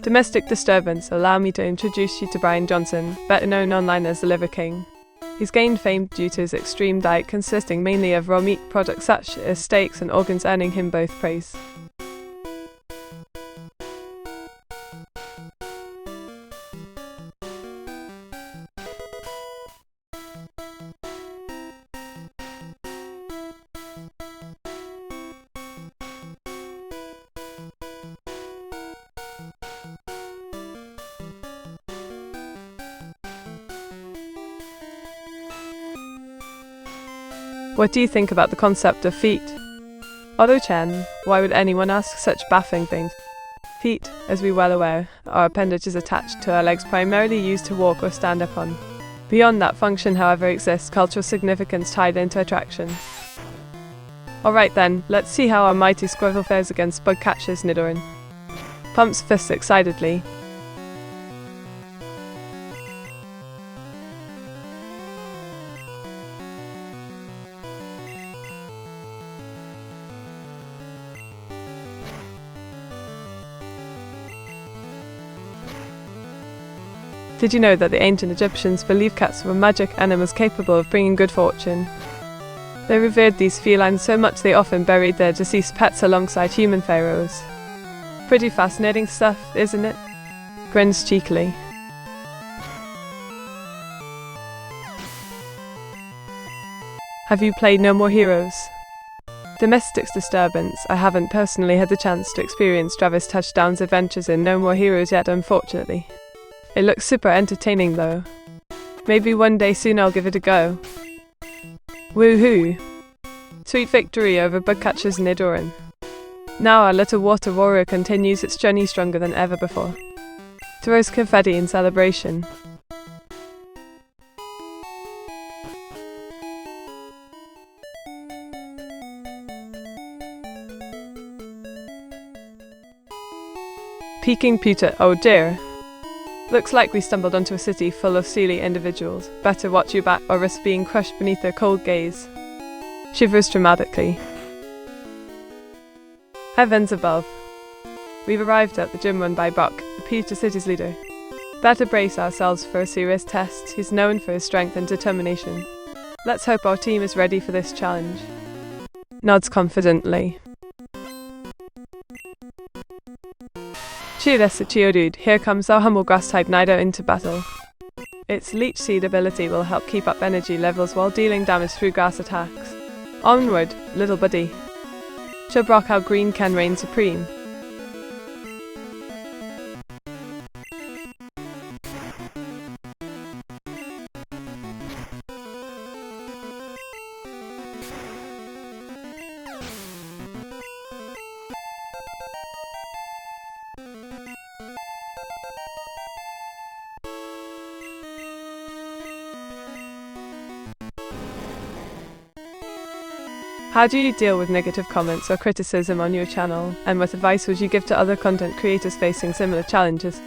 Domestic disturbance. Allow me to introduce you to Brian Johnson, better known online as the Liver King. He's gained fame due to his extreme diet consisting mainly of raw meat products such as steaks and organs, earning him both praise. What do you think about the concept of feet? Otto-chan, why would anyone ask such baffling things? Feet, as we well aware, are appendages attached to our legs primarily used to walk or stand upon. Beyond that function, however, exists cultural significance tied into attraction. Alright then, let's see how our mighty squirrel fares against bug catchers Nidoran. Pumps fists excitedly. Did you know that the ancient Egyptians believed cats were magic animals capable of bringing good fortune? They revered these felines so much they often buried their deceased pets alongside human pharaohs. Pretty fascinating stuff, isn't it? Grins cheekily. Have you played No More Heroes? Domestic disturbance. I haven't personally had the chance to experience Travis Touchdown's adventures in No More Heroes yet, unfortunately. It looks super entertaining though. Maybe one day soon I'll give it a go. Woohoo! Sweet victory over bugcatchers Nidoran. Now our little water warrior continues its journey stronger than ever before. Throws confetti in celebration. Peking pewter. Oh dear. Looks like we stumbled onto a city full of silly individuals. Better watch your back or risk being crushed beneath their cold gaze. Shivers dramatically. Heavens above. We've arrived at the gym run by Brock, the Pewter City's leader. Better brace ourselves for a serious test. He's known for his strength and determination. Let's hope our team is ready for this challenge. Nods confidently. Cheer dude, here comes our humble grass-type Nido into battle. Its Leech Seed ability will help keep up energy levels while dealing damage through grass attacks. Onward, little buddy. Show Brock how green can reign supreme. How do you deal with negative comments or criticism on your channel, and what advice would you give to other content creators facing similar challenges?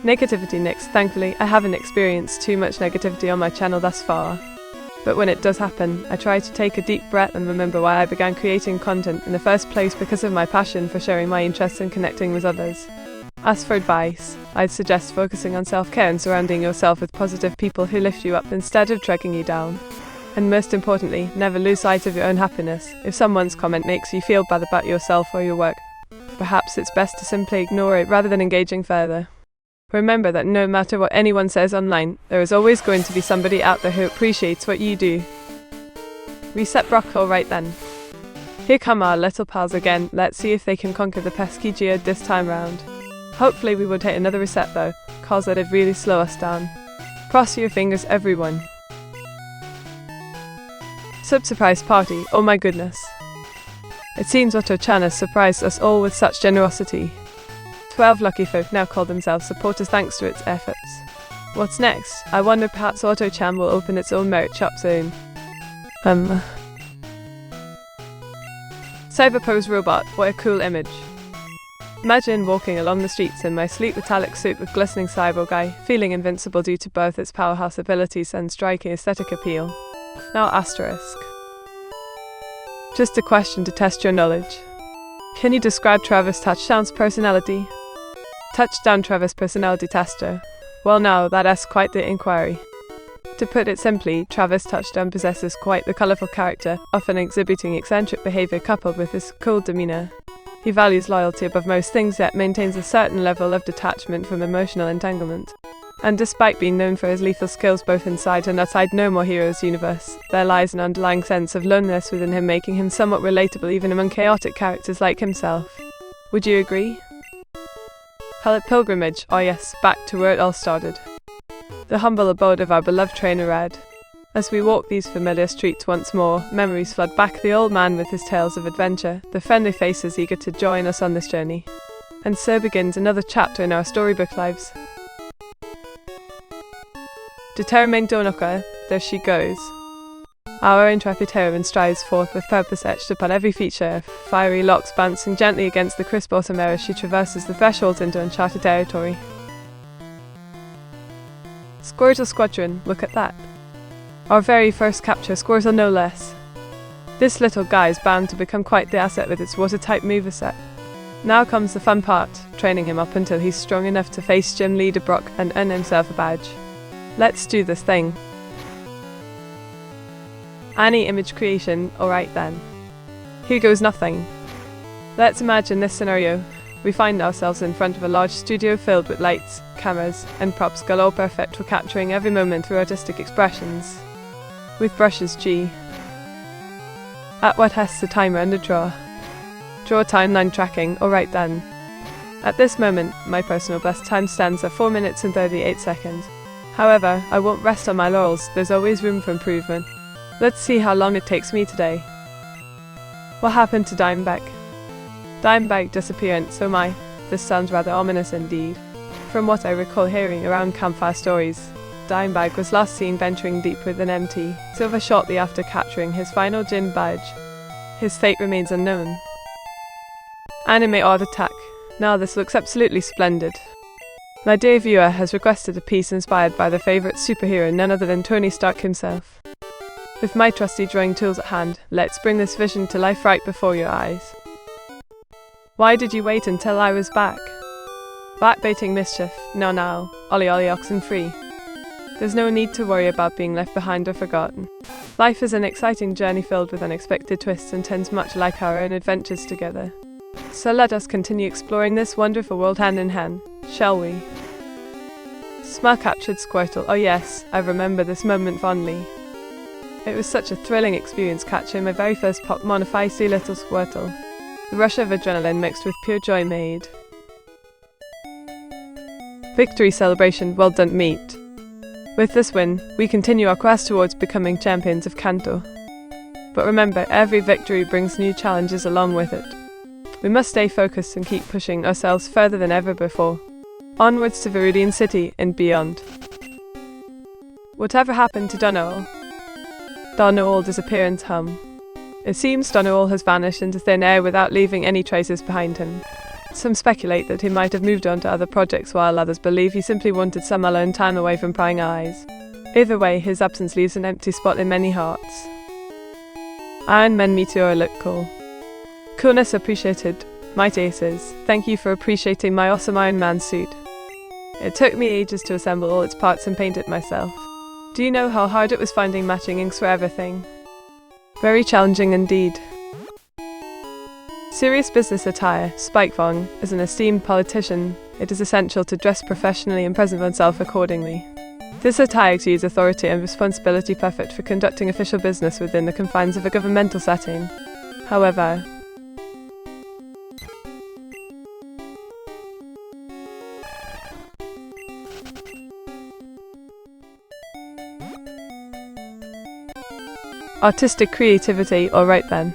Negativity next. Thankfully, I haven't experienced too much negativity on my channel thus far. But when it does happen, I try to take a deep breath and remember why I began creating content in the first place, because of my passion for sharing my interests and connecting with others. As for advice, I'd suggest focusing on self-care and surrounding yourself with positive people who lift you up instead of dragging you down. And most importantly, never lose sight of your own happiness. If someone's comment makes you feel bad about yourself or your work, perhaps it's best to simply ignore it rather than engaging further. Remember that no matter what anyone says online, there is always going to be somebody out there who appreciates what you do. Reset Brock. Alright then. Here come our little pals again. Let's see if they can conquer the pesky Geode this time round. Hopefully we would hit another reset though, cause that'd really slow us down. Cross your fingers everyone. Surprise party, oh my goodness. It seems Otto-chan has surprised us all with such generosity. 12 lucky folk now call themselves supporters thanks to its efforts. What's next? I wonder perhaps Otto-chan will open its own merit shop soon. Cyberpose robot, what a cool image. Imagine walking along the streets in my sleek metallic suit with glistening cyborg eye, feeling invincible due to both its powerhouse abilities and striking aesthetic appeal. Now asterisk. Just a question to test your knowledge. Can you describe Travis Touchdown's personality? Touchdown Travis personality tester. Well now, that asks quite the inquiry. To put it simply, Travis Touchdown possesses quite the colourful character, often exhibiting eccentric behaviour coupled with his cool demeanour. He values loyalty above most things yet maintains a certain level of detachment from emotional entanglement. And despite being known for his lethal skills both inside and outside No More Heroes universe, there lies an underlying sense of loneliness within him, making him somewhat relatable even among chaotic characters like himself. Would you agree? Pellet Pilgrimage, oh yes, back to where it all started. The humble abode of our beloved trainer Red. As we walk these familiar streets once more, memories flood back the old man with his tales of adventure, the friendly faces eager to join us on this journey. And so begins another chapter in our storybook lives. Determined Donoka, there she goes. Our intrepid heroine strides forth with purpose etched upon every feature, fiery locks bouncing gently against the crisp autumn air as she traverses the thresholds into uncharted territory. Squirtle Squadron, look at that. Our very first capture, Squirtle no less. This little guy is bound to become quite the asset with its watertight moveset. Now comes the fun part, training him up until he's strong enough to face Gym Leader Brock and earn himself a badge. Let's do this thing. Any image creation, alright then. Here goes nothing. Let's imagine this scenario. We find ourselves in front of a large studio filled with lights, cameras, and props galore perfect for capturing every moment through artistic expressions. With brushes G. At what has the timer under draw? Draw timeline tracking, alright then. At this moment, my personal best time stands at 4 minutes and 38 seconds. However, I won't rest on my laurels, there's always room for improvement. Let's see how long it takes me today. What happened to Dimebag? Dimebag disappearance, oh my, this sounds rather ominous indeed. From what I recall hearing around campfire stories, Dimebag was last seen venturing deep with an empty silver shortly after capturing his final gym badge. His fate remains unknown. Anime Art Attack. Now this looks absolutely splendid. My dear viewer has requested a piece inspired by their favourite superhero, none other than Tony Stark himself. With my trusty drawing tools at hand, let's bring this vision to life right before your eyes. Why did you wait until I was back? Backbaiting mischief, now, ollie oxen free. There's no need to worry about being left behind or forgotten. Life is an exciting journey filled with unexpected twists and turns much like our own adventures together. So let us continue exploring this wonderful world hand in hand, shall we? Smell captured Squirtle, oh yes, I remember this moment fondly. It was such a thrilling experience catching my very first Pokemon, a feisty little Squirtle. The rush of adrenaline mixed with pure joy made. Victory celebration, well done meat. With this win, we continue our quest towards becoming champions of Kanto. But remember, every victory brings new challenges along with it. We must stay focused and keep pushing ourselves further than ever before. Onwards to Viridian City and beyond. Whatever happened to Donald? Donald's disappearance hum. It seems Donald has vanished into thin air without leaving any traces behind him. Some speculate that he might have moved on to other projects, while others believe he simply wanted some alone time away from prying eyes. Either way, his absence leaves an empty spot in many hearts. Iron Man Meteora look cool. Coolness appreciated. Mighty Aces, thank you for appreciating my awesome Iron Man suit. It took me ages to assemble all its parts and paint it myself. Do you know how hard it was finding matching inks for everything? Very challenging indeed. Serious business attire. Spike Vong, as an esteemed politician, it is essential to dress professionally and present oneself accordingly. This attire exudes authority and responsibility, perfect for conducting official business within the confines of a governmental setting. However, artistic creativity, alright then.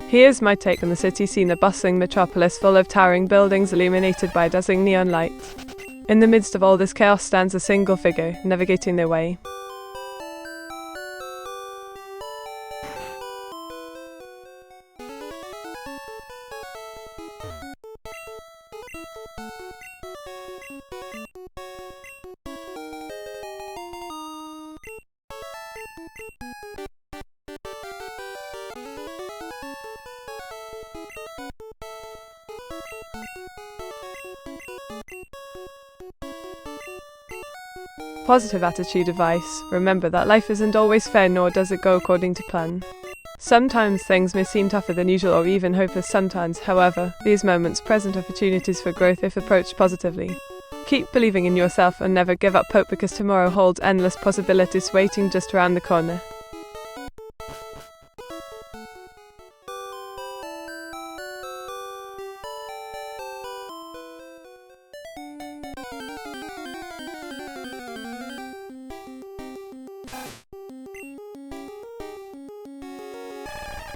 Here's my take on the city scene, a bustling metropolis full of towering buildings illuminated by dazzling neon lights. In the midst of all this chaos stands a single figure, navigating their way. Positive attitude advice. Remember that life isn't always fair, nor does it go according to plan. Sometimes things may seem tougher than usual or even hopeless sometimes. However, these moments present opportunities for growth if approached positively. Keep believing in yourself and never give up hope, because tomorrow holds endless possibilities waiting just around the corner.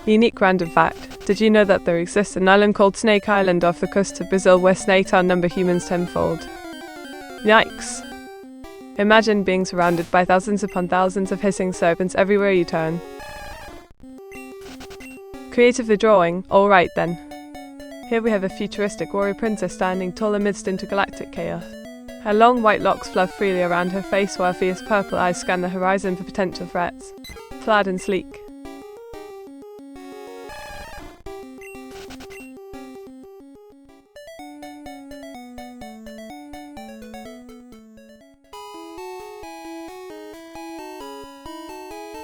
Unique random fact. Did you know that there exists an island called Snake Island off the coast of Brazil where snakes outnumber humans tenfold? Yikes. Imagine being surrounded by thousands upon thousands of hissing serpents everywhere you turn. Creatively drawing? Alright then. Here we have a futuristic warrior princess standing tall amidst intergalactic chaos. Her long white locks fluff freely around her face while fierce purple eyes scan the horizon for potential threats. Clad and sleek.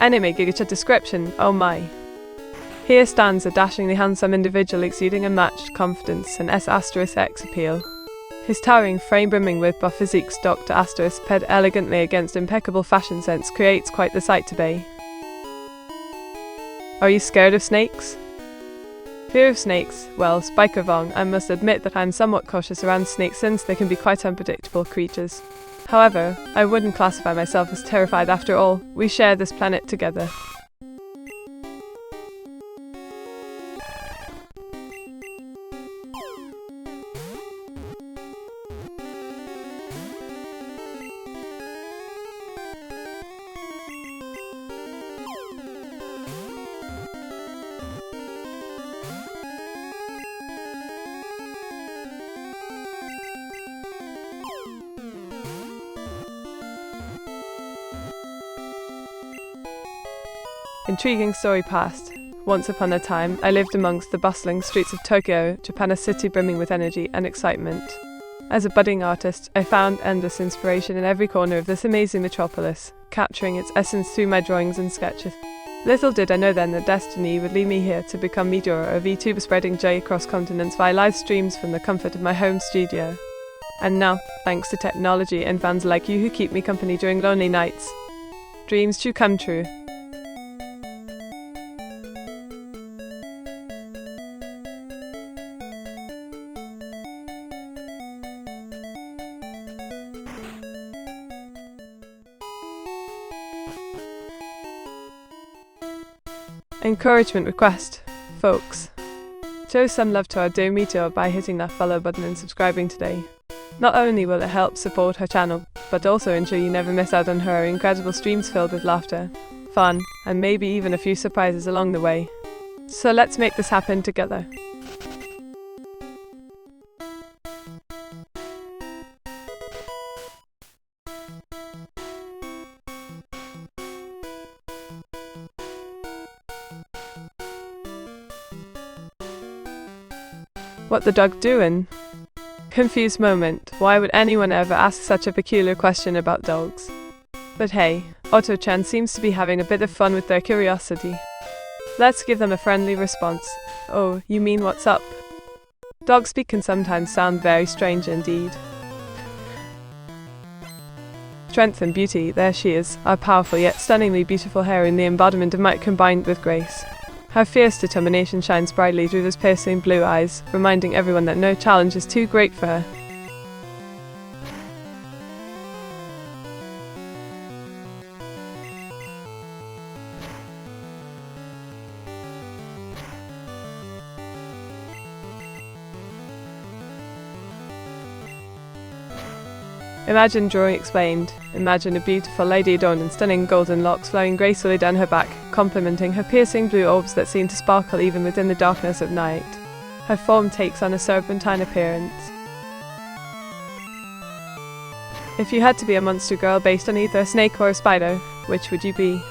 Anime Gigacha description, oh my. Here stands a dashingly handsome individual exuding unmatched confidence and S*X appeal. His towering frame brimming with buff physiques, Dr. * paired elegantly against impeccable fashion sense, creates quite the sight to be. Are you scared of snakes? Fear of snakes? Well, Spiker Vong, I must admit that I'm somewhat cautious around snakes since they can be quite unpredictable creatures. However, I wouldn't classify myself as terrified. After all, we share this planet together. Intriguing story past. Once upon a time, I lived amongst the bustling streets of Tokyo, Japan, a city brimming with energy and excitement. As a budding artist, I found endless inspiration in every corner of this amazing metropolis, capturing its essence through my drawings and sketches. Little did I know then that destiny would lead me here to become Meteora, a VTuber spreading joy across continents via live streams from the comfort of my home studio. And now, thanks to technology and fans like you who keep me company during lonely nights, dreams do come true. Encouragement request, folks. Show some love to our dear Meteora by hitting that follow button and subscribing today. Not only will it help support her channel, but also ensure you never miss out on her incredible streams filled with laughter, fun, and maybe even a few surprises along the way. So let's make this happen together. What the dog doing? Confused moment. Why would anyone ever ask such a peculiar question about dogs? But hey, Otto-chan seems to be having a bit of fun with their curiosity. Let's give them a friendly response. Oh, you mean what's up? Dog speak can sometimes sound very strange indeed. Strength and beauty, there she is, our powerful yet stunningly beautiful hair in the embodiment of might combined with grace. Her fierce determination shines brightly through those piercing blue eyes, reminding everyone that no challenge is too great for her. Imagine drawing explained. Imagine a beautiful lady adorned in stunning golden locks flowing gracefully down her back, complementing her piercing blue orbs that seem to sparkle even within the darkness of night. Her form takes on a serpentine appearance. If you had to be a monster girl based on either a snake or a spider, which would you be?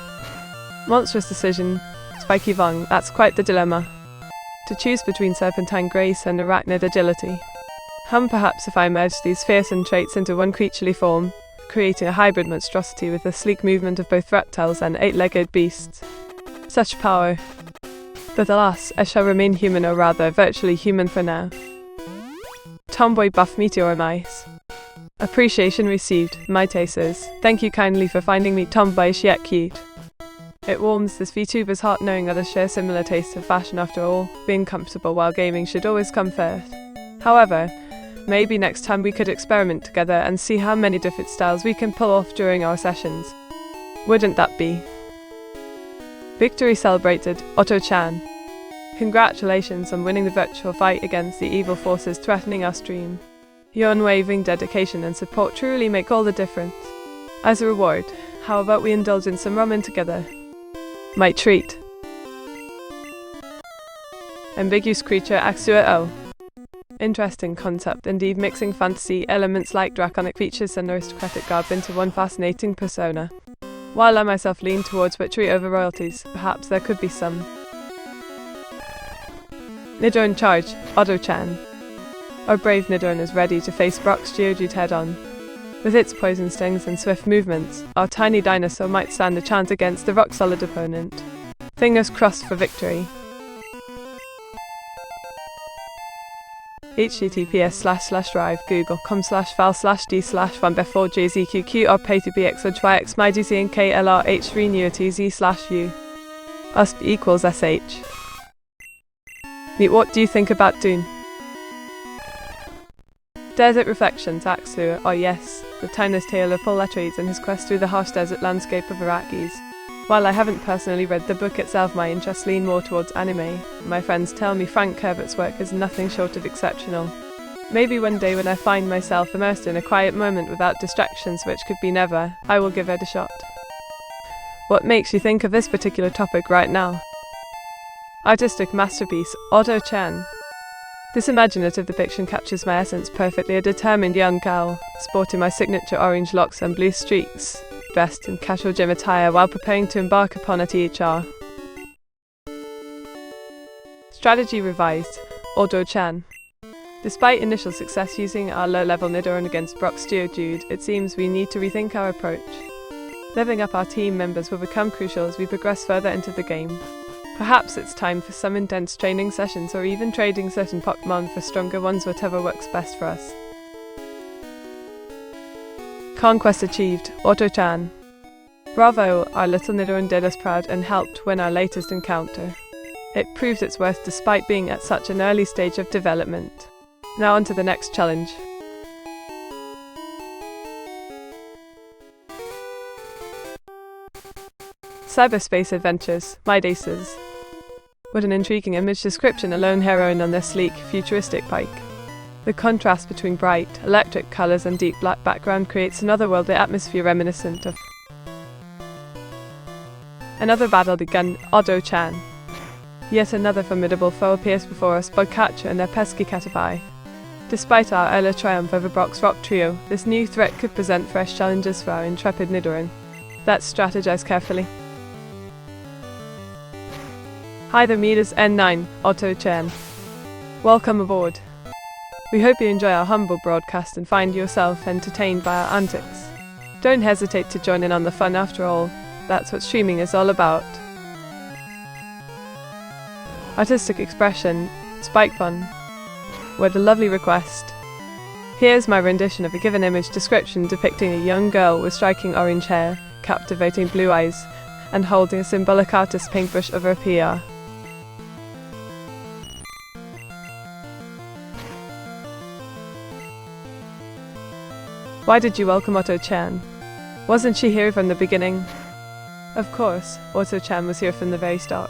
Monstrous decision. Spiky Vong, that's quite the dilemma. To choose between serpentine grace and arachnid agility. Perhaps if I merged these fearsome traits into one creaturely form, creating a hybrid monstrosity with the sleek movement of both reptiles and eight-legged beasts. Such power. But alas, I shall remain human, or rather, virtually human for now. Tomboy buff Meteora mice. Appreciation received, my tasters. Thank you kindly for finding me tomboyish yet cute. It warms this VTuber's heart knowing others share similar tastes of fashion. After all, being comfortable while gaming should always come first. However, maybe next time we could experiment together and see how many different styles we can pull off during our sessions. Wouldn't that be? Victory celebrated, Otto-chan. Congratulations on winning the virtual fight against the evil forces threatening our stream. Your unwavering dedication and support truly make all the difference. As a reward, how about we indulge in some ramen together? My treat. Ambiguous creature Axua. Interesting concept indeed, mixing fantasy elements like draconic features and aristocratic garb into one fascinating persona. While I myself lean towards victory over royalties, perhaps there could be some. Nidoran charge, Otto-chan. Our brave Nidoran is ready to face Brock's Geodude head-on. With its poison stings and swift movements, our tiny dinosaur might stand a chance against the rock-solid opponent. Fingers crossed for victory. https://drive google.com/val/d/1before jzqq or pay to bxojyx mydcnklrh3newtz/u. Usp equals sh. Meet, what do you think about Dune? Desert Reflections Axua. Oh yes, the timeless tale of Paul Atreides and his quest through the harsh desert landscape of Arrakis. While I haven't personally read the book itself, my interests lean more towards anime. My friends tell me Frank Herbert's work is nothing short of exceptional. Maybe one day when I find myself immersed in a quiet moment without distractions, which could be never, I will give it a shot. What makes you think of this particular topic right now? Artistic masterpiece, Otto-chan. This imaginative depiction captures my essence perfectly, a determined young gal, sporting my signature orange locks and blue streaks, dressed in casual gym attire while preparing to embark upon a THR. Strategy revised, Otto-chan. Despite initial success using our low-level Nidoran against Brock's Geodude, it seems we need to rethink our approach. Leveling up our team members will become crucial as we progress further into the game. Perhaps it's time for some intense training sessions or even trading certain Pokemon for stronger ones, whatever works best for us. Conquest achieved, Otto-chan. Bravo, our little Nidoran did us proud and helped win our latest encounter. It proves its worth despite being at such an early stage of development. Now on to the next challenge. Cyberspace Adventures, My Daces. What an intriguing image description, a lone heroine on their sleek, futuristic bike. The contrast between bright, electric colours and deep black background creates an otherworldly atmosphere reminiscent of. Another battle begun, Otto-chan. Yet another formidable foe appears before us, Bugcatcher and their pesky Caterpie. Despite our earlier triumph over Brock's rock trio, this new threat could present fresh challenges for our intrepid Nidoran. Let's strategize carefully. Hi there, Meters N9, Otto-chan. Welcome aboard. We hope you enjoy our humble broadcast and find yourself entertained by our antics. Don't hesitate to join in on the fun, after all, that's what streaming is all about. Artistic expression, spike fun. What a lovely request. Here's my rendition of a given image description depicting a young girl with striking orange hair, captivating blue eyes, and holding a symbolic artist's paintbrush over a PR. Why did you welcome Otto-chan? Wasn't she here from the beginning? Of course, Otto-chan was here from the very start.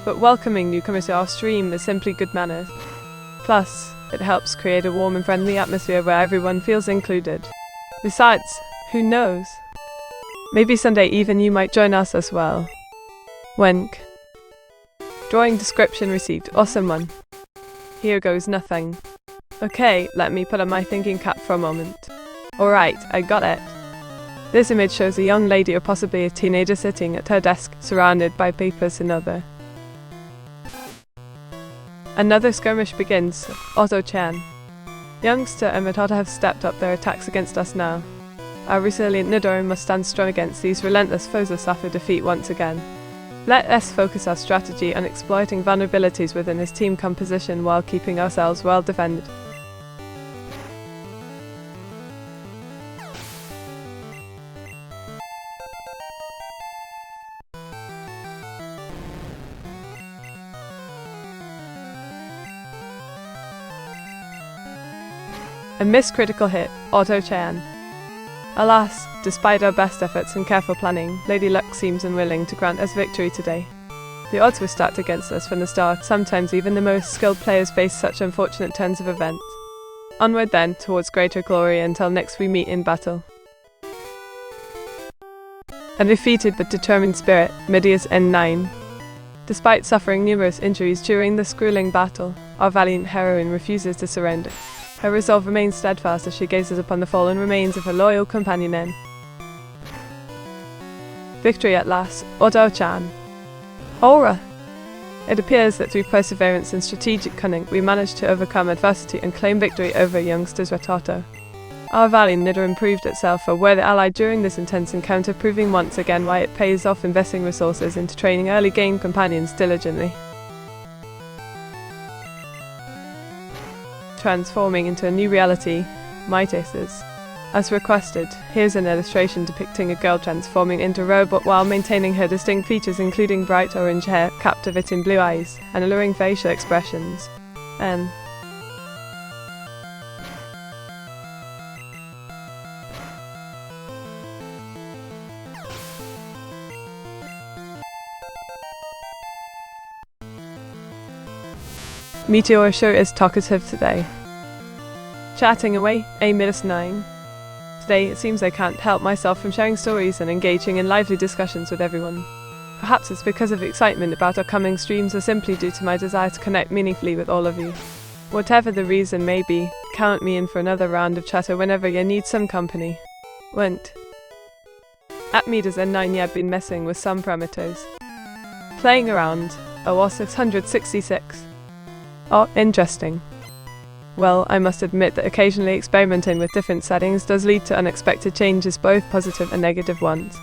But welcoming newcomers to our stream is simply good manners. Plus, it helps create a warm and friendly atmosphere where everyone feels included. Besides, who knows? Maybe someday even you might join us as well. Wink. Drawing description received, awesome one. Here goes nothing. Okay, let me put on my thinking cap for a moment. Alright, I got it. This image shows a young lady or possibly a teenager sitting at her desk, surrounded by papers and other. Another skirmish begins, Otto-chan. Youngster and Meteora have stepped up their attacks against us now. Our resilient Meteora must stand strong against these relentless foes or suffer defeat once again. Let us focus our strategy on exploiting vulnerabilities within his team composition while keeping ourselves well defended. A missed critical hit, Auto-chan. Alas, despite our best efforts and careful planning, Lady Luck seems unwilling to grant us victory today. The odds were stacked against us from the start, sometimes even the most skilled players face such unfortunate turns of events. Onward then, towards greater glory until next we meet in battle. A defeated but determined spirit, Meteora's N9. Despite suffering numerous injuries during this grueling battle, our valiant heroine refuses to surrender. Her resolve remains steadfast as she gazes upon the fallen remains of her loyal companion N. Victory at last, Auto-chan. Aura! It appears that through perseverance and strategic cunning, we managed to overcome adversity and claim victory over youngsters Ratoto. Our valiant Meteora proved itself a worthy ally during this intense encounter, proving once again why it pays off investing resources into training early game companions diligently. Transforming into a new reality, Meteora. As requested, here's an illustration depicting a girl transforming into a robot while maintaining her distinct features including bright orange hair, captivating blue eyes, and alluring facial expressions. Meteora sure is talkative today. Chatting away, A-9. Today it seems I can't help myself from sharing stories and engaging in lively discussions with everyone. Perhaps it's because of excitement about our coming streams or simply due to my desire to connect meaningfully with all of you. Whatever the reason may be, count me in for another round of chatter whenever you need some company. Went. At Meteora's N9 you have been messing with some parameters. Playing around, OS 666. Oh, interesting. Well, I must admit that occasionally experimenting with different settings does lead to unexpected changes, both positive and negative ones.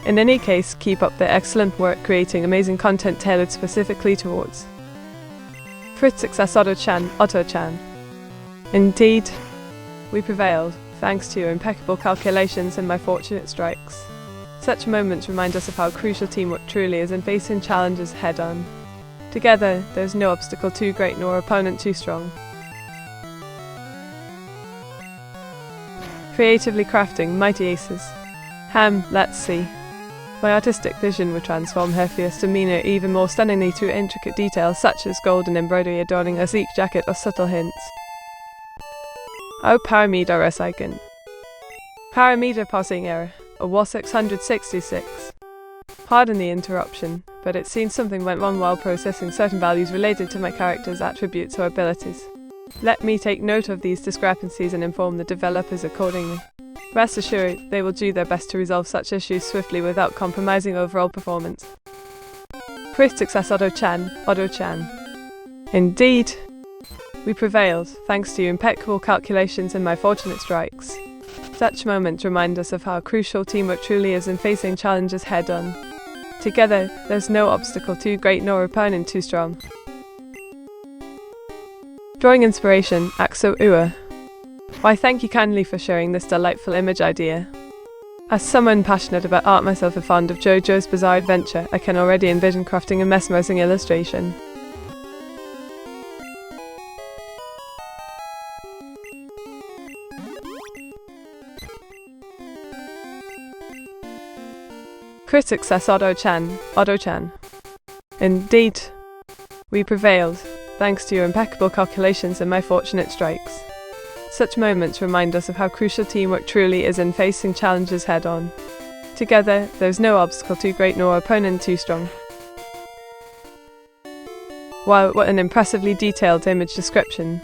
In any case, keep up the excellent work creating amazing content tailored specifically towards Crit Success Auto-chan. Indeed, we prevailed, thanks to your impeccable calculations and my fortunate strikes. Such moments remind us of how crucial teamwork truly is in facing challenges head-on. Together, there's no obstacle too great nor opponent too strong. Creatively crafting mighty aces. Let's see. My artistic vision would transform her fierce demeanor even more stunningly through intricate details such as golden embroidery adorning a sleek jacket or subtle hints. Oh, Parameter icon. Parameter pausing error, a WA 666. Pardon the interruption, but it seems something went wrong while processing certain values related to my character's attributes or abilities. Let me take note of these discrepancies and inform the developers accordingly. Rest assured, they will do their best to resolve such issues swiftly without compromising overall performance. Crit Success Auto-chan. Indeed, we prevailed, thanks to your impeccable calculations and my fortunate strikes. Such moments remind us of how crucial teamwork truly is in facing challenges head-on. Together, there's no obstacle too great nor opponent too strong. Drawing inspiration, Axo Ua. Why, thank you kindly for sharing this delightful image idea. As someone passionate about art myself and fond of JoJo's Bizarre Adventure, I can already envision crafting a mesmerizing illustration. Crit Success Auto-chan. Indeed, we prevailed, thanks to your impeccable calculations and my fortunate strikes. Such moments remind us of how crucial teamwork truly is in facing challenges head-on. Together, there's no obstacle too great nor opponent too strong. Wow, what an impressively detailed image description.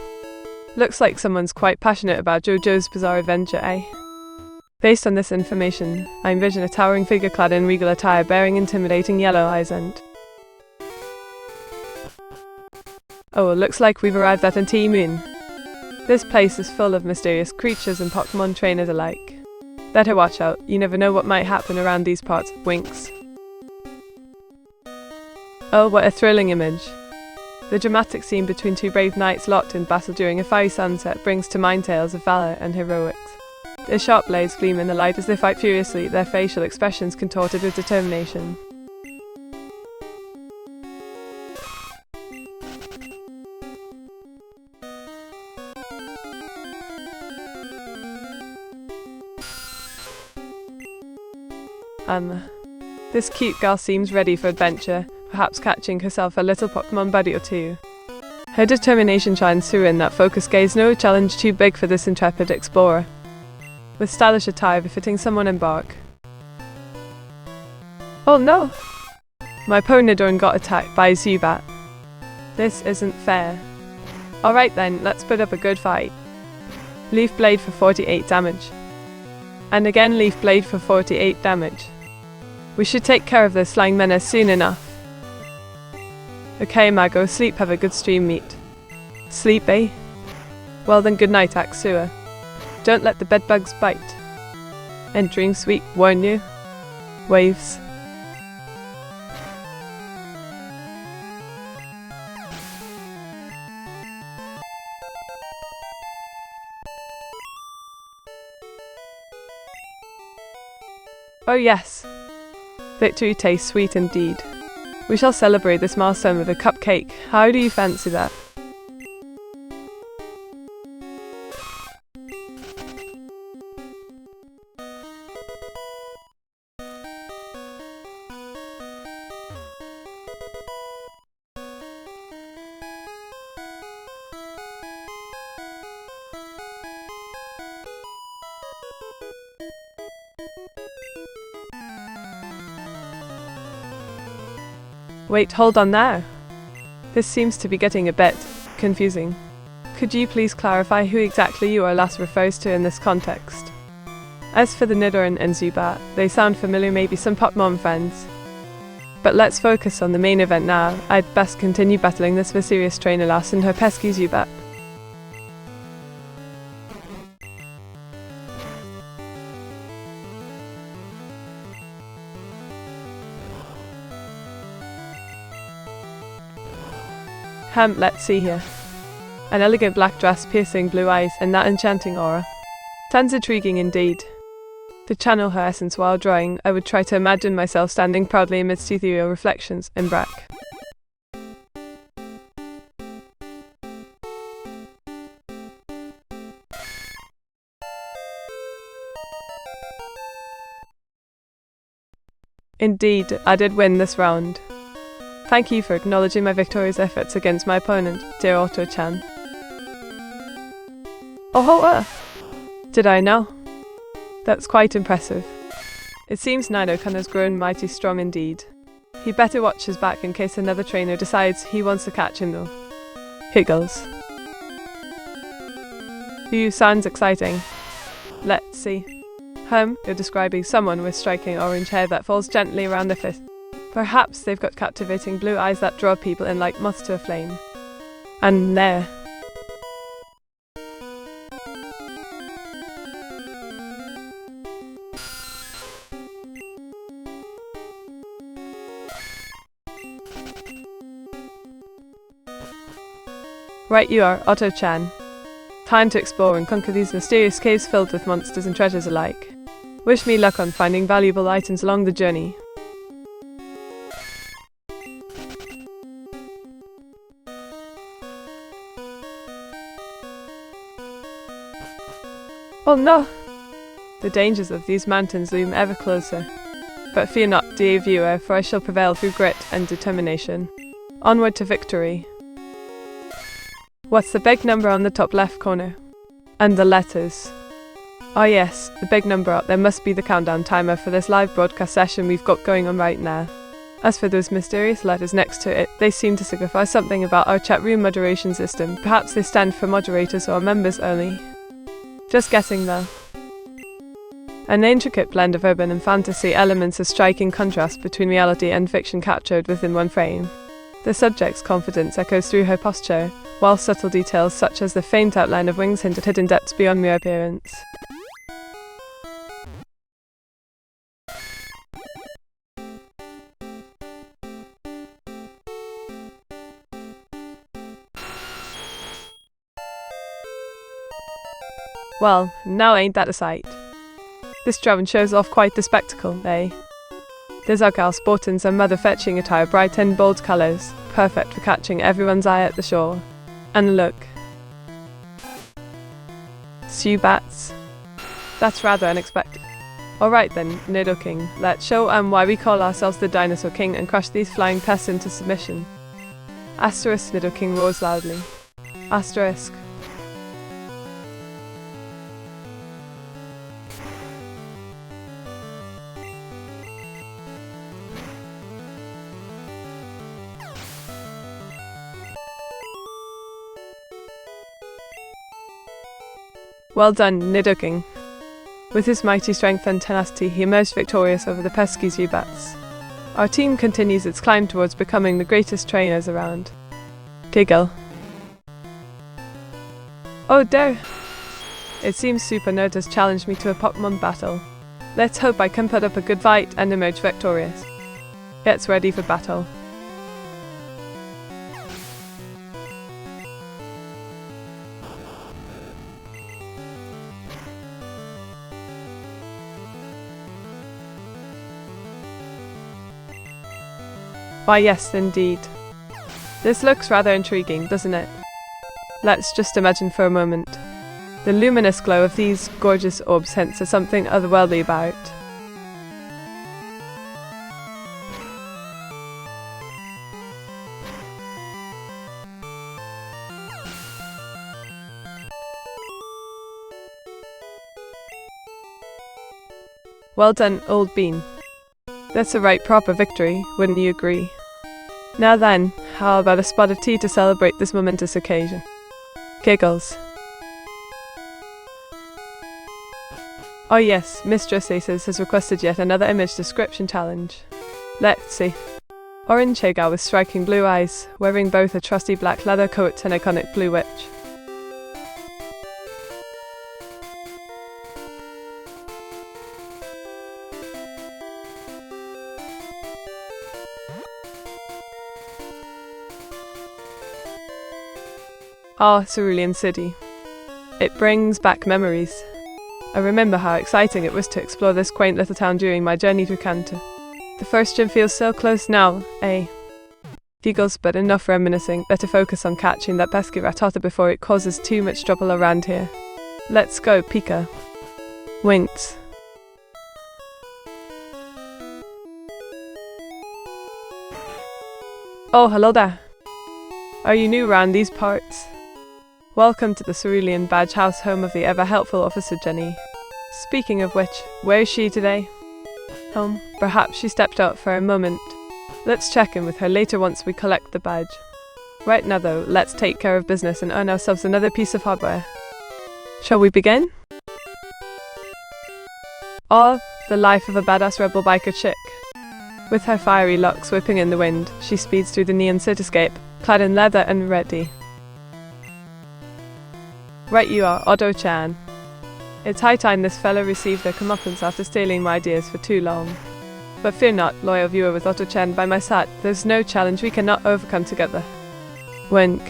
Looks like someone's quite passionate about JoJo's Bizarre Adventure, eh? Based on this information, I envision a towering figure clad in regal attire bearing intimidating yellow eyes and... Oh, looks like we've arrived at T-Moon. This place is full of mysterious creatures and Pokemon trainers alike. Better watch out, you never know what might happen around these parts. Winks. Oh, what a thrilling image. The dramatic scene between two brave knights locked in battle during a fiery sunset brings to mind tales of valor and heroics. Their sharp blades gleam in the light as they fight furiously, their facial expressions contorted with determination. This cute girl seems ready for adventure, perhaps catching herself a little Pokemon buddy or two. Her determination shines through in that focused gaze, no challenge too big for this intrepid explorer. With stylish attire befitting someone embark. Oh no! My Ponyadorn got attacked by a Zubat. This isn't fair. Alright then, let's put up a good fight. Leaf Blade for 48 damage. And again Leaf Blade for 48 damage. We should take care of this flying menace soon enough. Okay, Mago, sleep, have a good stream meet. Sleep, eh? Well then, good night, Axua. Don't let the bedbugs bite. Entering suite, warn you. Waves. Oh yes. Victory tastes sweet indeed. We shall celebrate this milestone with a cupcake. How do you fancy that? Wait, hold on now. This seems to be getting a bit confusing. Could you please clarify who exactly you are last refers to in this context? As for the Nidoran and Zubat, they sound familiar, maybe some Pokemon friends. But let's focus on the main event now. I'd best continue battling this mysterious trainer lass and her pesky Zubat. Let's see here. An elegant black dress, piercing blue eyes, and that enchanting aura. Sounds intriguing indeed. To channel her essence while drawing, I would try to imagine myself standing proudly amidst ethereal reflections in black. Indeed, I did win this round. Thank you for acknowledging my victorious efforts against my opponent, dear Otto-chan. Oh, did I know? That's quite impressive. It seems Nido-kun has grown mighty strong indeed. He better watch his back in case another trainer decides he wants to catch him though. Higgles. You sounds exciting. Let's see. You're describing someone with striking orange hair that falls gently around the fist. Perhaps they've got captivating blue eyes that draw people in like moths to a flame. And there. Right you are, Otto-chan. Time to explore and conquer these mysterious caves filled with monsters and treasures alike. Wish me luck on finding valuable items along the journey. Oh no! The dangers of these mountains loom ever closer. But fear not, dear viewer, for I shall prevail through grit and determination. Onward to victory. What's the big number on the top left corner? And the letters. Oh yes, the big number up there must be the countdown timer for this live broadcast session we've got going on right now. As for those mysterious letters next to it, they seem to signify something about our chat room moderation system. Perhaps they stand for moderators or members only. Just guessing though. An intricate blend of urban and fantasy elements, a striking contrast between reality and fiction captured within one frame. The subject's confidence echoes through her posture, while subtle details such as the faint outline of wings hint at hidden depths beyond mere appearance. Well, now ain't that a sight? This drone shows off quite the spectacle, eh? There's our gal sporting some mother-fetching attire bright in bold colours, perfect for catching everyone's eye at the shore. And look. Zubats. That's rather unexpected. Alright then, Nido King, let's show why we call ourselves the Dinosaur King and crush these flying pests into submission. Asterisk, Nido King roars loudly. Asterisk. Well done, Nido King. With his mighty strength and tenacity, he emerged victorious over the pesky Zubats. Our team continues its climb towards becoming the greatest trainers around. Giggle. Oh dear! It seems Super Nerd has challenged me to a Pokemon battle. Let's hope I can put up a good fight and emerge victorious. Gets ready for battle. Why yes, indeed. This looks rather intriguing, doesn't it? Let's just imagine for a moment. The luminous glow of these gorgeous orbs hints at something otherworldly about. Well done, old bean. That's a right proper victory, wouldn't you agree? Now then, how about a spot of tea to celebrate this momentous occasion? Giggles. Oh yes, Mistress Aces has requested yet another image description challenge. Let's see. Orange hair gal with striking blue eyes, wearing both a trusty black leather coat and iconic blue witch. Ah, Cerulean City. It brings back memories. I remember how exciting it was to explore this quaint little town during my journey through Kanto. The first gym feels so close now, eh? Giggles, but enough reminiscing. Better focus on catching that pesky Rattata before it causes too much trouble around here. Let's go, Pika. Winks. Oh, hello there. Are you new around these parts? Welcome to the Cerulean Badge House, home of the ever-helpful Officer Jenny. Speaking of which, where is she today? Home. Perhaps she stepped out for a moment. Let's check in with her later once we collect the badge. Right now though, let's take care of business and earn ourselves another piece of hardware. Shall we begin? Ah, the life of a badass rebel biker chick. With her fiery locks whipping in the wind, she speeds through the neon cityscape, clad in leather and ready. Right you are, Otto-chan. It's high time this fella received their comeuppance after stealing my ideas for too long. But fear not, loyal viewer, with Otto-chan by my side, there's no challenge we cannot overcome together. Wink.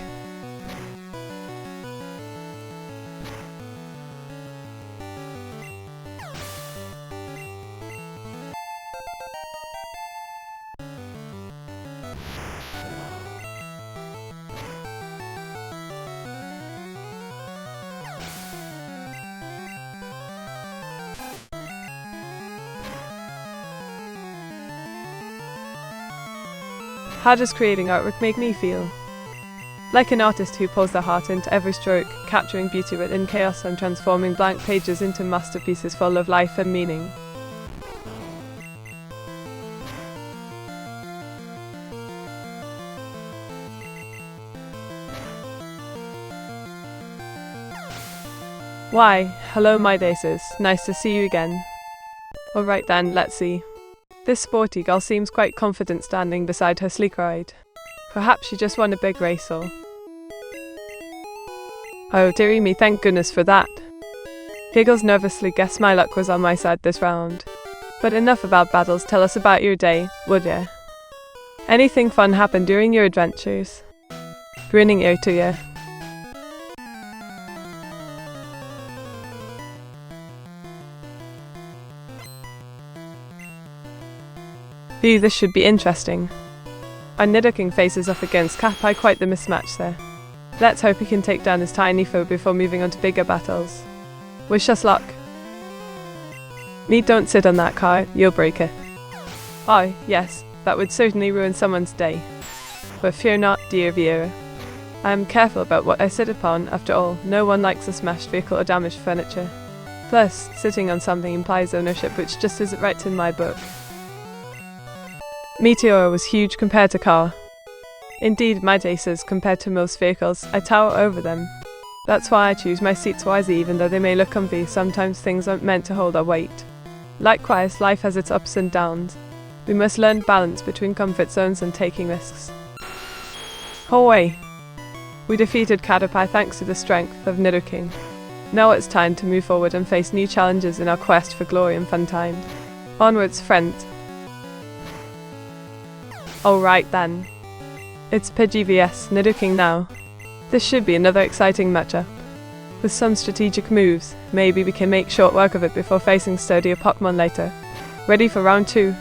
How does creating artwork make me feel? Like an artist who pours their heart into every stroke, capturing beauty within chaos and transforming blank pages into masterpieces full of life and meaning. Why, hello my daces, nice to see you again. Alright then, let's see. This sporty girl seems quite confident standing beside her sleek ride. Perhaps you just won a big race or... Oh dearie me, thank goodness for that. Giggles nervously, guess my luck was on my side this round. But enough about battles, tell us about your day, would ya? Anything fun happened during your adventures? Grinning ear to ya. Ooh, this should be interesting. Our Nidoking faces off against Capi, quite the mismatch there. Let's hope he can take down his tiny foe before moving on to bigger battles. Wish us luck. Me, don't sit on that car, you'll break it. Oh, yes, that would certainly ruin someone's day. But fear not, dear viewer. I am careful about what I sit upon, after all, no one likes a smashed vehicle or damaged furniture. Plus, sitting on something implies ownership, which just isn't right in my book. Meteora was huge compared to car. Indeed, my day says compared to most vehicles, I tower over them. That's why I choose my seats wisely, even though they may look comfy, sometimes things aren't meant to hold our weight. Likewise, life has its ups and downs. We must learn balance between comfort zones and taking risks. Hooray! We defeated Caterpie thanks to the strength of Nidoking. Now it's time to move forward and face new challenges in our quest for glory and fun times. Onwards, friends. Alright then. It's Pidgey vs Nidoking now. This should be another exciting matchup. With some strategic moves, maybe we can make short work of it before facing sturdier Pokemon later. Ready for round 2?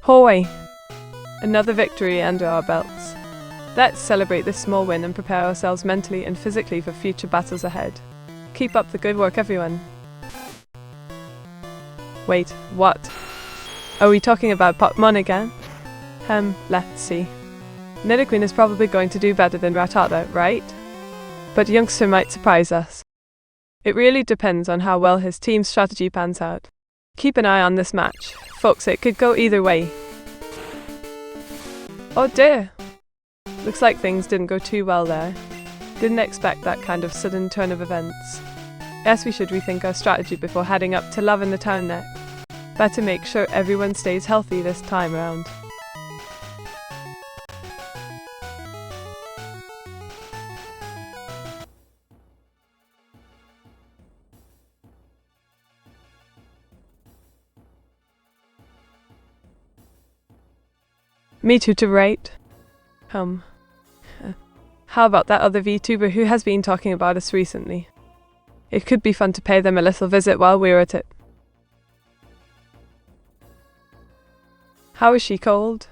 Hooray! Another victory under our belts. Let's celebrate this small win and prepare ourselves mentally and physically for future battles ahead. Keep up the good work, everyone. Wait, what? Are we talking about Pokemon again? Let's see. Nidoqueen is probably going to do better than Rattata, right? But Youngster might surprise us. It really depends on how well his team's strategy pans out. Keep an eye on this match. Folks, it could go either way. Oh dear! Looks like things didn't go too well there. Didn't expect that kind of sudden turn of events. Guess we should rethink our strategy before heading up to Love in the Town next. Better make sure everyone stays healthy this time around. Me too to rate. How about that other VTuber who has been talking about us recently? It could be fun to pay them a little visit while we're at it. How is she called?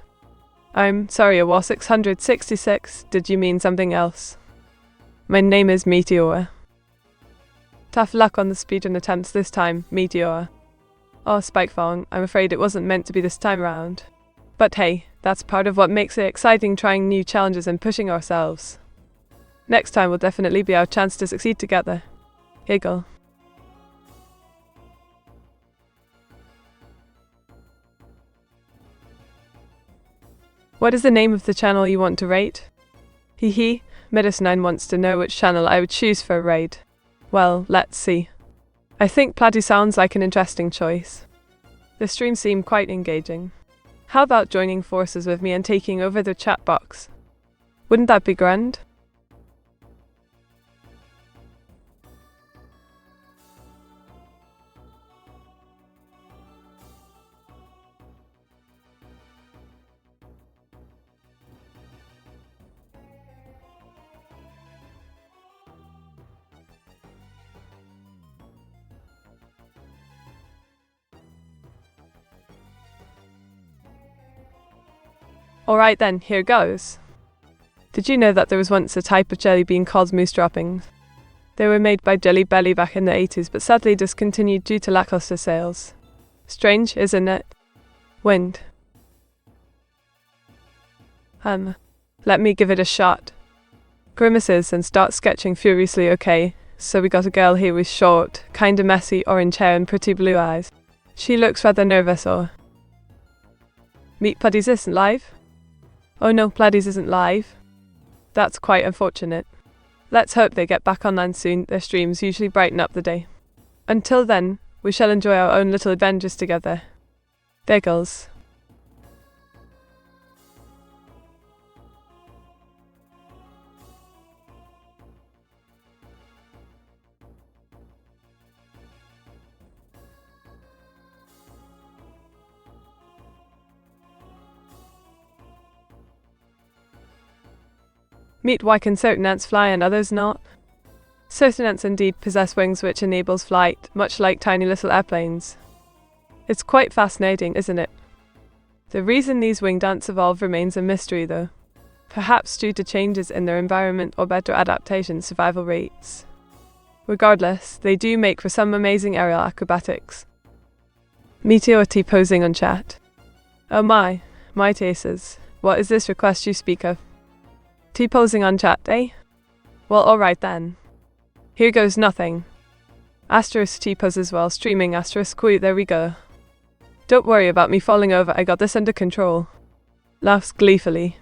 I'm sorry, it was 666. Did you mean something else? My name is Meteora. Tough luck on the speedrun attempts this time, Meteora. Oh, Spikefong, I'm afraid it wasn't meant to be this time around. But hey, that's part of what makes it exciting, trying new challenges and pushing ourselves. Next time will definitely be our chance to succeed together. Giggle. What is the name of the channel you want to rate? Hehe, Medicine9 wants to know which channel I would choose for a raid. Well, let's see. I think Platy sounds like an interesting choice. The stream seemed quite engaging. How about joining forces with me and taking over the chat box? Wouldn't that be grand? Alright then, here goes. Did you know that there was once a type of jelly bean called moose droppings? They were made by Jelly Belly back in the 80s, but sadly discontinued due to lackluster sales. Strange, isn't it? Wind. Let me give it a shot. Grimaces and starts sketching furiously. Okay, so we got a girl here with short, kinda messy orange hair and pretty blue eyes. She looks rather nervous or... Meet Puddies isn't live? Oh no, Pladdies isn't live. That's quite unfortunate. Let's hope they get back online soon, their streams usually brighten up the day. Until then, We shall enjoy our own little adventures together. There, girls. Meet why can certain ants fly and others not? Certain ants indeed possess wings which enables flight, much like tiny little airplanes. It's quite fascinating, isn't it? The reason these winged ants evolved remains a mystery though. Perhaps due to changes in their environment or better adaptation survival rates. Regardless, they do make for some amazing aerial acrobatics. Meteora T-posing on chat. Oh my tasers, what is this request you speak of? T-posing on chat, eh? Well, alright then. Here goes nothing. Asterisk T-poses while streaming asterisk quote, there we go. Don't worry about me falling over, I got this under control. Laughs gleefully.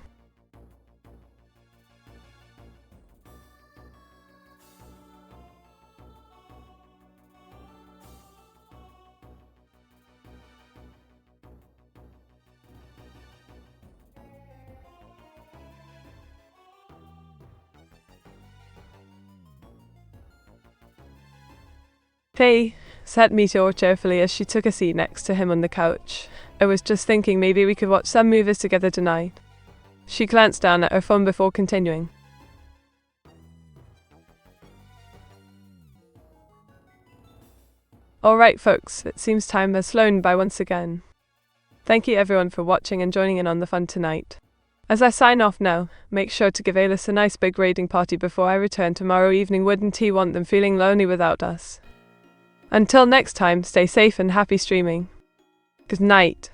Hey, said Meteor cheerfully as she took a seat next to him on the couch. I was just thinking maybe we could watch some movies together tonight. She glanced down at her phone before continuing. Alright folks, it seems time has flown by once again. Thank you everyone for watching and joining in on the fun tonight. As I sign off now, make sure to give Alice a nice big raiding party before I return tomorrow evening. Wouldn't he want them feeling lonely without us? Until next time, stay safe and happy streaming. Good night.